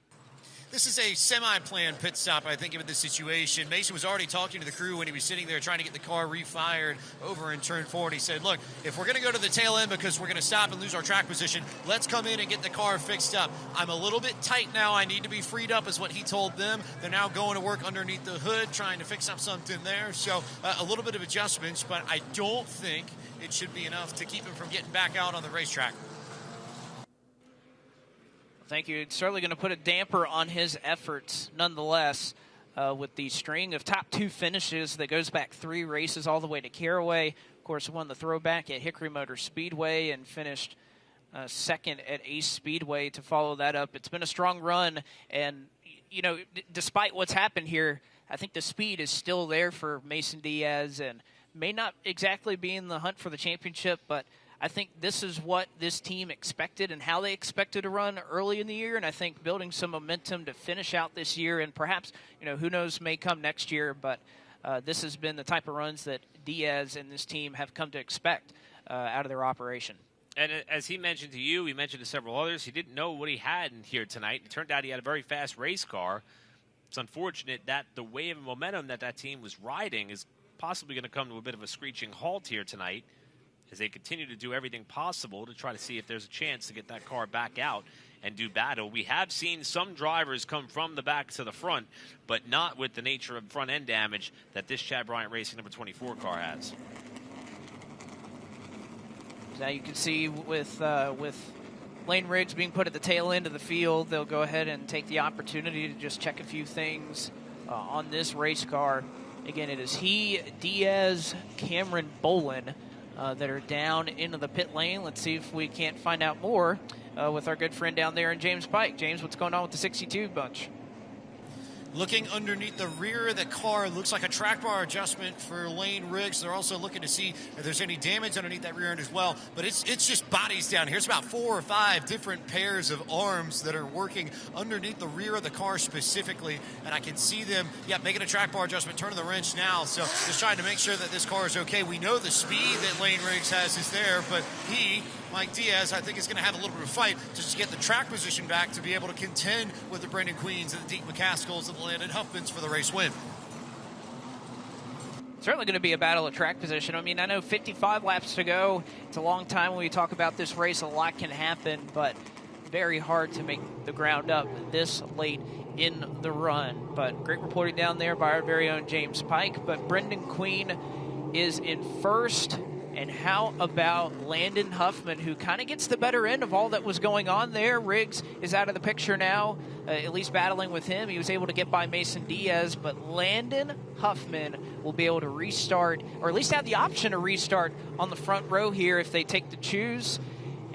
This is a semi-planned pit stop, I think, given the situation. Mason was already talking to the crew when he was sitting there trying to get the car refired over in turn 4. And he said, look, if we're going to go to the tail end because we're going to stop and lose our track position, let's come in and get the car fixed up. I'm a little bit tight now. I need to be freed up is what he told them. They're now going to work underneath the hood, trying to fix up something there. So a little bit of adjustments, but I don't think it should be enough to keep him from getting back out on the racetrack. Thank you. It's certainly going to put a damper on his efforts, nonetheless, with the string of top 2 finishes that goes back 3 races all the way to Caraway. Of course, won the throwback at Hickory Motor Speedway and finished second at Ace Speedway to follow that up. It's been a strong run, and, you know, despite what's happened here, I think the speed is still there for Mason Diaz and may not exactly be in the hunt for the championship, but I think this is what this team expected and how they expected to run early in the year, and I think building some momentum to finish out this year, and perhaps, you know, who knows, may come next year, but this has been the type of runs that Diaz and this team have come to expect out of their operation. And as he mentioned to you, he mentioned to several others, he didn't know what he had in here tonight. It turned out he had a very fast race car. It's unfortunate that the wave of momentum that team was riding is possibly going to come to a bit of a screeching halt here tonight, as they continue to do everything possible to try to see if there's a chance to get that car back out and do battle. We have seen some drivers come from the back to the front, but not with the nature of front-end damage that this Chad Bryant Racing number 24 car has. Now you can see with Lane Riggs being put at the tail end of the field, they'll go ahead and take the opportunity to just check a few things on this race car. Again, it is he, Diaz, Cameron Bolin, that are down into the pit lane. Let's see if we can't find out more with our good friend down there in James Pike. James, what's going on with the 62 bunch? Looking underneath the rear of the car, looks like a track bar adjustment for Lane Riggs. They're also looking to see if there's any damage underneath that rear end as well. But it's just bodies down here. It's about 4 or 5 different pairs of arms that are working underneath the rear of the car specifically. And I can see them, making a track bar adjustment, turning the wrench now. So just trying to make sure that this car is okay. We know the speed that Lane Riggs has is there, but Mike Diaz, I think, is going to have a little bit of a fight to just get the track position back to be able to contend with the Brendan Queens and the Deke McCaskells and the Landon Huffmans for the race win. Certainly going to be a battle of track position. I mean, I know 55 laps to go. It's a long time when we talk about this race. A lot can happen, but very hard to make the ground up this late in the run. But great reporting down there by our very own James Pike. But Brendan Queen is in first. And how about Landon Huffman, who kind of gets the better end of all that was going on there? Riggs is out of the picture now, at least battling with him. He was able to get by Mason Diaz, but Landon Huffman will be able to restart, or at least have the option to restart on the front row here if they take the choose.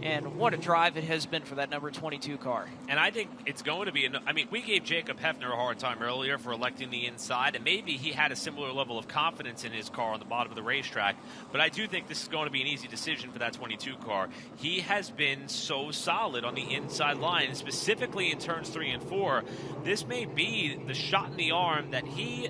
And what a drive it has been for that number 22 car. And I think it's going to be, I mean, we gave Jacob Hefner a hard time earlier for electing the inside, and maybe he had a similar level of confidence in his car on the bottom of the racetrack. But I do think this is going to be an easy decision for that 22 car. He has been so solid on the inside line, specifically in turns 3 and 4. This may be the shot in the arm that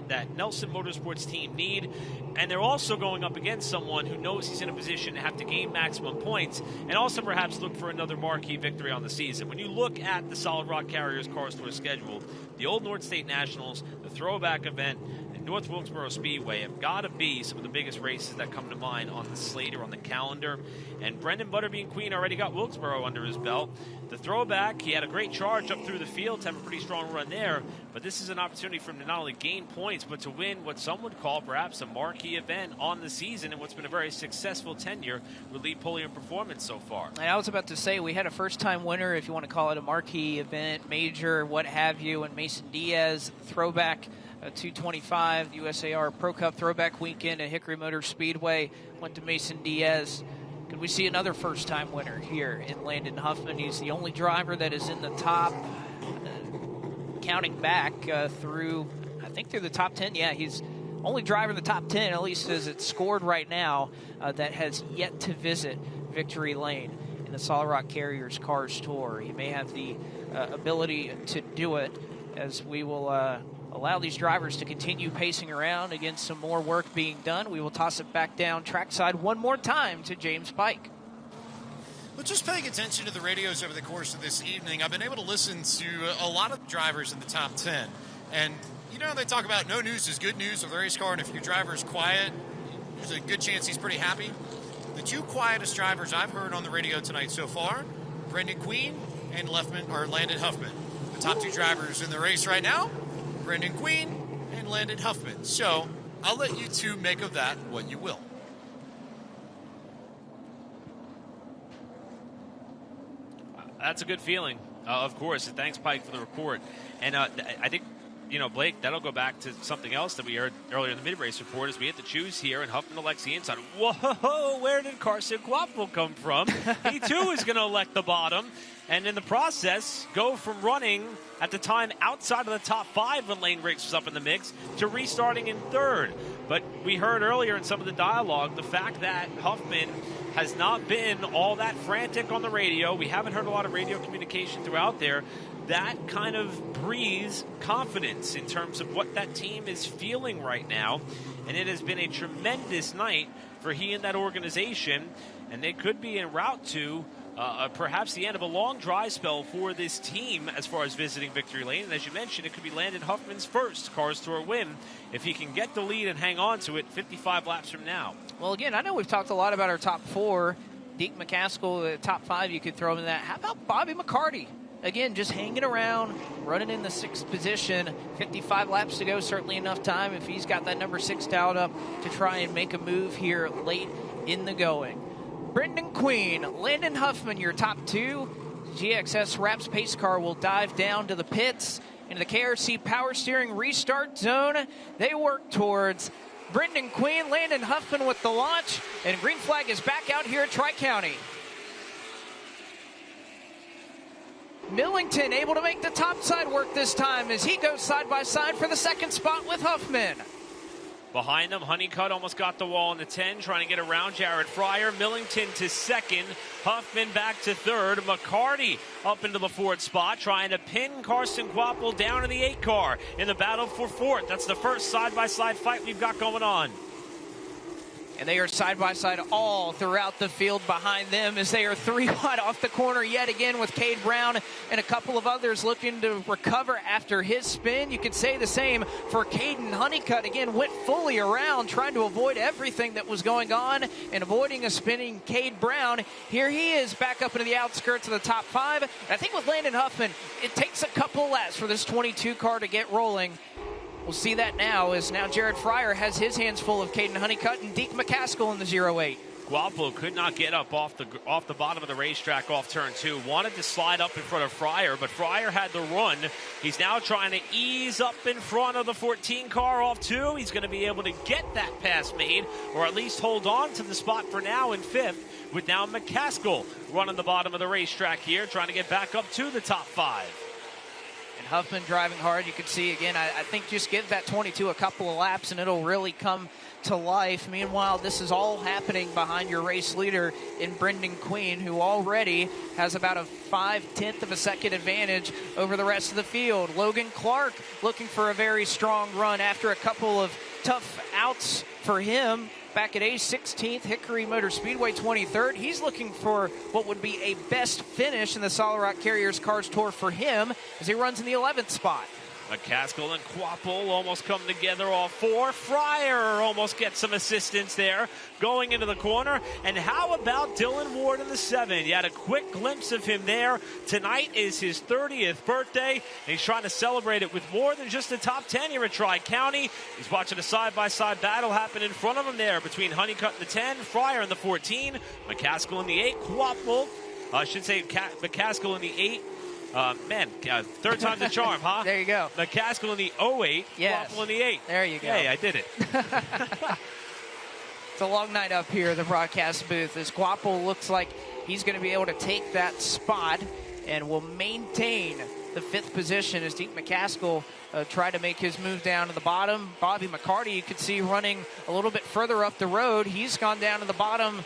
that Nelson Motorsports team need. And they're also going up against someone who knows he's in a position to have to gain maximum points and also perhaps look for another marquee victory on the season. When you look at the Solid Rock Carriers Cars Tour schedule, the Old North State Nationals, the throwback event, and North Wilkesboro Speedway have got to be some of the biggest races that come to mind on the slate or on the calendar. And Brendan Butterbean Queen already got Wilkesboro under his belt. The throwback, he had a great charge up through the field to have a pretty strong run there. But this is an opportunity for him to not only gain points, but to win what some would call perhaps a marquee event on the season and what's been a very successful tenure with Lee Pulliam Performance so far. And I was about to say, we had a first-time winner, if you want to call it a marquee event, major, what have you, and Mason Diaz, throwback 225, USAR Pro Cup throwback weekend at Hickory Motor Speedway, went to Mason Diaz. Could we see another first-time winner here in Landon Huffman? He's the only driver that is in the top, counting back through the top 10. Yeah, he's only driver in the top 10, at least as it's scored right now, that has yet to visit Victory Lane in the Solid Rock Carriers Cars Tour. He may have the ability to do it, as we will allow these drivers to continue pacing around against some more work being done. We will toss it back down trackside one more time to James Pike. But just paying attention to the radios over the course of this evening, I've been able to listen to a lot of drivers in the top 10. And, you know, they talk about no news is good news with a race car, and if your driver's quiet, there's a good chance he's pretty happy. The two quietest drivers I've heard on the radio tonight so far, Brendan Queen and Landon Huffman. The top two drivers in the race right now, Brendan Queen and Landon Huffman. So I'll let you two make of that what you will. That's a good feeling, of course. Thanks, Pike, for the report. And I think, you know, Blake, that'll go back to something else that we heard earlier in the mid-race report as we hit the choose here, and Huffman elects the inside. Whoa, where did Carson Quapple come from? He, too, is going to elect the bottom, and in the process, go from running at the time outside of the top 5 when Lane Riggs was up in the mix to restarting in third. But we heard earlier in some of the dialogue the fact that Huffman has not been all that frantic on the radio. We haven't heard a lot of radio communication throughout there. That kind of breathes confidence in terms of what that team is feeling right now. And it has been a tremendous night for he and that organization. And they could be en route to perhaps the end of a long dry spell for this team as far as visiting victory lane. And as you mentioned, it could be Landon Huffman's first Cars Tour win if he can get the lead and hang on to it 55 laps from now. Well, again, I know we've talked a lot about our top 4. Deke McCaskill, top 5, you could throw him in that. How about Bobby McCarty? Again, just hanging around, running in the 6th position. 55 laps to go, certainly enough time if he's got that number 6 dialed up to try and make a move here late in the going. Brendan Queen, Landon Huffman, your top 2. GXS Wraps pace car will dive down to the pits into the KRC Power Steering restart zone. They work towards Brendan Queen, Landon Huffman with the launch, and green flag is back out here at Tri-County. Millington able to make the top side work this time as he goes side by side for the 2nd spot with Huffman. Behind them, Honeycutt almost got the wall in the 10, trying to get around Jared Fryer. Millington to 2nd, Huffman back to 3rd. McCarty up into the 4th spot, trying to pin Carson Quapple down in the 8 car in the battle for 4th. That's the first side-by-side fight we've got going on. And they are side-by-side all throughout the field behind them as they are 3 wide off the corner yet again with Cade Brown and a couple of others looking to recover after his spin. You could say the same for Caden Honeycutt. Again, went fully around trying to avoid everything that was going on and avoiding a spinning Cade Brown. Here he is back up into the outskirts of the top 5. And I think with Landon Huffman, it takes a couple of laps for this 22 car to get rolling. We'll see that now as now Jared Fryer has his hands full of Caden Honeycutt and Deke McCaskill in the 08. Quapple could not get up off the bottom of the racetrack off turn 2. Wanted to slide up in front of Fryer, but Fryer had the run. He's now trying to ease up in front of the 14 car off 2. He's going to be able to get that pass made, or at least hold on to the spot for now in 5th, with now McCaskill running the bottom of the racetrack here, trying to get back up to the top 5. Huffman driving hard. You can see, again, I think just give that 22 a couple of laps and it'll really come to life. Meanwhile, this is all happening behind your race leader in Brendan Queen, who already has about a 5/10 of a second advantage over the rest of the field. Logan Clark looking for a very strong run after a couple of tough outs for him. Back at age 16th, Hickory Motor Speedway 23rd. He's looking for what would be a best finish in the Solid Rock Carriers Cars Tour for him as he runs in the 11th spot. McCaskill and Quapple almost come together off 4. Fryer almost gets some assistance there going into the corner. And how about Dylan Ward in the 7? You had a quick glimpse of him there. Tonight is his 30th birthday, and he's trying to celebrate it with more than just the top 10 here at Tri-County. He's watching a side-by-side battle happen in front of him there between Honeycutt in the 10, Fryer in the 14, McCaskill in the 8, Quapple, McCaskill in the 8. Third time's the charm, huh? There you go. McCaskill in the 08, yes. Quapple in the 8. There you go. Hey, I did it. It's a long night up here in the broadcast booth as Quapple looks like he's going to be able to take that spot and will maintain the 5th position as Deke McCaskill tried to make his move down to the bottom. Bobby McCarty, you could see running a little bit further up the road. He's gone down to the bottom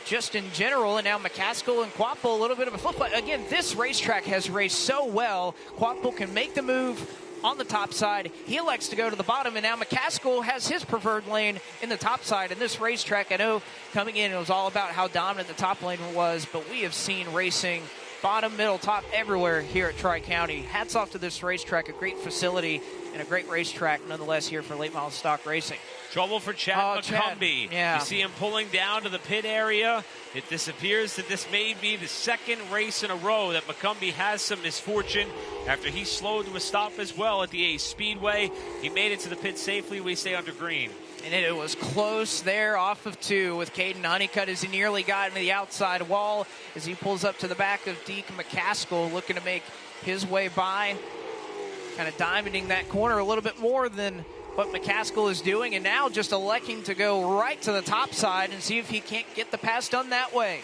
just in general, and now McCaskill and Quapple a little bit of a flip. But again, this racetrack has raced so well. Quapple can make the move on the top side. He elects to go to the bottom, and now McCaskill has his preferred lane in the top side. And this racetrack, I know coming in, it was all about how dominant the top lane was, but we have seen racing bottom, middle, top, everywhere here at Tri-County. Hats off to this racetrack, a great facility and a great racetrack nonetheless here for late model stock racing. Trouble for Chad McCumbee. Yeah. You see him pulling down to the pit area. It disappears that this may be the second race in a row that McCumbee has some misfortune after he slowed to a stop as well at the Ace Speedway. He made it to the pit safely. We stay under green. And it was close there off of 2 with Caden Honeycutt as he nearly got into the outside wall as he pulls up to the back of Deke McCaskill, looking to make his way by, kind of diamonding that corner a little bit more than what McCaskill is doing, and now just electing to go right to the top side and see if he can't get the pass done that way.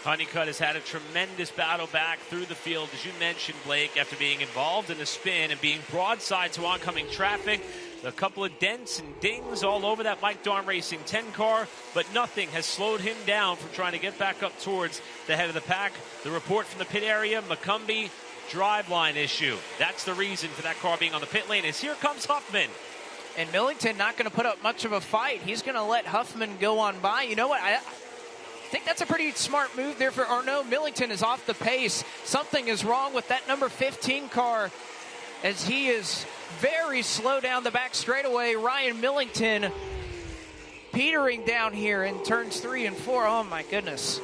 Honeycutt has had a tremendous battle back through the field, as you mentioned, Blake, after being involved in a spin and being broadside to oncoming traffic. A couple of dents and dings all over that Mike Darn Racing 10 car, but nothing has slowed him down from trying to get back up towards the head of the pack. The report from the pit area, McCumbee, driveline issue. That's the reason for that car being on the pit lane, as here comes Huffman. And Millington not going to put up much of a fight. He's going to let Huffman go on by. You know what? I think that's a pretty smart move there for Arnaud. Millington is off the pace. Something is wrong with that number 15 car as he is very slow down the back straightaway. Ryan Millington petering down here in turns 3 and 4. Oh my goodness.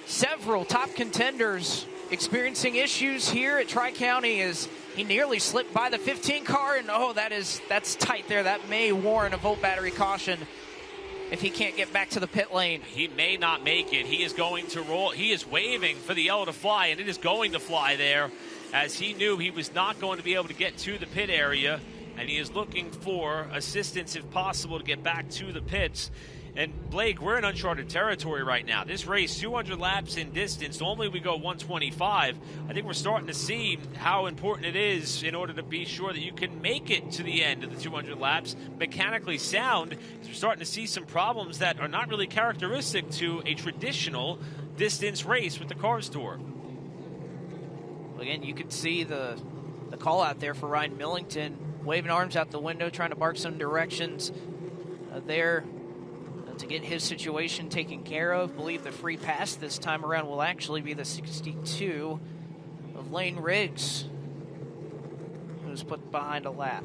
Several top contenders experiencing issues here at Tri-County as he nearly slipped by the 15 car, and that's tight there. That may warrant a volt battery caution if he can't get back to the pit lane. He may not make it. He is going to roll. He is waving for the yellow to fly, and it is going to fly there, as he knew he was not going to be able to get to the pit area, and he is looking for assistance if possible to get back to the pits. And Blake, we're in uncharted territory right now. This race, 200 laps in distance. Normally we go 125. I think we're starting to see how important it is in order to be sure that you can make it to the end of the 200 laps mechanically sound. We're starting to see some problems that are not really characteristic to a traditional distance race with the Cars Tour. Again, you could see the call out there for Ryan Millington, waving arms out the window, trying to bark some directions there to get his situation taken care of. I believe the free pass this time around will actually be the 62 of Lane Riggs, who's put behind a lap.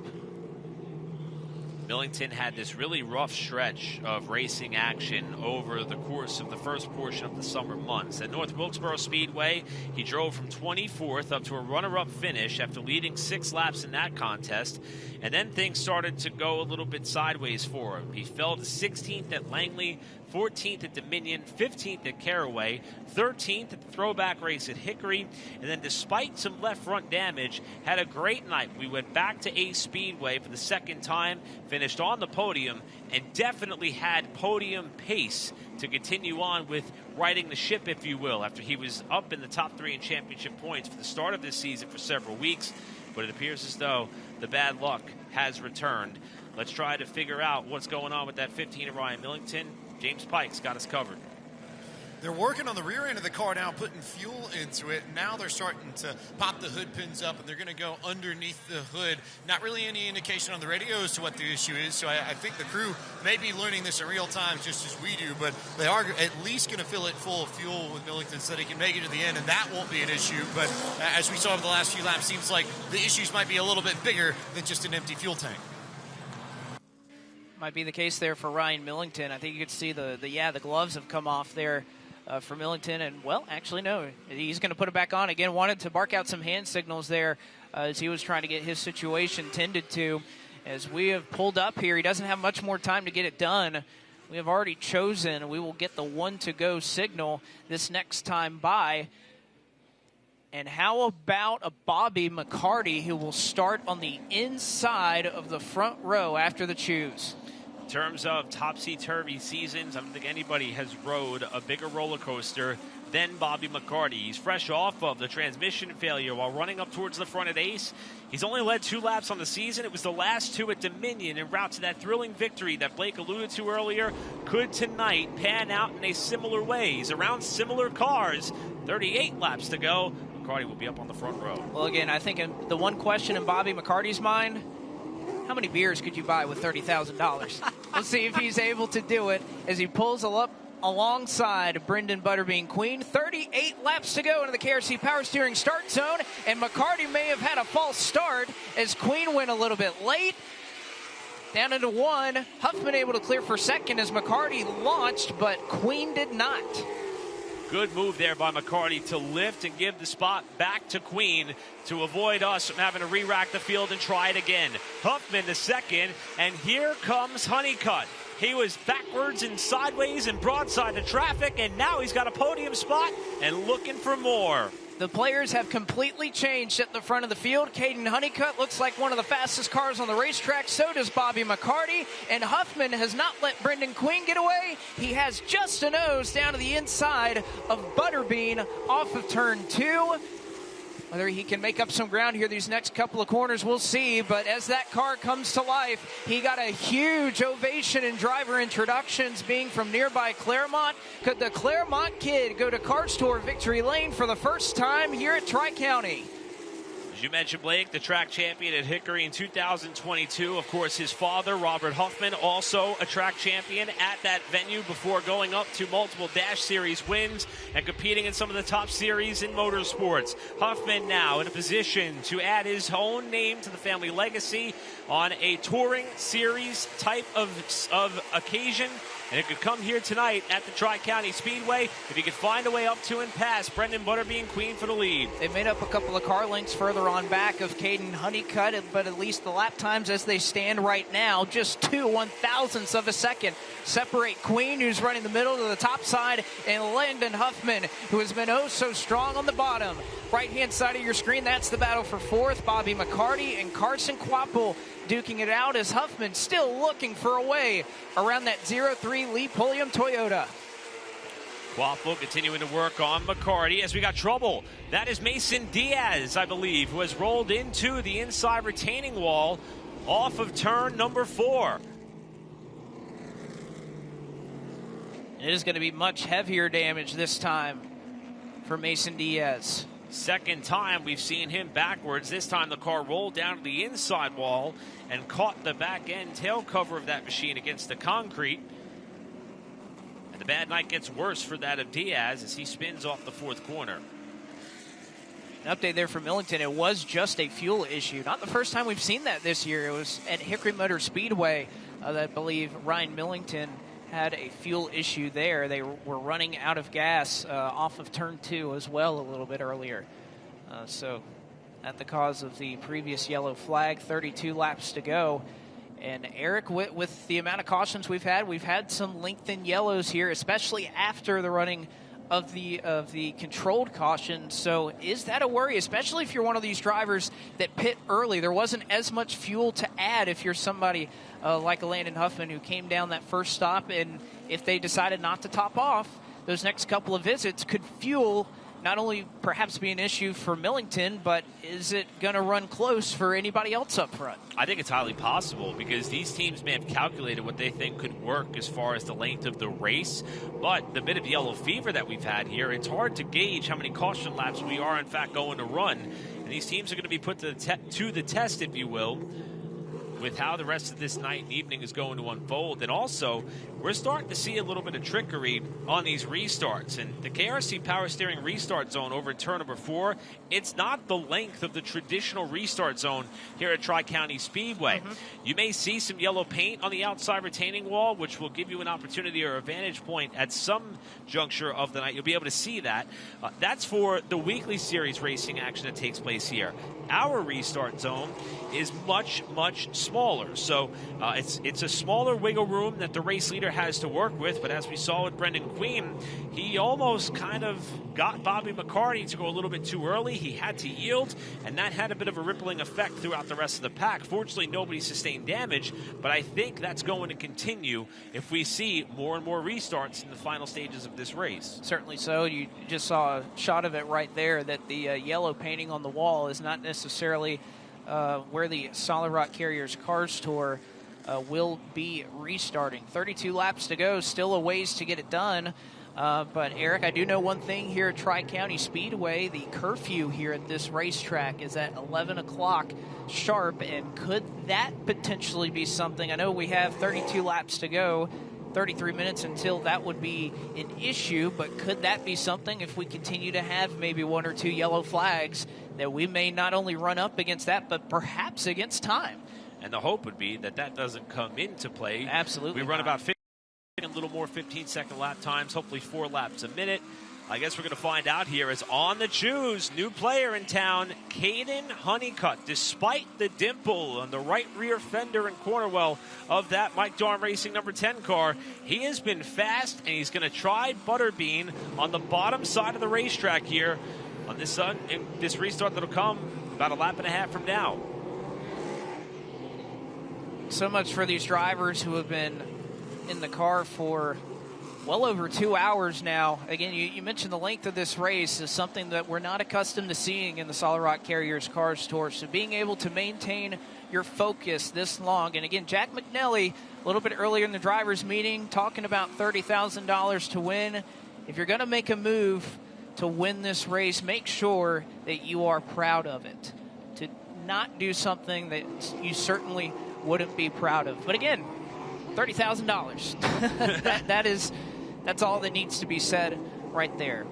Millington had this really rough stretch of racing action over the course of the first portion of the summer months. At North Wilkesboro Speedway, he drove from 24th up to a runner-up finish after leading 6 laps in that contest, and then things started to go a little bit sideways for him. He fell to 16th at Langley, 14th at Dominion, 15th at Caraway, 13th at the throwback race at Hickory, and then despite some left front damage, had a great night. We went back to Ace Speedway for the second time, finished on the podium, and definitely had podium pace to continue on with riding the ship, if you will, after he was up in the top 3 in championship points for the start of this season for several weeks. But it appears as though the bad luck has returned. Let's try to figure out what's going on with that 15 of Ryan Millington. James Pike's got us covered. They're working on the rear end of the car now, putting fuel into it. Now they're starting to pop the hood pins up, and they're going to go underneath the hood. Not really any indication on the radio as to what the issue is, so I think the crew may be learning this in real time just as we do, but they are at least going to fill it full of fuel with Millington so they can make it to the end, and that won't be an issue. But as we saw over the last few laps, seems like the issues might be a little bit bigger than just an empty fuel tank. Might be the case there for Ryan Millington. I think you could see the gloves have come off there for Millington, and well, actually no, he's going to put it back on again. Wanted to bark out some hand signals there as he was trying to get his situation tended to. As we have pulled up here, he doesn't have much more time to get it done. We have already chosen, we will get the 1 to go signal this next time by. And how about a Bobby McCarty who will start on the inside of the front row after the choose? In terms of topsy-turvy seasons, I don't think anybody has rode a bigger roller coaster than Bobby McCarty. He's fresh off of the transmission failure while running up towards the front at Ace. He's only led 2 laps on the season. It was the last 2 at Dominion en route to that thrilling victory that Blake alluded to earlier. Could tonight pan out in a similar way? He's around similar cars. 38 laps to go. McCarty will be up on the front row. Well, again, I think the one question in Bobby McCarty's mind, how many beers could you buy with $30,000? We'll see if he's able to do it as he pulls up alongside Brendan Butterbean Queen. 38 laps to go into the KRC Power Steering start zone, and McCarty may have had a false start as Queen went a little bit late. Down into one. Huffman able to clear for second as McCarty launched, but Queen did not. Good move there by McCarty to lift and give the spot back to Queen to avoid us from having to re-rack the field and try it again. Huffman the second, and here comes Honeycutt. He was backwards and sideways and broadside to traffic, and now he's got a podium spot and looking for more. The players have completely changed at the front of the field. Caden Honeycutt looks like one of the fastest cars on the racetrack. So does Bobby McCarty. And Huffman has not let Brendan Queen get away. He has just a nose down to the inside of Butterbean off of turn 2. Whether he can make up some ground here these next couple of corners, we'll see. But as that car comes to life, he got a huge ovation in driver introductions, being from nearby Claremont. Could the Claremont kid go to Cars Tour Victory Lane for the first time here at Tri-County? As you mentioned, Blake, the track champion at Hickory in 2022. Of course, his father, Robert Huffman, also a track champion at that venue before going up to multiple Dash Series wins and competing in some of the top series in motorsports. Huffman now in a position to add his own name to the family legacy on a touring series type of occasion. And it could come here tonight at the Tri-County Speedway if he could find a way up to and past Brendan Butterbean Queen for the lead. They made up a couple of car lengths further on back of Caden Honeycutt, but at least the lap times as they stand right now, just 2 1/1000ths of a second separate Queen, who's running the middle to the top side, and Landon Huffman, who has been oh so strong on the bottom. Right-hand side of your screen, that's the battle for fourth. Bobby McCarty and Carson Quapple duking it out as Huffman still looking for a way around that 03 Lee Pulliam Toyota. Quapple continuing to work on McCarty as we got trouble. That is Mason Diaz, I believe, who has rolled into the inside retaining wall off of turn number 4. It is going to be much heavier damage this time for Mason Diaz. Second time we've seen him backwards. This time the car rolled down to the inside wall and caught the back end tail cover of that machine against the concrete. And the bad night gets worse for that of Diaz as he spins off the 4th corner. An update there for Millington. It was just a fuel issue. Not the first time we've seen that this year. It was at Hickory Motor Speedway that I believe Ryan Millington had a fuel issue there. They were running out of gas off of turn 2 as well a little bit earlier. So at the cause of the previous yellow flag, 32 laps to go. And Eric, with the amount of cautions we've had some lengthened yellows here, especially after the running of the controlled caution. So is that a worry, especially if you're one of these drivers that pit early? There wasn't as much fuel to add if you're somebody like a Landon Huffman who came down that first stop, and if they decided not to top off, those next couple of visits could fuel not only perhaps be an issue for Millington, but is it going to run close for anybody else up front? I think it's highly possible because these teams may have calculated what they think could work as far as the length of the race. But the bit of yellow fever that we've had here, it's hard to gauge how many caution laps we are in fact going to run. And these teams are going to be put to the test, if you will, with how the rest of this night and evening is going to unfold. And also, we're starting to see a little bit of trickery on these restarts. And the KRC Power Steering restart zone over at turn number 4, it's not the length of the traditional restart zone here at Tri-County Speedway. You may see some yellow paint on the outside retaining wall, which will give you an opportunity or a vantage point at some juncture of the night. You'll be able to see that. That's for the weekly series racing action that takes place here. Our restart zone is much, much smaller. So it's a smaller wiggle room that the race leader has to work with. But as we saw with Brendan Queen, he almost kind of got Bobby McCarty to go a little bit too early. He had to yield, and that had a bit of a rippling effect throughout the rest of the pack. Fortunately, nobody sustained damage, but I think that's going to continue if we see more and more restarts in the final stages of this race. Certainly so. You just saw a shot of it right there, that the yellow painting on the wall is not necessarily where the Solid Rock Carriers Cars Tour will be restarting. 32 laps to go, still a ways to get it done. But, Eric, I do know one thing here at Tri-County Speedway. The curfew here at this racetrack is at 11 o'clock sharp, and could that potentially be something? I know we have 32 laps to go, 33 minutes until that would be an issue, but could that be something if we continue to have maybe 1 or 2 yellow flags that we may not only run up against that, but perhaps against time? And the hope would be that that doesn't come into play. Absolutely. We run about 15, a little more 15-second lap times, hopefully 4 laps a minute. I guess we're going to find out here as on the choose, new player in town, Caden Honeycutt. Despite the dimple on the right rear fender and corner well of that Mike Darn Racing number 10 car, he has been fast, and he's going to try Butterbean on the bottom side of the racetrack here on this restart that'll come about a lap and a half from now. So much for these drivers who have been in the car for well over 2 hours now. Again, you mentioned the length of this race is something that we're not accustomed to seeing in the Solid Rock Carriers Cars Tour. So being able to maintain your focus this long. And again, Jack McNelly, a little bit earlier in the drivers' meeting, talking about $30,000 to win. If you're going to make a move to win this race, make sure that you are proud of it. To not do something that you certainly wouldn't be proud of. But again, $30,000. That's all that needs to be said right there.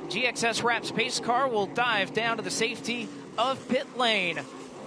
GXS Wraps pace car will dive down to the safety of pit lane.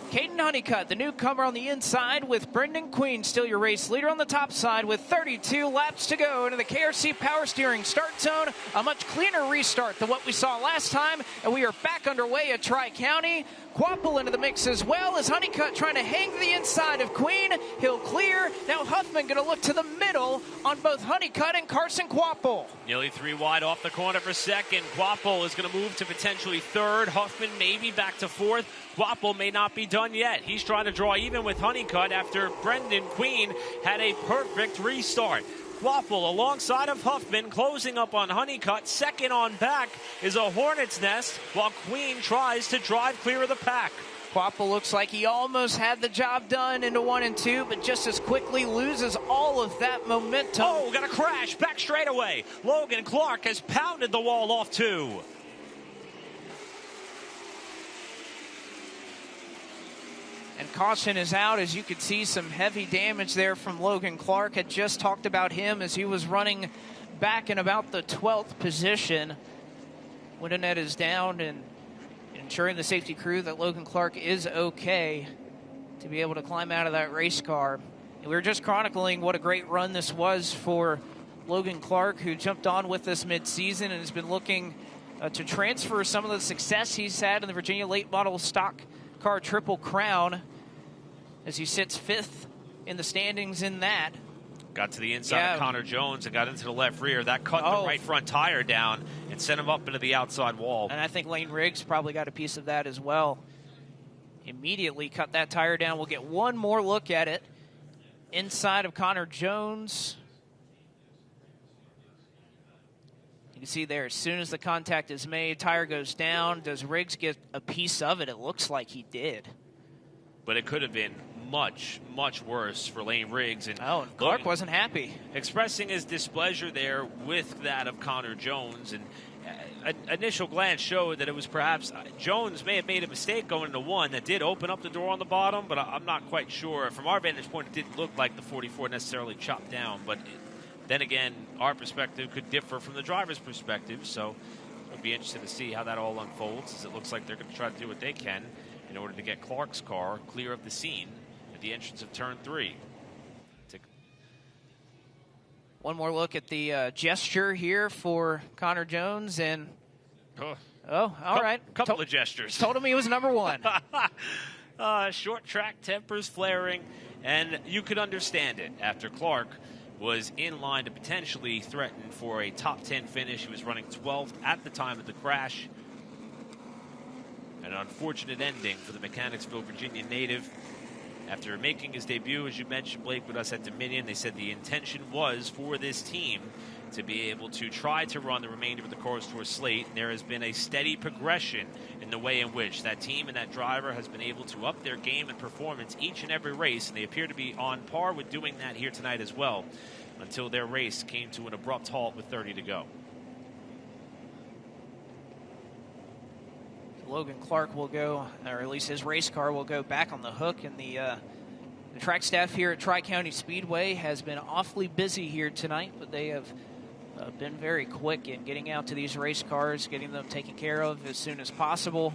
Caden Honeycutt, the newcomer on the inside, with Brendan Queen still your race leader on the top side with 32 laps to go into the KRC Power Steering start zone. A much cleaner restart than what we saw last time, and we are back underway at Tri-County. Quapple into the mix as well as Honeycutt trying to hang to the inside of Queen. He'll clear. Now Huffman going to look to the middle on both Honeycutt and Carson Quapple. Nearly 3 wide off the corner for second. Quapple is going to move to potentially third. Huffman maybe back to fourth. Quapple may not be done yet. He's trying to draw even with Honeycutt after Brendan Queen had a perfect restart. Quapple alongside of Huffman, closing up on Honeycutt. Second on back is a hornet's nest while Queen tries to drive clear of the pack. Quapple looks like he almost had the job done into 1 and 2, but just as quickly loses all of that momentum. Oh, got a crash back straightaway. Logan Clark has pounded the wall off 2. And caution is out. As you could see, some heavy damage there from Logan Clark. Had just talked about him as he was running back in about the 12th position. Winternet is down and ensuring the safety crew that Logan Clark is okay to be able to climb out of that race car. And we were just chronicling what a great run this was for Logan Clark, who jumped on with us mid-season and has been looking to transfer some of the success he's had in the Virginia Late Model Stock Car Triple Crown as he sits 5th in the standings in that. Got to the inside of Connor Jones and got into the left rear. That cut the right front tire down and sent him up into the outside wall. And I think Lane Riggs probably got a piece of that as well. Immediately cut that tire down. We'll get one more look at it. Inside of Connor Jones. You can see there, as soon as the contact is made, tire goes down. Does Riggs get a piece of it? It looks like he did. But it could have been much, much worse for Lane Riggs. And Clark wasn't happy. Expressing his displeasure there with that of Connor Jones. And initial glance showed that it was perhaps Jones may have made a mistake going into 1 that did open up the door on the bottom, but I'm not quite sure. From our vantage point, it didn't look like the 44 necessarily chopped down, but then again, our perspective could differ from the driver's perspective, so it'll be interesting to see how that all unfolds, as it looks like they're going to try to do what they can in order to get Clark's car clear of the scene at the entrance of turn 3. One more look at the gesture here for Connor Jones, and all right. Couple of gestures. Told him he was number 1. Short track tempers flaring, and you could understand it after Clark was in line to potentially threaten for a top 10 finish. He was running 12th at the time of the crash. An unfortunate ending for the Mechanicsville, Virginia native. After making his debut, as you mentioned, Blake, with us at Dominion, they said the intention was for this team to be able to try to run the remainder of the Cars Tour slate. And there has been a steady progression in the way in which that team and that driver has been able to up their game and performance each and every race, and they appear to be on par with doing that here tonight as well. until their race came to an abrupt halt with 30 to go. Logan Clark will go, or at least his race car will go back on the hook, and the track staff here at Tri-County Speedway has been awfully busy here tonight, but they have been very quick in getting out to these race cars, getting them taken care of as soon as possible.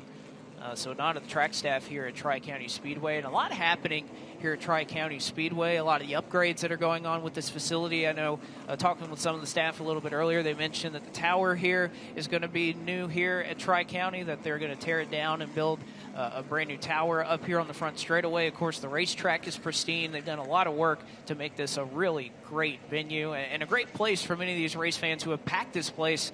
So a nod to the track staff here at Tri-County Speedway, and a lot happening here at Tri-County Speedway, a lot of the upgrades that are going on with this facility. I know talking with some of the staff a little bit earlier, they mentioned that the tower here is going to be new here at Tri-County, that they're going to tear it down and build a brand new tower up here on the front straightaway. Of course, the racetrack is pristine. They've done a lot of work to make this a really great venue and a great place for many of these race fans who have packed this place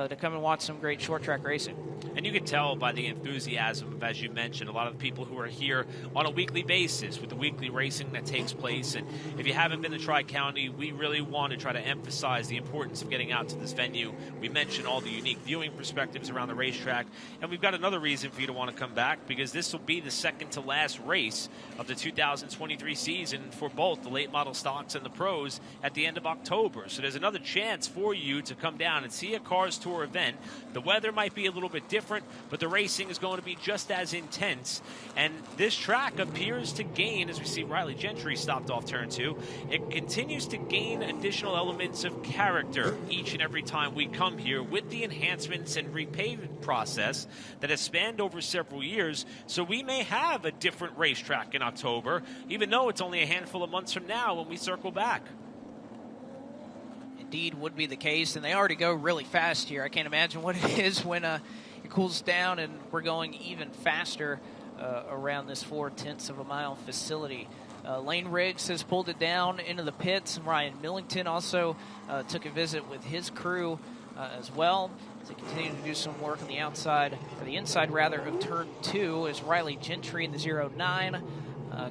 to come and watch some great short track racing. And you can tell by the enthusiasm of, as you mentioned, a lot of the people who are here on a weekly basis with the weekly racing that takes place. And if you haven't been to Tri-County, we really want to try to emphasize the importance of getting out to this venue. We mentioned all the unique viewing perspectives around the racetrack, and we've got another reason for you to want to come back, because this will be the second to last race of the 2023 season for both the late model stocks and the pros at the end of October. So there's another chance for you to come down and see a Cars Tour event. The weather might be a little bit different, but the racing is going to be just as intense. And this track appears to gain, as we see Riley Gentry stopped off turn 2, it continues to gain additional elements of character each and every time we come here with the enhancements and repaving process that has spanned over several years. So we may have a different racetrack in October, even though it's only a handful of months from now when we circle back. Indeed would be the case, and they already go really fast here. I can't imagine what it is when it cools down and we're going even faster around this 0.4 of a mile facility. Lane Riggs has pulled it down into the pits, and Ryan Millington also took a visit with his crew as well to continue to do some work on the outside, or the inside rather, of turn 2 as Riley Gentry in the 09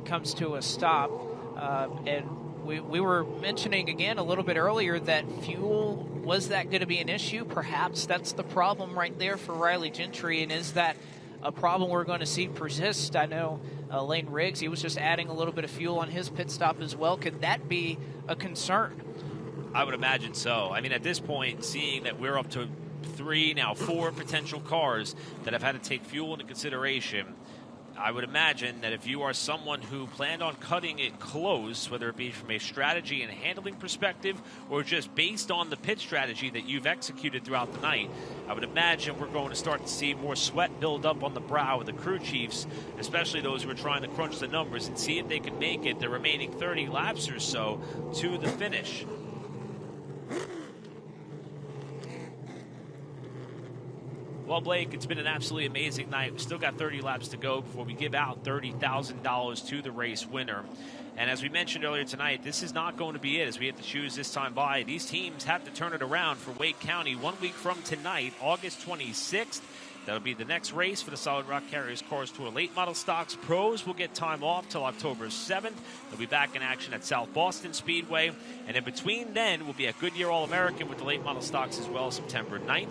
comes to a stop. And we were mentioning again a little bit earlier that fuel, was that going to be an issue? Perhaps that's the problem right there for Riley Gentry, and is that a problem we're going to see persist? I know Lane Riggs, he was just adding a little bit of fuel on his pit stop as well. Could that be a concern? I would imagine so. I mean, at this point, seeing that we're up to 3, now 4 potential cars that have had to take fuel into consideration, I would imagine that if you are someone who planned on cutting it close, whether it be from a strategy and handling perspective or just based on the pit strategy that you've executed throughout the night, I would imagine we're going to start to see more sweat build up on the brow of the crew chiefs, especially those who are trying to crunch the numbers and see if they can make it the remaining 30 laps or so to the finish. Well, Blake, it's been an absolutely amazing night. We've still got 30 laps to go before we give out $30,000 to the race winner. And as we mentioned earlier tonight, this is not going to be it as we have to choose this time by. These teams have to turn it around for Wake County 1 week from tonight, August 26th. That'll be the next race for the Solid Rock Carriers Cars Tour Late Model Stocks. Pros will get time off till October 7th. They'll be back in action at South Boston Speedway. And in between then, we'll be at Goodyear All-American with the Late Model Stocks as well, September 9th.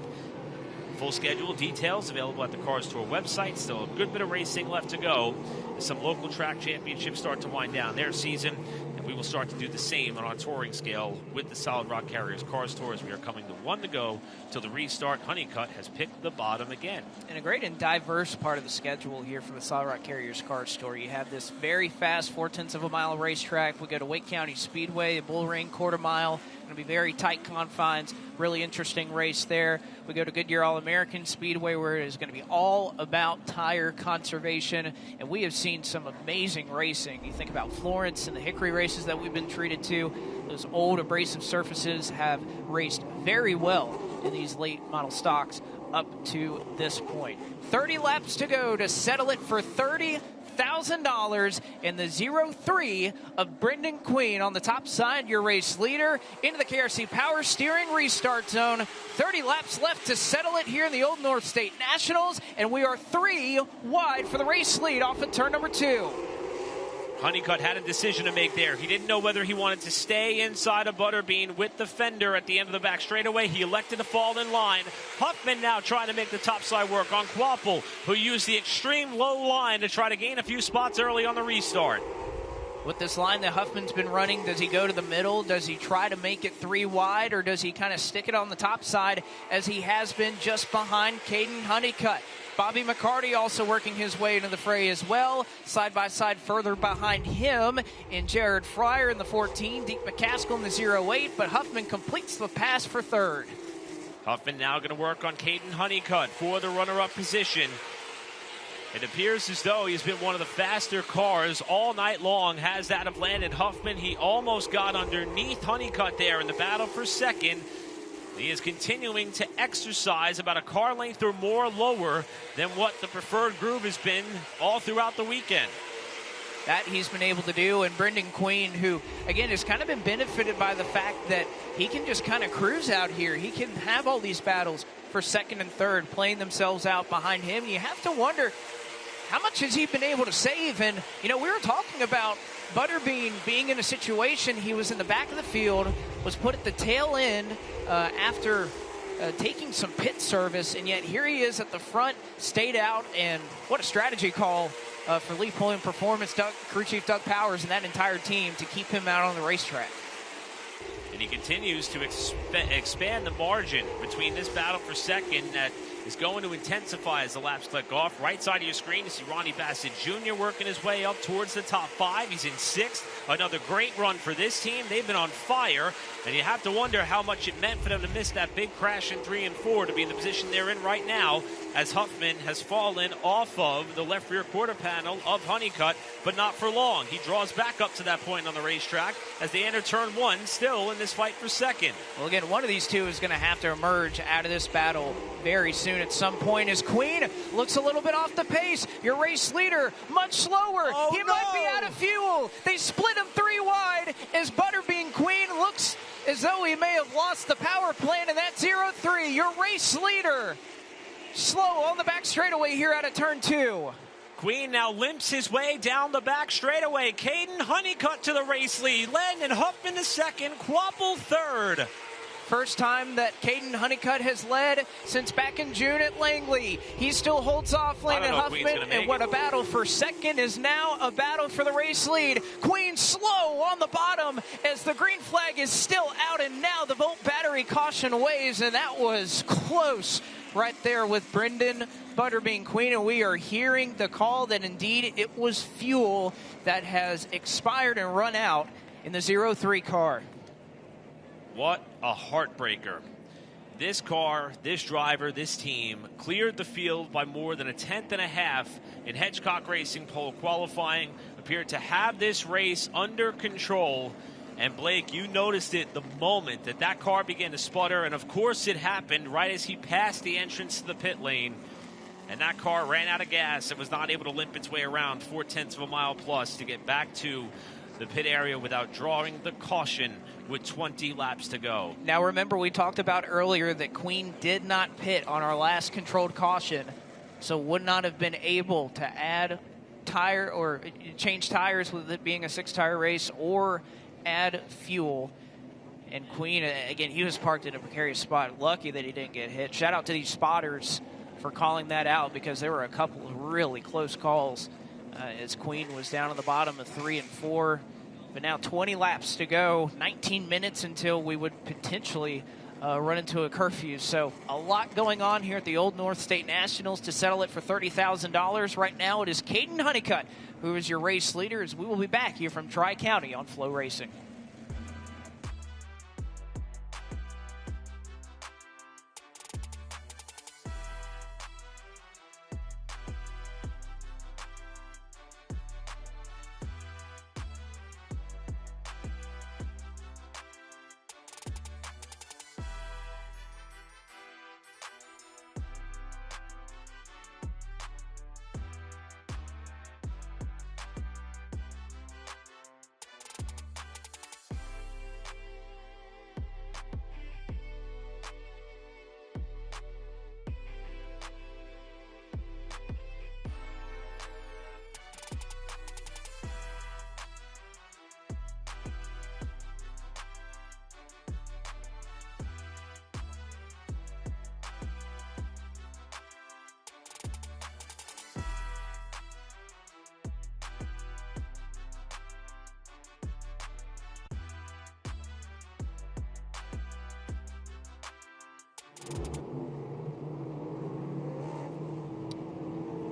Full schedule details available at the Cars Tour website. Still a good bit of racing left to go as some local track championships start to wind down their season. And we will start to do the same on our touring scale with the Solid Rock Carriers Cars Tour as we are coming to 1 to go till the restart. Honeycutt has picked the bottom again. And a great and diverse part of the schedule here for the Solid Rock Carriers Cars Tour. You have this very fast 0.4 of a mile racetrack. We go to Wake County Speedway, a bull ring quarter mile. Going to be very tight confines, really interesting race there. We go to Goodyear All-American Speedway, where it is going to be all about tire conservation, and we have seen some amazing racing. You think about Florence and the Hickory races that we've been treated to. Those old abrasive surfaces have raced very well in these late model stocks up to this point. 30 laps to go to settle it for $30,000 in the 03 of Brendan Queen on the top side, your race leader, into the KRC Power Steering restart zone. 30 laps left to settle it here in the Old North State Nationals, and we are 3 wide for the race lead off at turn number 2. Honeycutt had a decision to make there. He didn't know whether he wanted to stay inside of Butterbean with the fender at the end of the back straightaway. He elected to fall in line. Huffman now trying to make the top side work on Quapple, who used the extreme low line to try to gain a few spots early on the restart. with this line that Huffman's been running, does he go to the middle? Does he try to make it 3 wide, or does he kind of stick it on the top side as he has been just behind Caden Honeycutt? Bobby McCarty also working his way into the fray as well. Side by side further behind him in Jared Fryer in the 14, Deke McCaskill in the 08, but Huffman completes the pass for third. Huffman now going to work on Caden Honeycutt for the runner-up position. It appears as though he's been one of the faster cars all night long, has that of Landon Huffman. He almost got underneath Honeycutt there in the battle for second. He is continuing to exercise about a car length or more lower than what the preferred groove has been all throughout the weekend. That he's been able to do, and Brendan Queen, who, again, has kind of been benefited by the fact that he can just kind of cruise out here. He can have all these battles for second and third playing themselves out behind him. And you have to wonder, how much has he been able to save? And, you know, we were talking about Butterbean being in a situation, he was in the back of the field, was put at the tail end after taking some pit service, and yet here he is at the front, stayed out, and what a strategy call for Leaf Pulling Performance, crew chief Doug Powers, and that entire team to keep him out on the racetrack. And he continues to expand the margin between this battle for second that is going to intensify as the laps click off. Right side of your screen, you see Ronnie Bassett Jr. working his way up towards the top 5. He's in 6th. Another great run for this team. They've been on fire, and you have to wonder how much it meant for them to miss that big crash in 3 and 4 to be in the position they're in right now, as Huffman has fallen off of the left rear quarter panel of Honeycutt, but not for long. He draws back up to that point on the racetrack as they enter turn 1, still in this fight for second. Well, again, one of these two is going to have to emerge out of this battle very soon at some point, as Queen looks a little bit off the pace. Your race leader much slower. He might be out of fuel. They split him 3 wide as Butterbean Queen looks as though he may have lost the power plant in that 0-3. Your race leader slow on the back straightaway here out of turn 2. Queen now limps his way down the back straightaway. Caden Honeycutt to the race lead. Landon Huffman the second. Quapple third. First time that Caden Honeycutt has led since back in June at Langley. He still holds off Landon Huffman, and what a battle for second is now a battle for the race lead. Queen slow on the bottom as the green flag is still out, and now the Volt battery caution waves, and that was close right there with Brendan Butterbean Queen, and we are hearing the call that indeed it was fuel that has expired and run out in the 0-3 car. What a heartbreaker. This car, this driver, this team cleared the field by more than a 1/10 and a half in Hedgecock Racing pole qualifying, appeared to have this race under control. And Blake, you noticed it the moment that that car began to sputter, and of course it happened right as he passed the entrance to the pit lane. And that car ran out of gas and was not able to limp its way around 0.4 of a mile plus to get back to the pit area without drawing the caution with 20 laps to go. Now remember, we talked about earlier that Queen did not pit on our last controlled caution, so would not have been able to add tire or change tires with it being a 6-tire race or add fuel. And Queen, again, he was parked in a precarious spot. Lucky that he didn't get hit. Shout out to these spotters for calling that out, because there were a couple of really close calls as Queen was down on the bottom of 3 and 4. But now 20 laps to go, 19 minutes until we would potentially run into a curfew. So a lot going on here at the Old North State Nationals to settle it for $30,000. Right now it is Caden Honeycutt who is your race leader, as we will be back here from Tri-County on Flow Racing.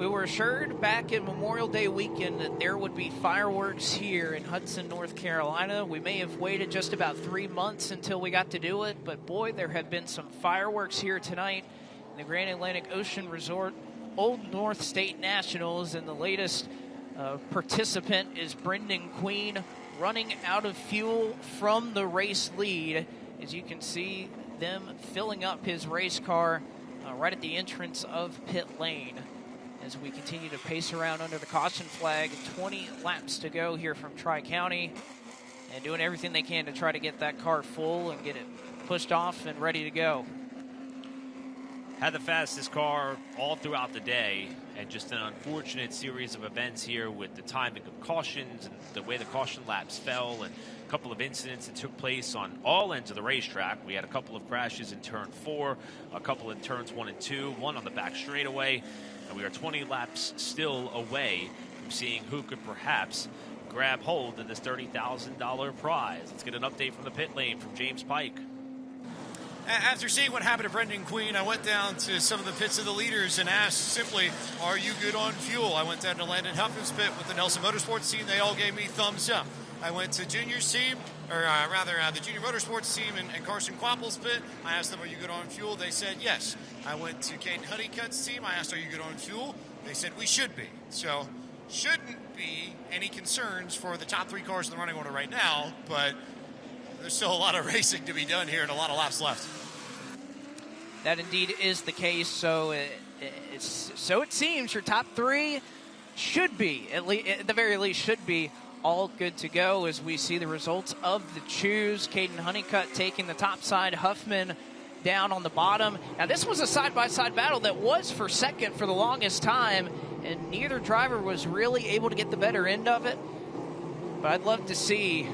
We were assured back in Memorial Day weekend that there would be fireworks here in Hudson, North Carolina. We may have waited just about 3 months until we got to do it, but boy, there have been some fireworks here tonight in the Grand Atlantic Ocean Resort Old North State Nationals, and the latest participant is Brendan Queen, running out of fuel from the race lead. As you can see them filling up his race car right at the entrance of pit lane. As we continue to pace around under the caution flag, 20 laps to go here from Tri-County, and doing everything they can to try to get that car full and get it pushed off and ready to go. Had the fastest car all throughout the day, and just an unfortunate series of events here with the timing of cautions and the way the caution laps fell, and a couple of incidents that took place on all ends of the racetrack. We had a couple of crashes in turn 4, a couple in turns 1 and 2, one on the back straightaway, and we are 20 laps still away from seeing who could perhaps grab hold of this $30,000 prize. Let's get an update from the pit lane from James Pike. After seeing what happened to Brendan Queen, I went down to some of the pits of the leaders and asked simply, are you good on fuel? I went down to Landon Huffman's pit with the Nelson Motorsports team. They all gave me thumbs up. I went to Junior's team, or the Junior Motorsports team and Carson Quapple's pit. I asked them, are you good on fuel? They said yes. I went to Caden Honeycutt's team. I asked, are you good on fuel? They said we should be. So shouldn't be any concerns for the top 3 cars in the running order right now, but there's still a lot of racing to be done here and a lot of laps left. That indeed is the case. So it seems your top 3 should be, at the very least, should be all good to go as we see the results of the choose. Caden Honeycutt taking the top side, Huffman down on the bottom. Now, this was a side-by-side battle that was for second for the longest time, and neither driver was really able to get the better end of it. But I'd love to see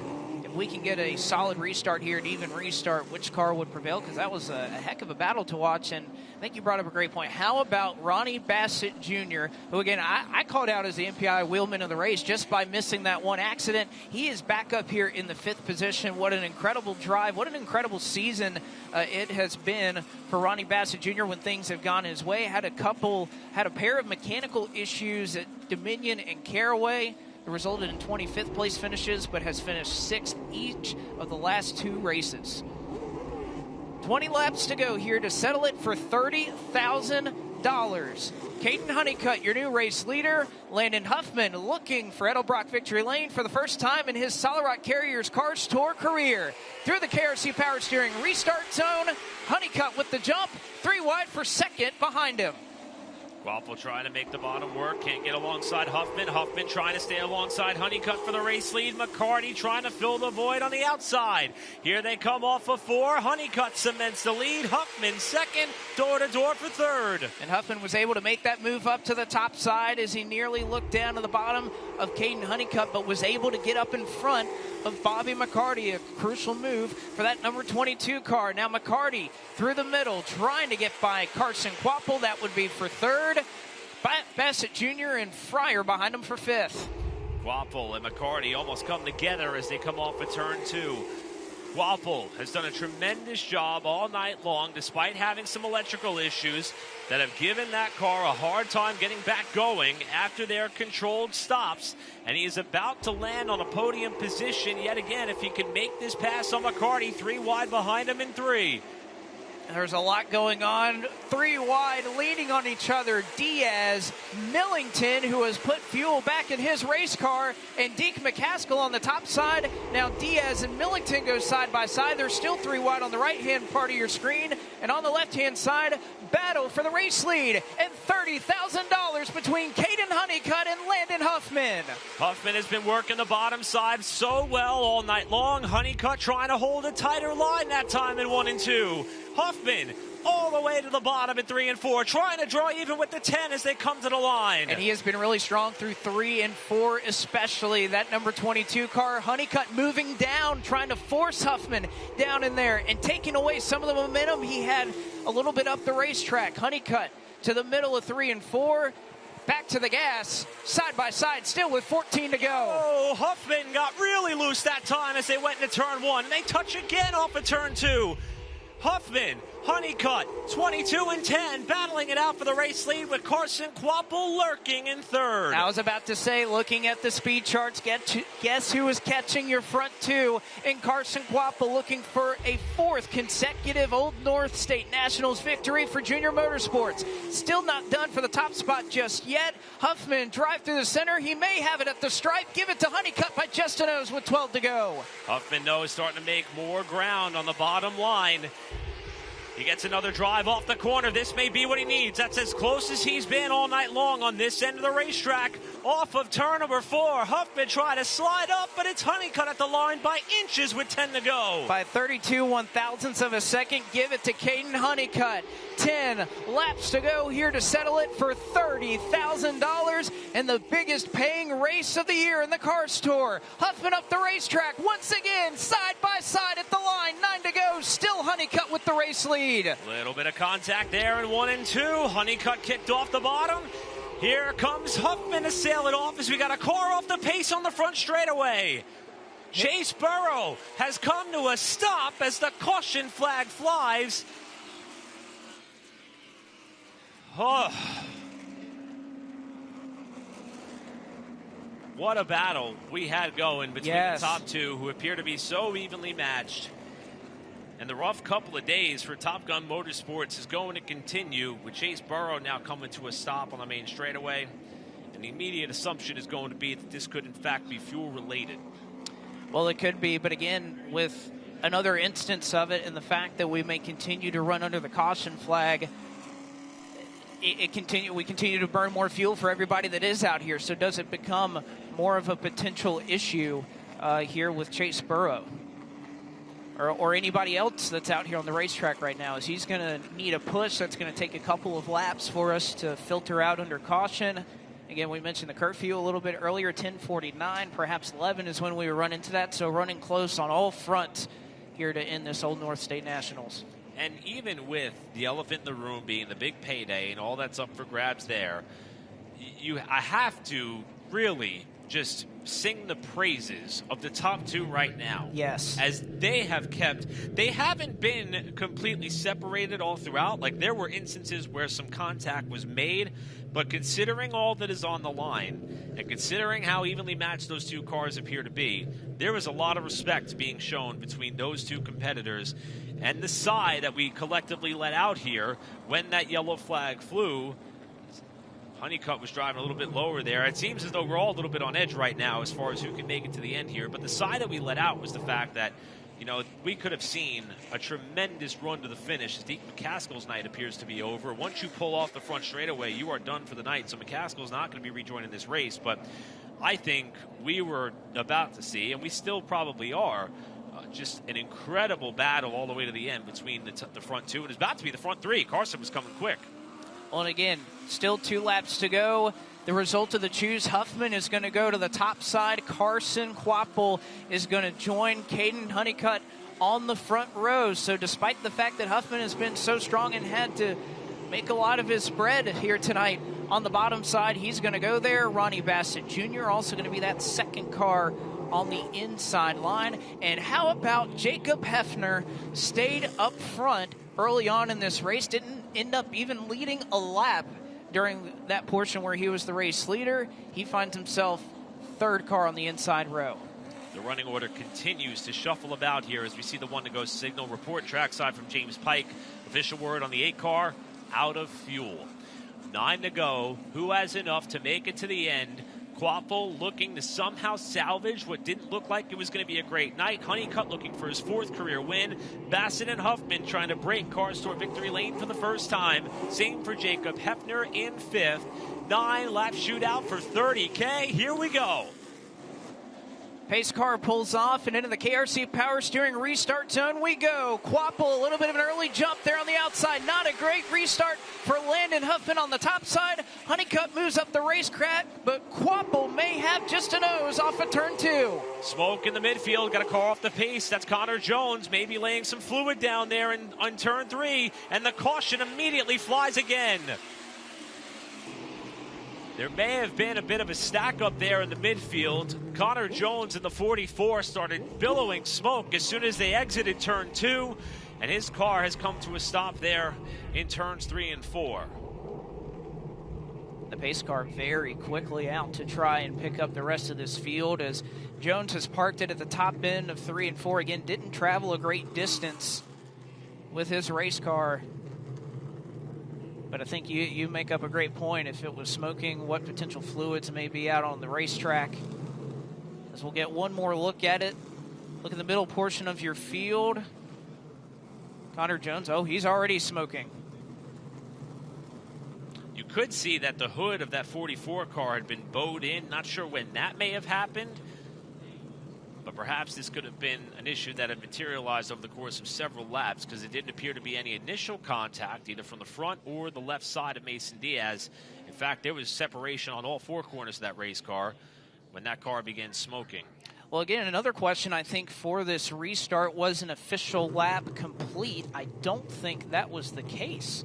if we can get a solid restart here, an even restart, which car would prevail, because that was a heck of a battle to watch. And I think you brought up a great point. How about Ronnie Bassett Jr., who, again, I called out as the MPI wheelman of the race just by missing that one accident. He is back up here in the 5th position. What an incredible drive. What an incredible season it has been for Ronnie Bassett Jr. when things have gone his way. Had a pair of mechanical issues at Dominion and Caraway. It resulted in 25th place finishes, but has finished 6th each of the last 2 races. 20 laps to go here to settle it for $30,000. Caden Honeycutt, your new race leader. Landon Huffman looking for Edelbrock victory lane for the first time in his Solid Rock Carriers Cars Tour career. Through the KRC Power Steering restart zone, Honeycutt with the jump, 3 wide for second behind him. Quaffle trying to make the bottom work, can't get alongside Huffman. Huffman trying to stay alongside Honeycutt for the race lead. McCarty trying to fill the void on the outside. Here they come off of 4. Honeycutt cements the lead. Huffman second, door-to-door for 3rd. And Huffman was able to make that move up to the top side as he nearly looked down to the bottom of Caden Honeycutt, but was able to get up in front of Bobby McCarty, a crucial move for that number 22 car. Now McCarty through the middle, trying to get by Carson Quapple. That would be for 3rd. Bassett Jr. and Fryer behind him for 5th. Quapple and McCarty almost come together as they come off of turn 2. Quapple has done a tremendous job all night long, despite having some electrical issues that have given that car a hard time getting back going after their controlled stops. And he is about to land on a podium position yet again if he can make this pass on McCarty. 3 wide behind him in 3. There's a lot going on. 3 wide, leaning on each other. Diaz, Millington, who has put fuel back in his race car, and Deke McCaskill on the top side. Now Diaz and Millington go side by side. There's still 3 wide on the right-hand part of your screen. And on the left-hand side, battle for the race lead. And $30,000 between Caden Honeycutt and Landon Huffman. Huffman has been working the bottom side so well all night long. Honeycutt trying to hold a tighter line that time in 1 and 2. Huffman all the way to the bottom at 3 and 4, trying to draw even with the 10 as they come to the line. And he has been really strong through 3 and 4, especially that number 22 car. Honeycutt moving down, trying to force Huffman down in there and taking away some of the momentum he had a little bit up the racetrack. Honeycutt to the middle of 3 and 4. Back to the gas, side by side, still with 14 to go. Oh, Huffman got really loose that time as they went into turn 1. And they touch again off of turn 2. Huffman, Honeycutt, 22-10, battling it out for the race lead with Carson Kvapil lurking in third. I was about to say, looking at the speed charts, guess who is catching your front two? And Carson Kvapil looking for a fourth consecutive Old North State Nationals victory for Junior Motorsports. Still not done for the top spot just yet. Huffman drive through the center. He may have it at the stripe. Give it to Honeycutt by just a nose with 12 to go. Huffman, though, is starting to make more ground on the bottom line. He gets another drive off the corner. This may be what he needs. That's as close as he's been all night long on this end of the racetrack. Off of turn number 4. Huffman tried to slide up, but it's Honeycutt at the line by inches with 10 to go. By 32 one-thousandths of a second, give it to Caden Honeycutt. 10 laps to go here to settle it for $30,000 and the biggest paying race of the year in the Cars Tour. Huffman up the racetrack once again, side by side at the line. 9 to go, still Honeycutt with the race lead. A little bit of contact there in 1 and 2. Honeycutt kicked off the bottom. Here comes Huffman to sail it off as we got a car off the pace on the front straightaway. Chase Burrow has come to a stop as the caution flag flies. Oh. What a battle we had going between the top two, who appear to be so evenly matched. And the rough couple of days for Top Gun Motorsports is going to continue, with Chase Burrow now coming to a stop on the main straightaway. And the immediate assumption is going to be that this could, in fact, be fuel-related. Well, it could be, but again, with another instance of it and the fact that we may continue to run under the caution flag, we continue to burn more fuel for everybody that is out here. So does it become more of a potential issue here with Chase Burrow? Or anybody else that's out here on the racetrack right now? Is he's going to need a push that's going to take a couple of laps for us to filter out under caution? Again, we mentioned the curfew a little bit earlier, 10:49, perhaps 11 is when we were running to that. So running close on all fronts here to end this Old North State Nationals. And even with the elephant in the room being the big payday and all that's up for grabs there, I have to really just sing the praises of the top two right now. Yes. As they haven't been completely separated all throughout. Like, there were instances where some contact was made, but considering all that is on the line and considering how evenly matched those two cars appear to be, there was a lot of respect being shown between those two competitors. And the sigh that we collectively let out here when that yellow flag flew, Honeycutt was driving a little bit lower there. It seems as though we're all a little bit on edge right now as far as who can make it to the end here. But the sigh that we let out was the fact that, you know, we could have seen a tremendous run to the finish. Deke McCaskill's night appears to be over. Once you pull off the front straightaway, you are done for the night. So McCaskill's not going to be rejoining this race. But I think we were about to see, and we still probably are, just an incredible battle all the way to the end between the front two. And it's about to be the front three. Carson was coming quick. Well, and again, still 2 laps to go. The result of the choose, Huffman is going to go to the top side. Carson Kvapil is going to join Caden Honeycutt on the front row. So despite the fact that Huffman has been so strong and had to make a lot of his spread here tonight on the bottom side, he's going to go there. Ronnie Bassett Jr. also going to be that second car on the inside line. And how about Jacob Hefner stayed up front early on in this race, didn't end up even leading a lap during that portion where he was the race leader. He finds himself third car on the inside row. The running order continues to shuffle about here as we see the 1 to go signal. Report trackside from James Pike. Official word on the 8 car, out of fuel. 9 to go. Who has enough to make it to the end? Kvapil looking to somehow salvage what didn't look like it was going to be a great night. Honeycutt looking for his 4th career win. Bassett and Huffman trying to break Cars Tour victory lane for the first time. Same for Jacob Hefner in 5th. 9-lap shootout for $30K. Here we go. Pace car pulls off and into the KRC power steering restart zone we go. Kvapil, a little bit of an early jump there on the outside. Not a great restart for Landon Huffman on the top side. Honeycutt moves up the racetrack, but Kvapil may have just a nose off of turn 2. Smoke in the midfield, got a car off the pace. That's Connor Jones, maybe laying some fluid down there on turn 3, and the caution immediately flies again. There may have been a bit of a stack up there in the midfield. Connor Jones in the 44 started billowing smoke as soon as they exited turn 2. And his car has come to a stop there in turns 3 and 4. The pace car very quickly out to try and pick up the rest of this field, as Jones has parked it at the top end of 3 and 4. Again, didn't travel a great distance with his race car. But I think you make up a great point. If it was smoking, what potential fluids may be out on the racetrack. As we'll get one more look at it. Look at the middle portion of your field. Connor Jones, oh, he's already smoking. You could see that the hood of that 44 car had been bowed in. Not sure when that may have happened. But perhaps this could have been an issue that had materialized over the course of several laps, because it didn't appear to be any initial contact either from the front or the left side of Mason Diaz. In fact, there was separation on all 4 corners of that race car when that car began smoking. Well, again, another question I think for this restart, was an official lap complete? I don't think that was the case.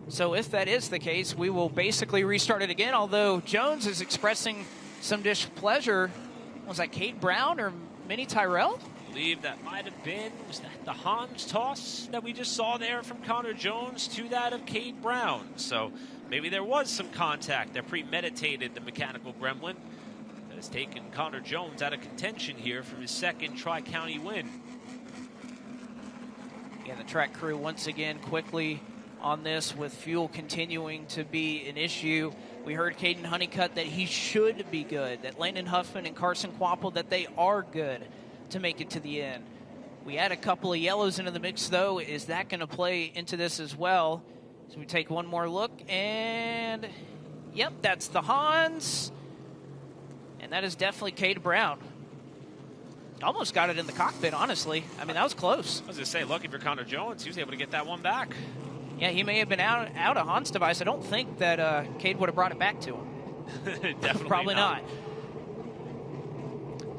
So if that is the case, we will basically restart it again, although Jones is expressing some displeasure. Was that Cade Brown or Minnie Tyrell? I believe that might have been, was that the Hans toss that we just saw there from Connor Jones to that of Cade Brown? So maybe there was some contact that premeditated the mechanical gremlin that has taken Connor Jones out of contention here from his second Tri-County win. Yeah, the track crew once again quickly on this, with fuel continuing to be an issue. We heard Caden Honeycutt that he should be good, that Landon Huffman and Carson Quapple, that they are good to make it to the end. We add a couple of yellows into the mix, though. Is that going to play into this as well? So we take one more look, and yep, that's the Hans. And that is definitely Cade Brown. Almost got it in the cockpit, honestly. I mean, that was close. I was going to say, lucky for Connor Jones, he was able to get that one back. Yeah, he may have been out of Hans' device. I don't think that Cade would have brought it back to him. Definitely Probably not.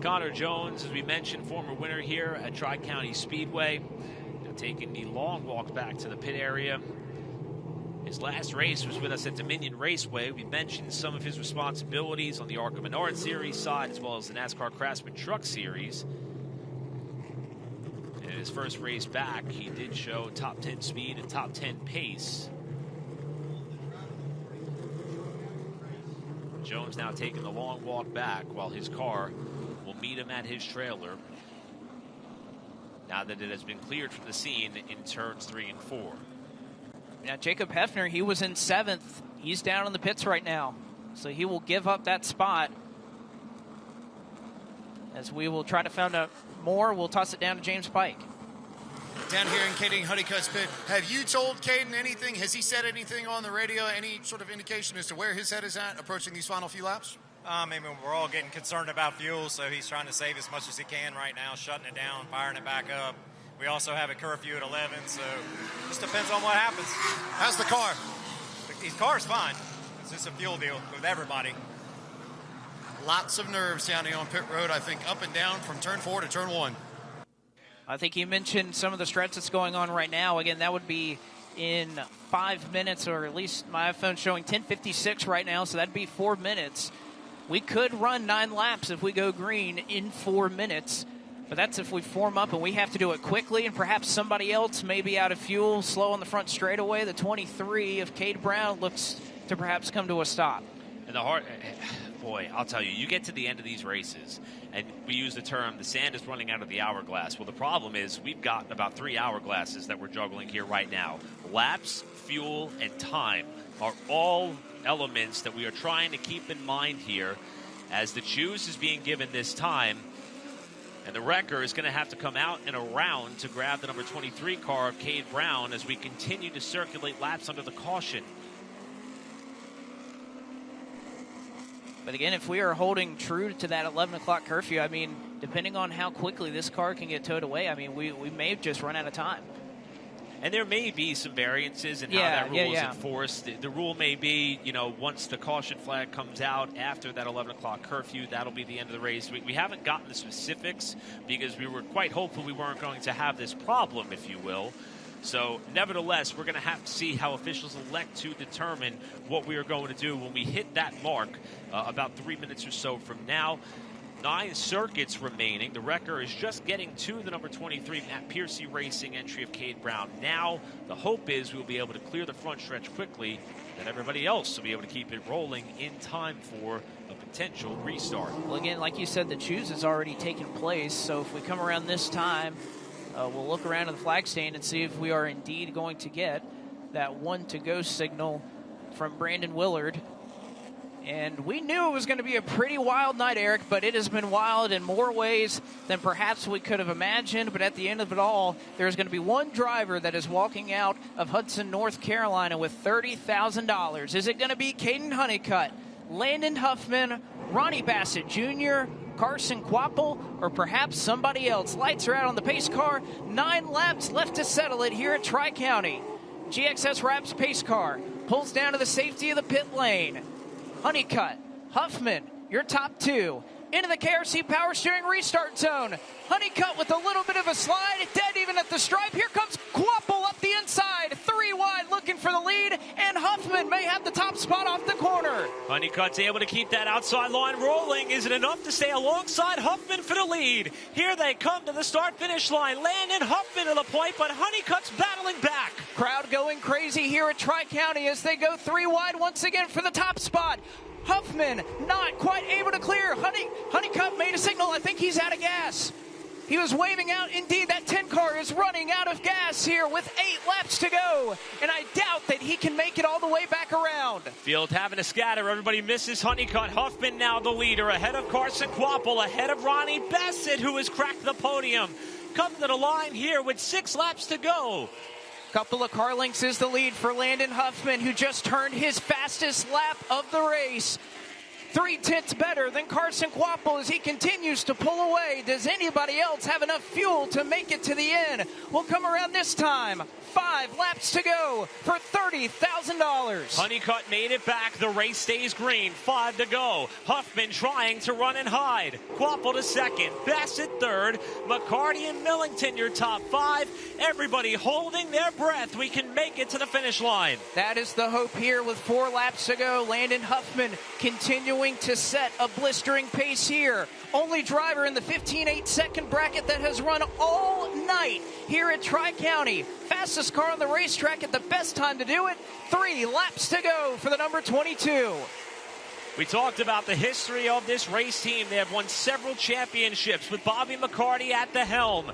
Connor Jones, as we mentioned, former winner here at Tri-County Speedway, now taking the long walk back to the pit area. His last race was with us at Dominion Raceway. We mentioned some of his responsibilities on the ARCA Menard Series side, as well as the NASCAR Craftsman Truck Series. In his first race back, he did show top 10 speed and top 10 pace. Jones now taking the long walk back while his car will meet him at his trailer now that it has been cleared from the scene in turns 3 and 4. Now, Jacob Hefner, he was in 7th. He's down in the pits right now, so he will give up that spot. As we will try to find out more, we'll toss it down to James Pike. Down here in Caden Honeycutt's pit, have you told Caden anything? Has he said anything on the radio, any sort of indication as to where his head is at approaching these final few laps? I mean, we're all getting concerned about fuel, so he's trying to save as much as he can right now, shutting it down, firing it back up. We also have a curfew at 11, so it just depends on what happens. How's the car? The car's fine. It's just a fuel deal with everybody. Lots of nerves down here on pit road, I think, up and down from turn 4 to turn 1. I think you mentioned some of the stretch that's going on right now. Again, that would be in 5 minutes, or at least my iPhone's showing 10:56 right now, so that'd be 4 minutes. We could run 9 laps if we go green in 4 minutes, but that's if we form up, and we have to do it quickly, and perhaps somebody else may be out of fuel, slow on the front straightaway. The 23 of Cade Brown looks to perhaps come to a stop. And the hard, boy, I'll tell you, you get to the end of these races, and we use the term, the sand is running out of the hourglass. Well, the problem is we've got about 3 hourglasses that we're juggling here right now. Laps, fuel, and time are all elements that we are trying to keep in mind here as the choose is being given this time. And the wrecker is going to have to come out and around to grab the number 23 car of Cade Brown as we continue to circulate laps under the caution. But again, if we are holding true to that 11 o'clock curfew, I mean, depending on how quickly this car can get towed away, I mean, we may have just run out of time. And there may be some variances in how that rule is enforced. The rule may be, you know, once the caution flag comes out after that 11 o'clock curfew, that'll be the end of the race. We haven't gotten the specifics because we were quite hopeful we weren't going to have this problem, if you will. So, nevertheless, we're going to have to see how officials elect to determine what we are going to do when we hit that mark about 3 minutes or so from now. 9 circuits remaining. The wrecker is just getting to the number 23 Matt Piercy Racing entry of Cade Brown. Now the hope is we'll be able to clear the front stretch quickly, and everybody else will be able to keep it rolling in time for a potential restart. Well, again, like you said, the choose has already taken place, so if we come around this time, we'll look around at the flag stand and see if we are indeed going to get that 1 to go signal from Brandon Willard. And we knew it was going to be a pretty wild night, Eric, but it has been wild in more ways than perhaps we could have imagined. But at the end of it all, there's going to be one driver that is walking out of Hudson, North Carolina with $30,000. Is it going to be Caden Honeycutt, Landon Huffman, Ronnie Bassett Jr., Carson Quapple, or perhaps somebody else? Lights are out on the pace car. 9 laps left to settle it here at Tri-County. GXS Wraps pace car pulls down to the safety of the pit lane. Honeycutt, Huffman, your top 2. Into the KRC Power Steering restart zone. Honeycutt with a little bit of a slide, dead even at the stripe. Here comes Quapple up the inside, 3 wide looking for the lead, and Huffman may have the top spot off the corner. Honeycutt's able to keep that outside line rolling. Is it enough to stay alongside Huffman for the lead? Here they come to the start-finish line. Landon Huffman to the point, but Honeycutt's battling back. Crowd going crazy here at Tri-County as they go 3 wide once again for the top spot. Huffman not quite able to clear. Honeycutt made a signal. I think he's out of gas. He was waving out. Indeed, that 10 car is running out of gas here with 8 laps to go. And I doubt that he can make it all the way back around. Field having a scatter. Everybody misses Honeycutt. Huffman now the leader, ahead of Carson Quapple, ahead of Ronnie Bassett, who has cracked the podium. Come to the line here with 6 laps to go. Couple of car lengths is the lead for Landon Huffman, who just turned his fastest lap of the race. 3/10 better than Carson Quapple as he continues to pull away. Does anybody else have enough fuel to make it to the end? We'll come around this time. 5 laps to go for $30,000. Honeycutt made it back. The race stays green. 5 to go. Huffman trying to run and hide. Quapple to second. Bassett third. McCarty and Millington your top 5. Everybody holding their breath. We can make it to the finish line. That is the hope here with 4 laps to go. Landon Huffman continuing to set a blistering pace here. Only driver in the 15-8 second bracket that has run all night here at Tri-County. Fastest car on the racetrack at the best time to do it. 3 laps to go for the number 22. We talked about the history of this race team. They have won several championships with Bobby McCarty at the helm.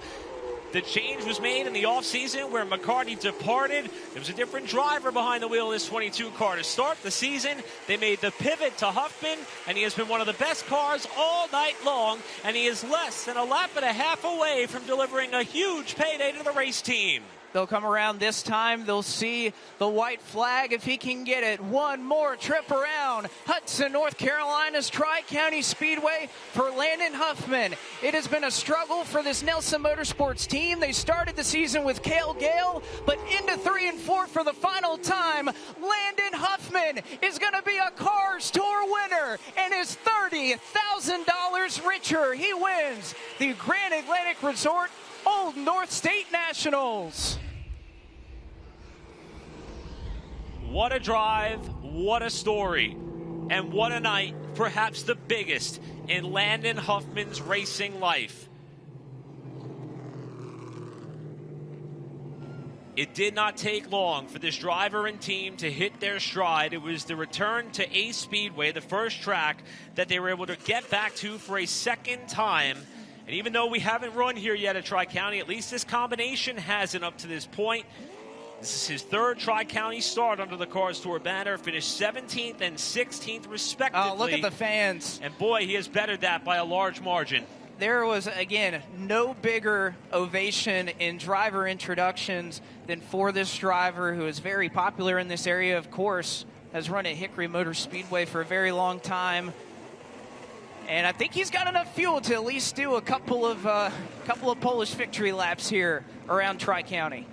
The change was made in the offseason where McCarty departed. There was a different driver behind the wheel of this 22 car. To start the season, they made the pivot to Huffman, and he has been one of the best cars all night long, and he is less than a lap and a half away from delivering a huge payday to the race team. They'll come around this time. They'll see the white flag if he can get it. One more trip around Hudson, North Carolina's Tri-County Speedway for Landon Huffman. It has been a struggle for this Nelson Motorsports team. They started the season with Cale Gale, but into 3 and 4 for the final time. Landon Huffman is going to be a Cars Tour winner and is $30,000 richer. He wins the Grand Atlantic Resort Old North State Nationals. What a drive, what a story, and what a night, perhaps the biggest in Landon Huffman's racing life. It did not take long for this driver and team to hit their stride. It was the return to Ace Speedway, the first track that they were able to get back to for a second time. And even though we haven't run here yet at Tri-County, at least this combination hasn't up to this point. This is his 3rd Tri-County start under the Cars Tour banner. Finished 17th and 16th respectively. Oh, look at the fans. And boy, he has bettered that by a large margin. There was, again, no bigger ovation in driver introductions than for this driver who is very popular in this area, of course, has run at Hickory Motor Speedway for a very long time. And I think he's got enough fuel to at least do a couple of Polish victory laps here around Tri-County.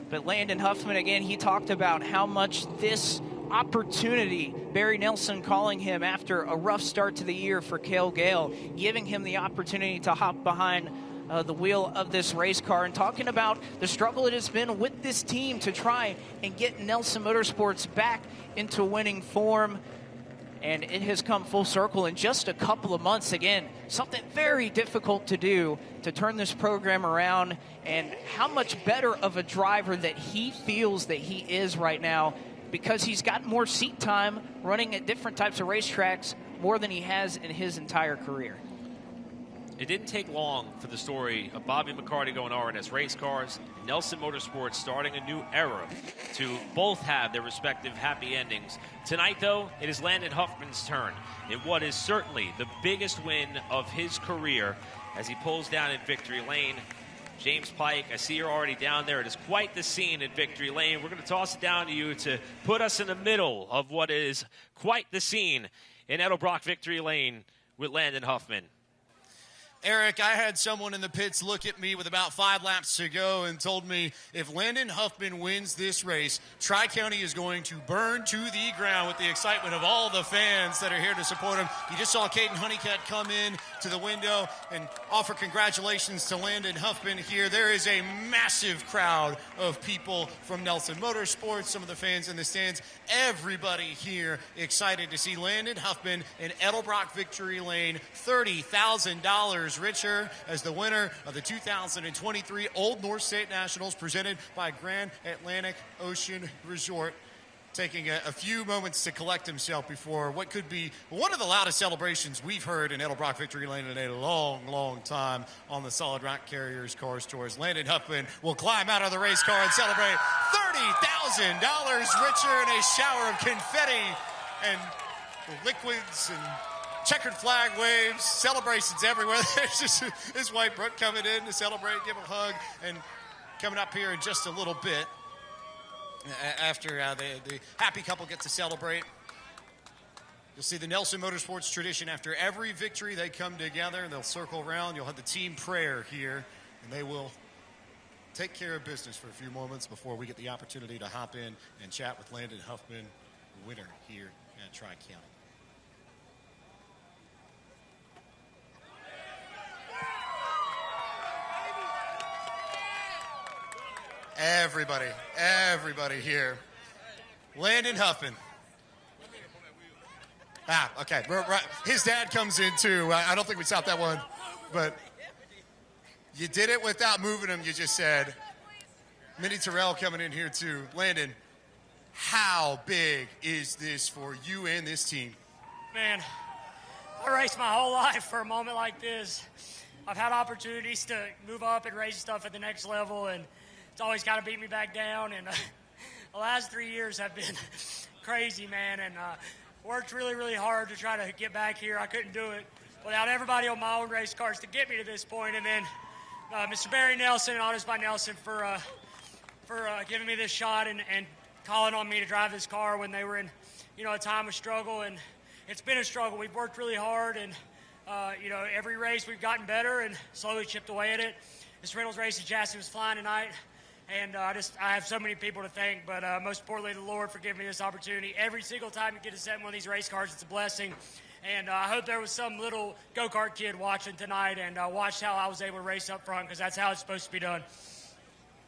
But Landon Huffman, again, he talked about how much this opportunity, Barry Nelson calling him after a rough start to the year for Cale Gale, giving him the opportunity to hop behind the wheel of this race car, and talking about the struggle it has been with this team to try and get Nelson Motorsports back into winning form. and it has come full circle in just a couple of months. Again, something very difficult to do to turn this program around, and how much better of a driver that he feels that he is right now, because he's got more seat time running at different types of racetracks more than he has in his entire career. It didn't take long for the story of Bobby McCarty going RNS race cars, Nelson Motorsports starting a new era to both have their respective happy endings. Tonight, though, it is Landon Huffman's turn in what is certainly the biggest win of his career as he pulls down in victory lane. James Pike, I see you're already down there. It is quite the scene at victory lane. We're going to toss it down to you to put us in the middle of what is quite the scene in Edelbrock victory lane with Landon Huffman. Eric, I had someone in the pits look at me with about 5 laps to go and told me if Landon Huffman wins this race, Tri-County is going to burn to the ground with the excitement of all the fans that are here to support him. You just saw Caden Honeycutt come in to the window and offer congratulations to Landon Huffman here. There is a massive crowd of people from Nelson Motorsports, some of the fans in the stands, everybody here excited to see Landon Huffman in Edelbrock victory lane, $30,000 richer as the winner of the 2023 Old North State Nationals presented by Grand Atlantic Ocean Resort. Taking a few moments to collect himself before what could be one of the loudest celebrations we've heard in Edelbrock victory lane in a long, long time on the Solid Rock Carriers Cars Tours. Landon Huffman will climb out of the race car and celebrate $30,000 richer in a shower of confetti and liquids and checkered flag waves, celebrations everywhere. There's just his wife Brooke coming in to celebrate, give a hug, and coming up here in just a little bit after the happy couple get to celebrate. You'll see the Nelson Motorsports tradition. After every victory, they come together and they'll circle around. You'll have the team prayer here, and they will take care of business for a few moments before we get the opportunity to hop in and chat with Landon Huffman, the winner here at Tri-County. Everybody here. Landon Huffman. Okay. His dad comes in too. I don't think we stopped that one, but you did it without moving him. You just said. Minnie Terrell coming in here too. Landon, how big is this for you and this team? Man, I raced my whole life for a moment like this. I've had opportunities to move up and race stuff at the next level, and it's always got to beat me back down, and the last 3 years have been crazy, man, and worked really, really hard to try to get back here. I couldn't do it without everybody on my own race cars to get me to this point, and then Mr. Barry Nelson and Autos by Nelson for giving me this shot and calling on me to drive this car when they were in, a time of struggle, and it's been a struggle. We've worked really hard, and, every race we've gotten better and slowly chipped away at it. This Reynolds race at Jackson was flying tonight. And I have so many people to thank, but most importantly, the Lord for giving me this opportunity. Every single time you get to set in one of these race cars, it's a blessing. And I hope there was some little go-kart kid watching tonight and watched how I was able to race up front, because that's how it's supposed to be done.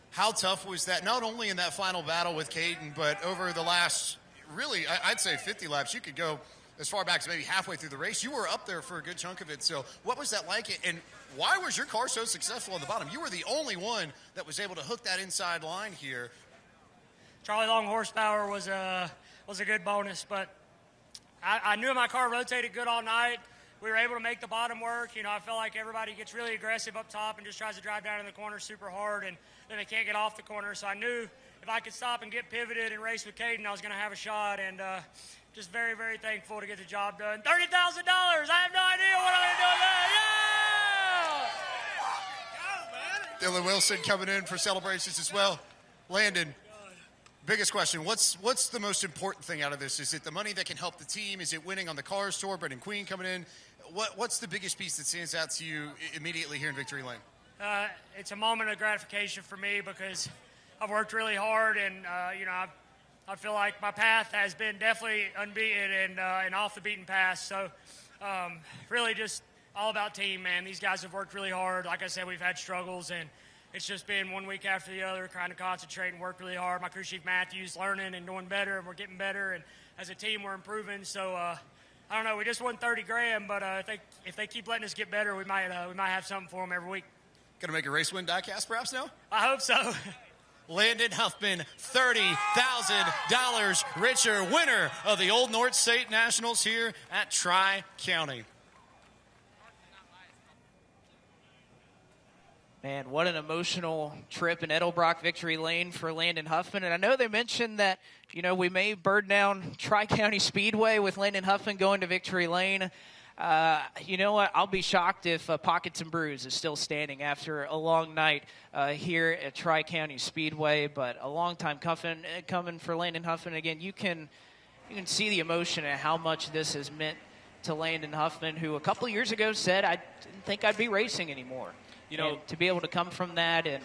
How tough was that, not only in that final battle with Caden, but over the last, really, I'd say 50 laps? You could go as far back as maybe halfway through the race. You were up there for a good chunk of it. So what was that like? And why was your car so successful on the bottom? You were the only one that was able to hook that inside line here. Charlie Long horsepower was a good bonus, but I knew my car rotated good all night. We were able to make the bottom work. I felt like everybody gets really aggressive up top and just tries to drive down in the corner super hard, and then they can't get off the corner. So I knew if I could stop and get pivoted and race with Caden, I was going to have a shot, and just very, very thankful to get the job done. $30,000! I have no idea what I'm going to do with that. Yeah! Dylan Wilson coming in for celebrations as well. Landon, biggest question, what's the most important thing out of this? Is it the money that can help the team? Is it winning on the Cars Tour? Brendan Queen coming in. What's the biggest piece that stands out to you immediately here in victory lane? It's a moment of gratification for me because I've worked really hard, and I feel like my path has been definitely unbeaten and off the beaten path. So really just all about team, man. These guys have worked really hard. Like I said, we've had struggles, and it's just been one week after the other, trying to concentrate and work really hard. My crew chief Matthew's learning and doing better, and we're getting better. And as a team, we're improving. So I don't know. We just won 30 grand, but if they keep letting us get better, we might have something for them every week. Going to make a race win diecast perhaps now? I hope so. Landon Huffman, $30,000 richer, winner of the Old North State Nationals here at Tri-County. Man, what an emotional trip in Edelbrock Victory Lane for Landon Huffman. And I know they mentioned that, we may burn down Tri-County Speedway with Landon Huffman going to Victory Lane. You know what? I'll be shocked if Pockets and Brews is still standing after a long night here at Tri-County Speedway. But a long time coming for Landon Huffman. Again, you can see the emotion and how much this has meant to Landon Huffman, who a couple years ago said, I didn't think I'd be racing anymore. And to be able to come from that and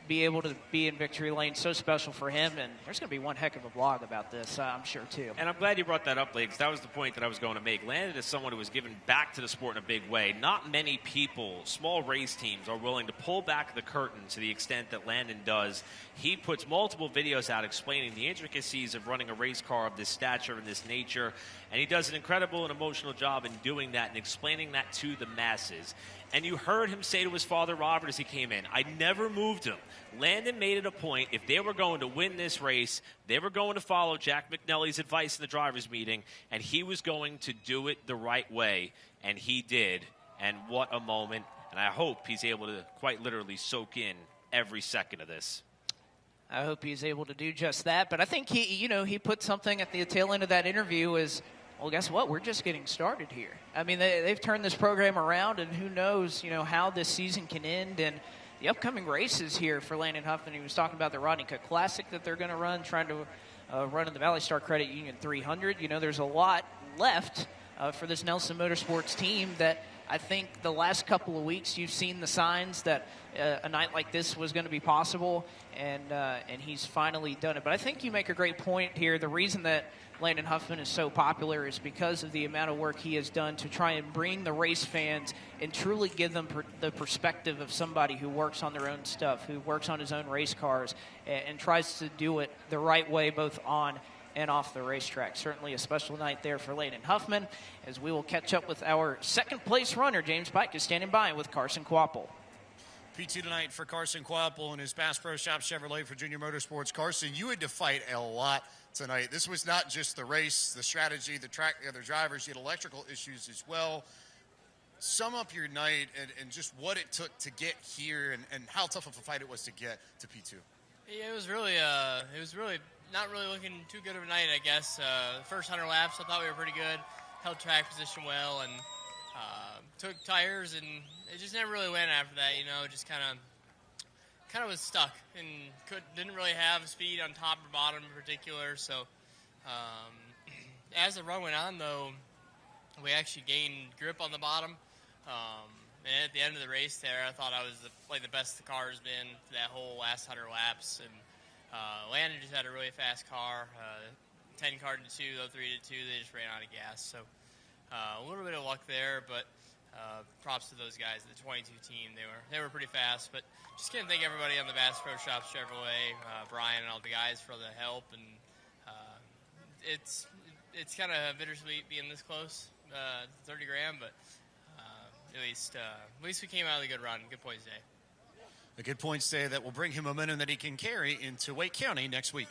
be able to be in Victory Lane, so special for him. And there's going to be one heck of a blog about this, I'm sure, too. And I'm glad you brought that up, Blake, because that was the point that I was going to make. Landon is someone who was given back to the sport in a big way. Not many people, small race teams, are willing to pull back the curtain to the extent that Landon does. He puts multiple videos out explaining the intricacies of running a race car of this stature and this nature, and he does an incredible and emotional job in doing that and explaining that to the masses. And you heard him say to his father, Robert, as he came in, I never moved him. Landon made it a point, if they were going to win this race, they were going to follow Jack McNally's advice in the drivers' meeting, and he was going to do it the right way, and he did. And what a moment. And I hope he's able to quite literally soak in every second of this. I hope he's able to do just that. But I think he put something at the tail end of that interview is, well, guess what? We're just getting started here. I mean, they've turned this program around, and who knows, how this season can end. And the upcoming races here for Landon Huffman, he was talking about the Rodney Cook Classic that they're going to run, trying to run in the Valley Star Credit Union 300. There's a lot left for this Nelson Motorsports team that I think the last couple of weeks you've seen the signs that a night like this was going to be possible, and he's finally done it. But I think you make a great point here. The reason that Landon Huffman is so popular is because of the amount of work he has done to try and bring the race fans and truly give them the perspective of somebody who works on their own stuff, who works on his own race cars, and tries to do it the right way both on and off the racetrack. Certainly a special night there for Landon Huffman, as we will catch up with our second-place runner. James Pike is standing by with Carson Quapple. P2 tonight for Carson Quapple and his Bass Pro Shop Chevrolet for Junior Motorsports. Carson, you had to fight a lot tonight. This was not just the race, the strategy, the track, the other drivers. You had electrical issues as well. Sum up your night and just what it took to get here and how tough of a fight it was to get to P2. Yeah, it was really not really looking too good of a night, I guess. The first 100 laps, I thought we were pretty good. Held track position well and took tires, and it just never really went after that. Just kind of was stuck and didn't really have speed on top or bottom in particular. So as the run went on, though, we actually gained grip on the bottom. And at the end of the race there, I thought I was the best the car has been for that whole last 100 laps. And Landon just had a really fast car. 10 car to 2, though 3 to 2, they just ran out of gas. So a little bit of luck there, but props to those guys, the 22 team. They were pretty fast. But just can't thank everybody on the Bass Pro Shop Chevrolet, Brian and all the guys for the help. And it's kind of bittersweet being this close, 30 grand, but at least we came out with a good run. Good points day. A good points day that will bring him momentum that he can carry into Wake County next week.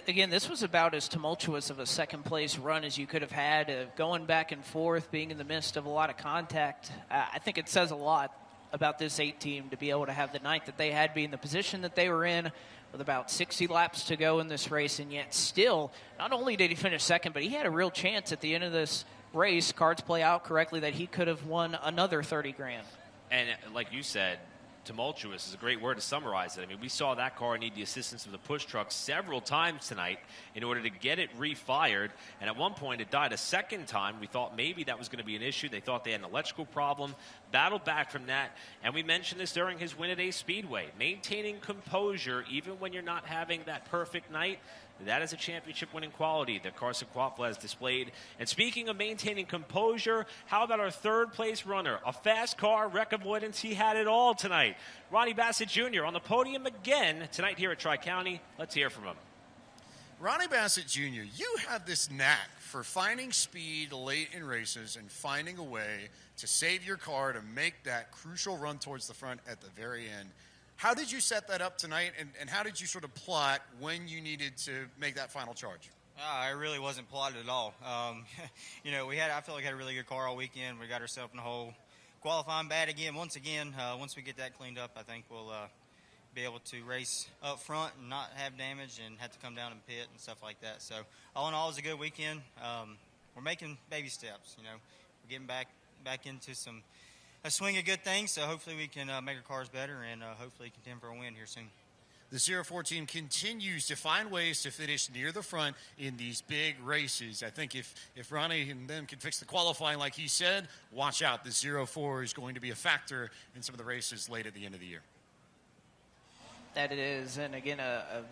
Again, this was about as tumultuous of a second-place run as you could have had, going back and forth, being in the midst of a lot of contact. I think it says a lot about this 8 team to be able to have the night that they had, be in the position that they were in with about 60 laps to go in this race, and yet still, not only did he finish second, but he had a real chance at the end of this race, cards play out correctly, that he could have won another 30 grand. And like you said, tumultuous is a great word to summarize it. I mean, we saw that car need the assistance of the push truck several times tonight in order to get it refired. And at one point, it died a second time. We thought maybe that was going to be an issue. They thought they had an electrical problem. Battled back from that. And we mentioned this during his win at Ace Speedway. Maintaining composure, even when you're not having that perfect night, that is a championship-winning quality that Carson Quapple has displayed. And speaking of maintaining composure, how about our third-place runner? A fast car, wreck avoidance, he had it all tonight. Ronnie Bassett Jr. on the podium again tonight here at Tri-County. Let's hear from him. Ronnie Bassett Jr., you have this knack for finding speed late in races and finding a way to save your car to make that crucial run towards the front at the very end. How did you set that up tonight, and how did you sort of plot when you needed to make that final charge? I really wasn't plotted at all. You know, I feel like we had a really good car all weekend. We got ourselves in the hole. Qualifying bad again, once we get that cleaned up, I think we'll be able to race up front and not have damage and have to come down and pit and stuff like that. So all in all, it was a good weekend. We're making baby steps. You know, we're getting back into a swing of good things. So hopefully we can make our cars better and hopefully contend for a win here soon. The 04 team continues to find ways to finish near the front in these big races. I think if Ronnie and them can fix the qualifying like he said, watch out. The 04 is going to be a factor in some of the races late at the end of the year. That it is, and again, a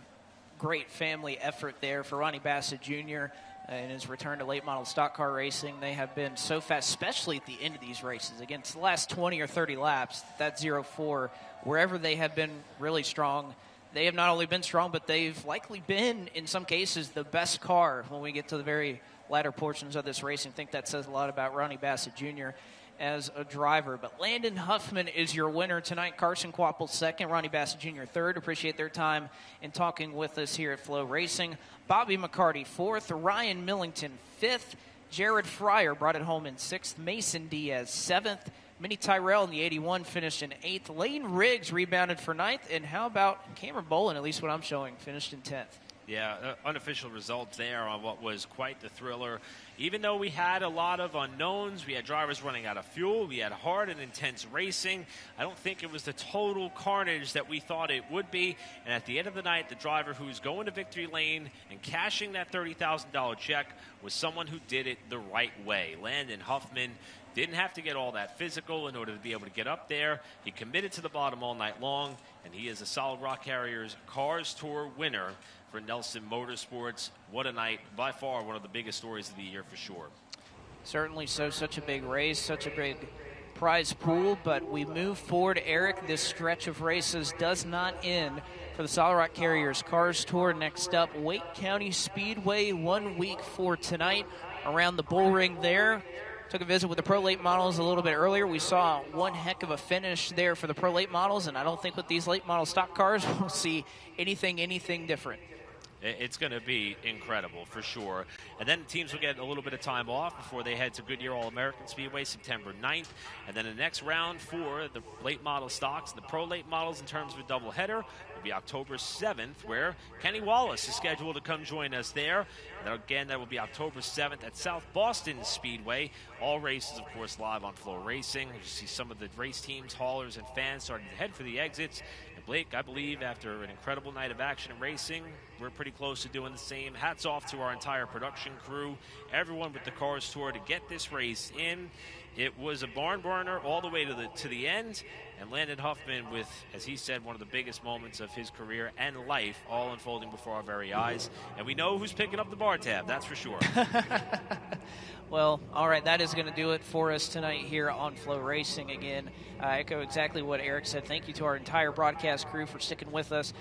great family effort there for Ronnie Bassett Jr. In his return to late model stock car racing. They have been so fast, especially at the end of these races. Again, it's the last 20 or 30 laps, that 04, wherever they have been really strong, they have not only been strong, but they've likely been, in some cases, the best car when we get to the very latter portions of this racing. I think that says a lot about Ronnie Bassett Jr. as a driver. But Landon Huffman is your winner tonight. Carson Quapple second, Ronnie Bassett Jr. third. Appreciate their time in talking with us here at Flow Racing. Bobby McCarty fourth, Ryan Millington fifth, Jared Fryer brought it home in sixth, Mason Diaz seventh, Minnie Tyrell in the 81 finished in eighth, Lane Riggs rebounded for ninth, and how about Cameron Bolin, at least what I'm showing, finished in 10th. Yeah, unofficial results there on what was quite the thriller. Even though we had a lot of unknowns, we had drivers running out of fuel, we had hard and intense racing, I don't think it was the total carnage that we thought it would be. And at the end of the night, the driver who's going to victory lane and cashing that $30,000 check was someone who did it the right way. Landon Huffman didn't have to get all that physical in order to be able to get up there. He committed to the bottom all night long, and he is a Solid Rock Carriers Cars Tour winner for Nelson Motorsports. What a night. By far one of the biggest stories of the year for sure. Certainly so. Such a big race, such a big prize pool, but we move forward. Eric, this stretch of races does not end for the Solid Rock Carriers Cars Tour. Next up, Wake County Speedway, 1 week for tonight around the bull ring there. Took a visit with the Pro Late Models a little bit earlier. We saw one heck of a finish there for the Pro Late Models, and I don't think with these late model stock cars we'll see anything different. It's going to be incredible for sure. And then the teams will get a little bit of time off before they head to Goodyear All-American Speedway September 9th. And then the next round for the late model stocks, the pro late models in terms of a doubleheader, will be October 7th, where Kenny Wallace is scheduled to come join us there. And again, that will be October 7th at South Boston Speedway. All races, of course, live on Flow Racing. You see some of the race teams, haulers, and fans starting to head for the exits. Blake, I believe after an incredible night of action and racing, we're pretty close to doing the same. Hats off to our entire production crew, everyone with the Cars Tour to get this race in. It was a barn burner all the way to the end, and Landon Huffman with, as he said, one of the biggest moments of his career and life, all unfolding before our very eyes. And we know who's picking up the bar tab, that's for sure. Well, all right, that is going to do it for us tonight here on Flow Racing. Again, I echo exactly what Eric said. Thank you to our entire broadcast crew for sticking with us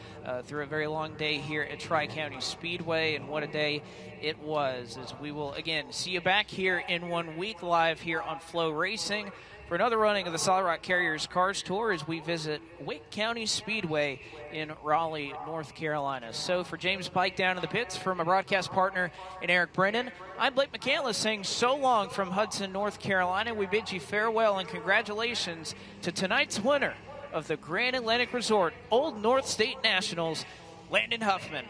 through a very long day here at Tri-County Speedway, and what a day it was. As we will, again, see you back here in 1 week live here on Flow Racing for another running of the Solid Rock Carriers Cars Tour as we visit Wake County Speedway in Raleigh, North Carolina. So for James Pike down in the pits, for my broadcast partner and Eric Brennan, I'm Blake McCandless saying so long from Hudson, North Carolina. We bid you farewell and congratulations to tonight's winner of the Grand Atlantic Resort Old North State Nationals, Landon Huffman.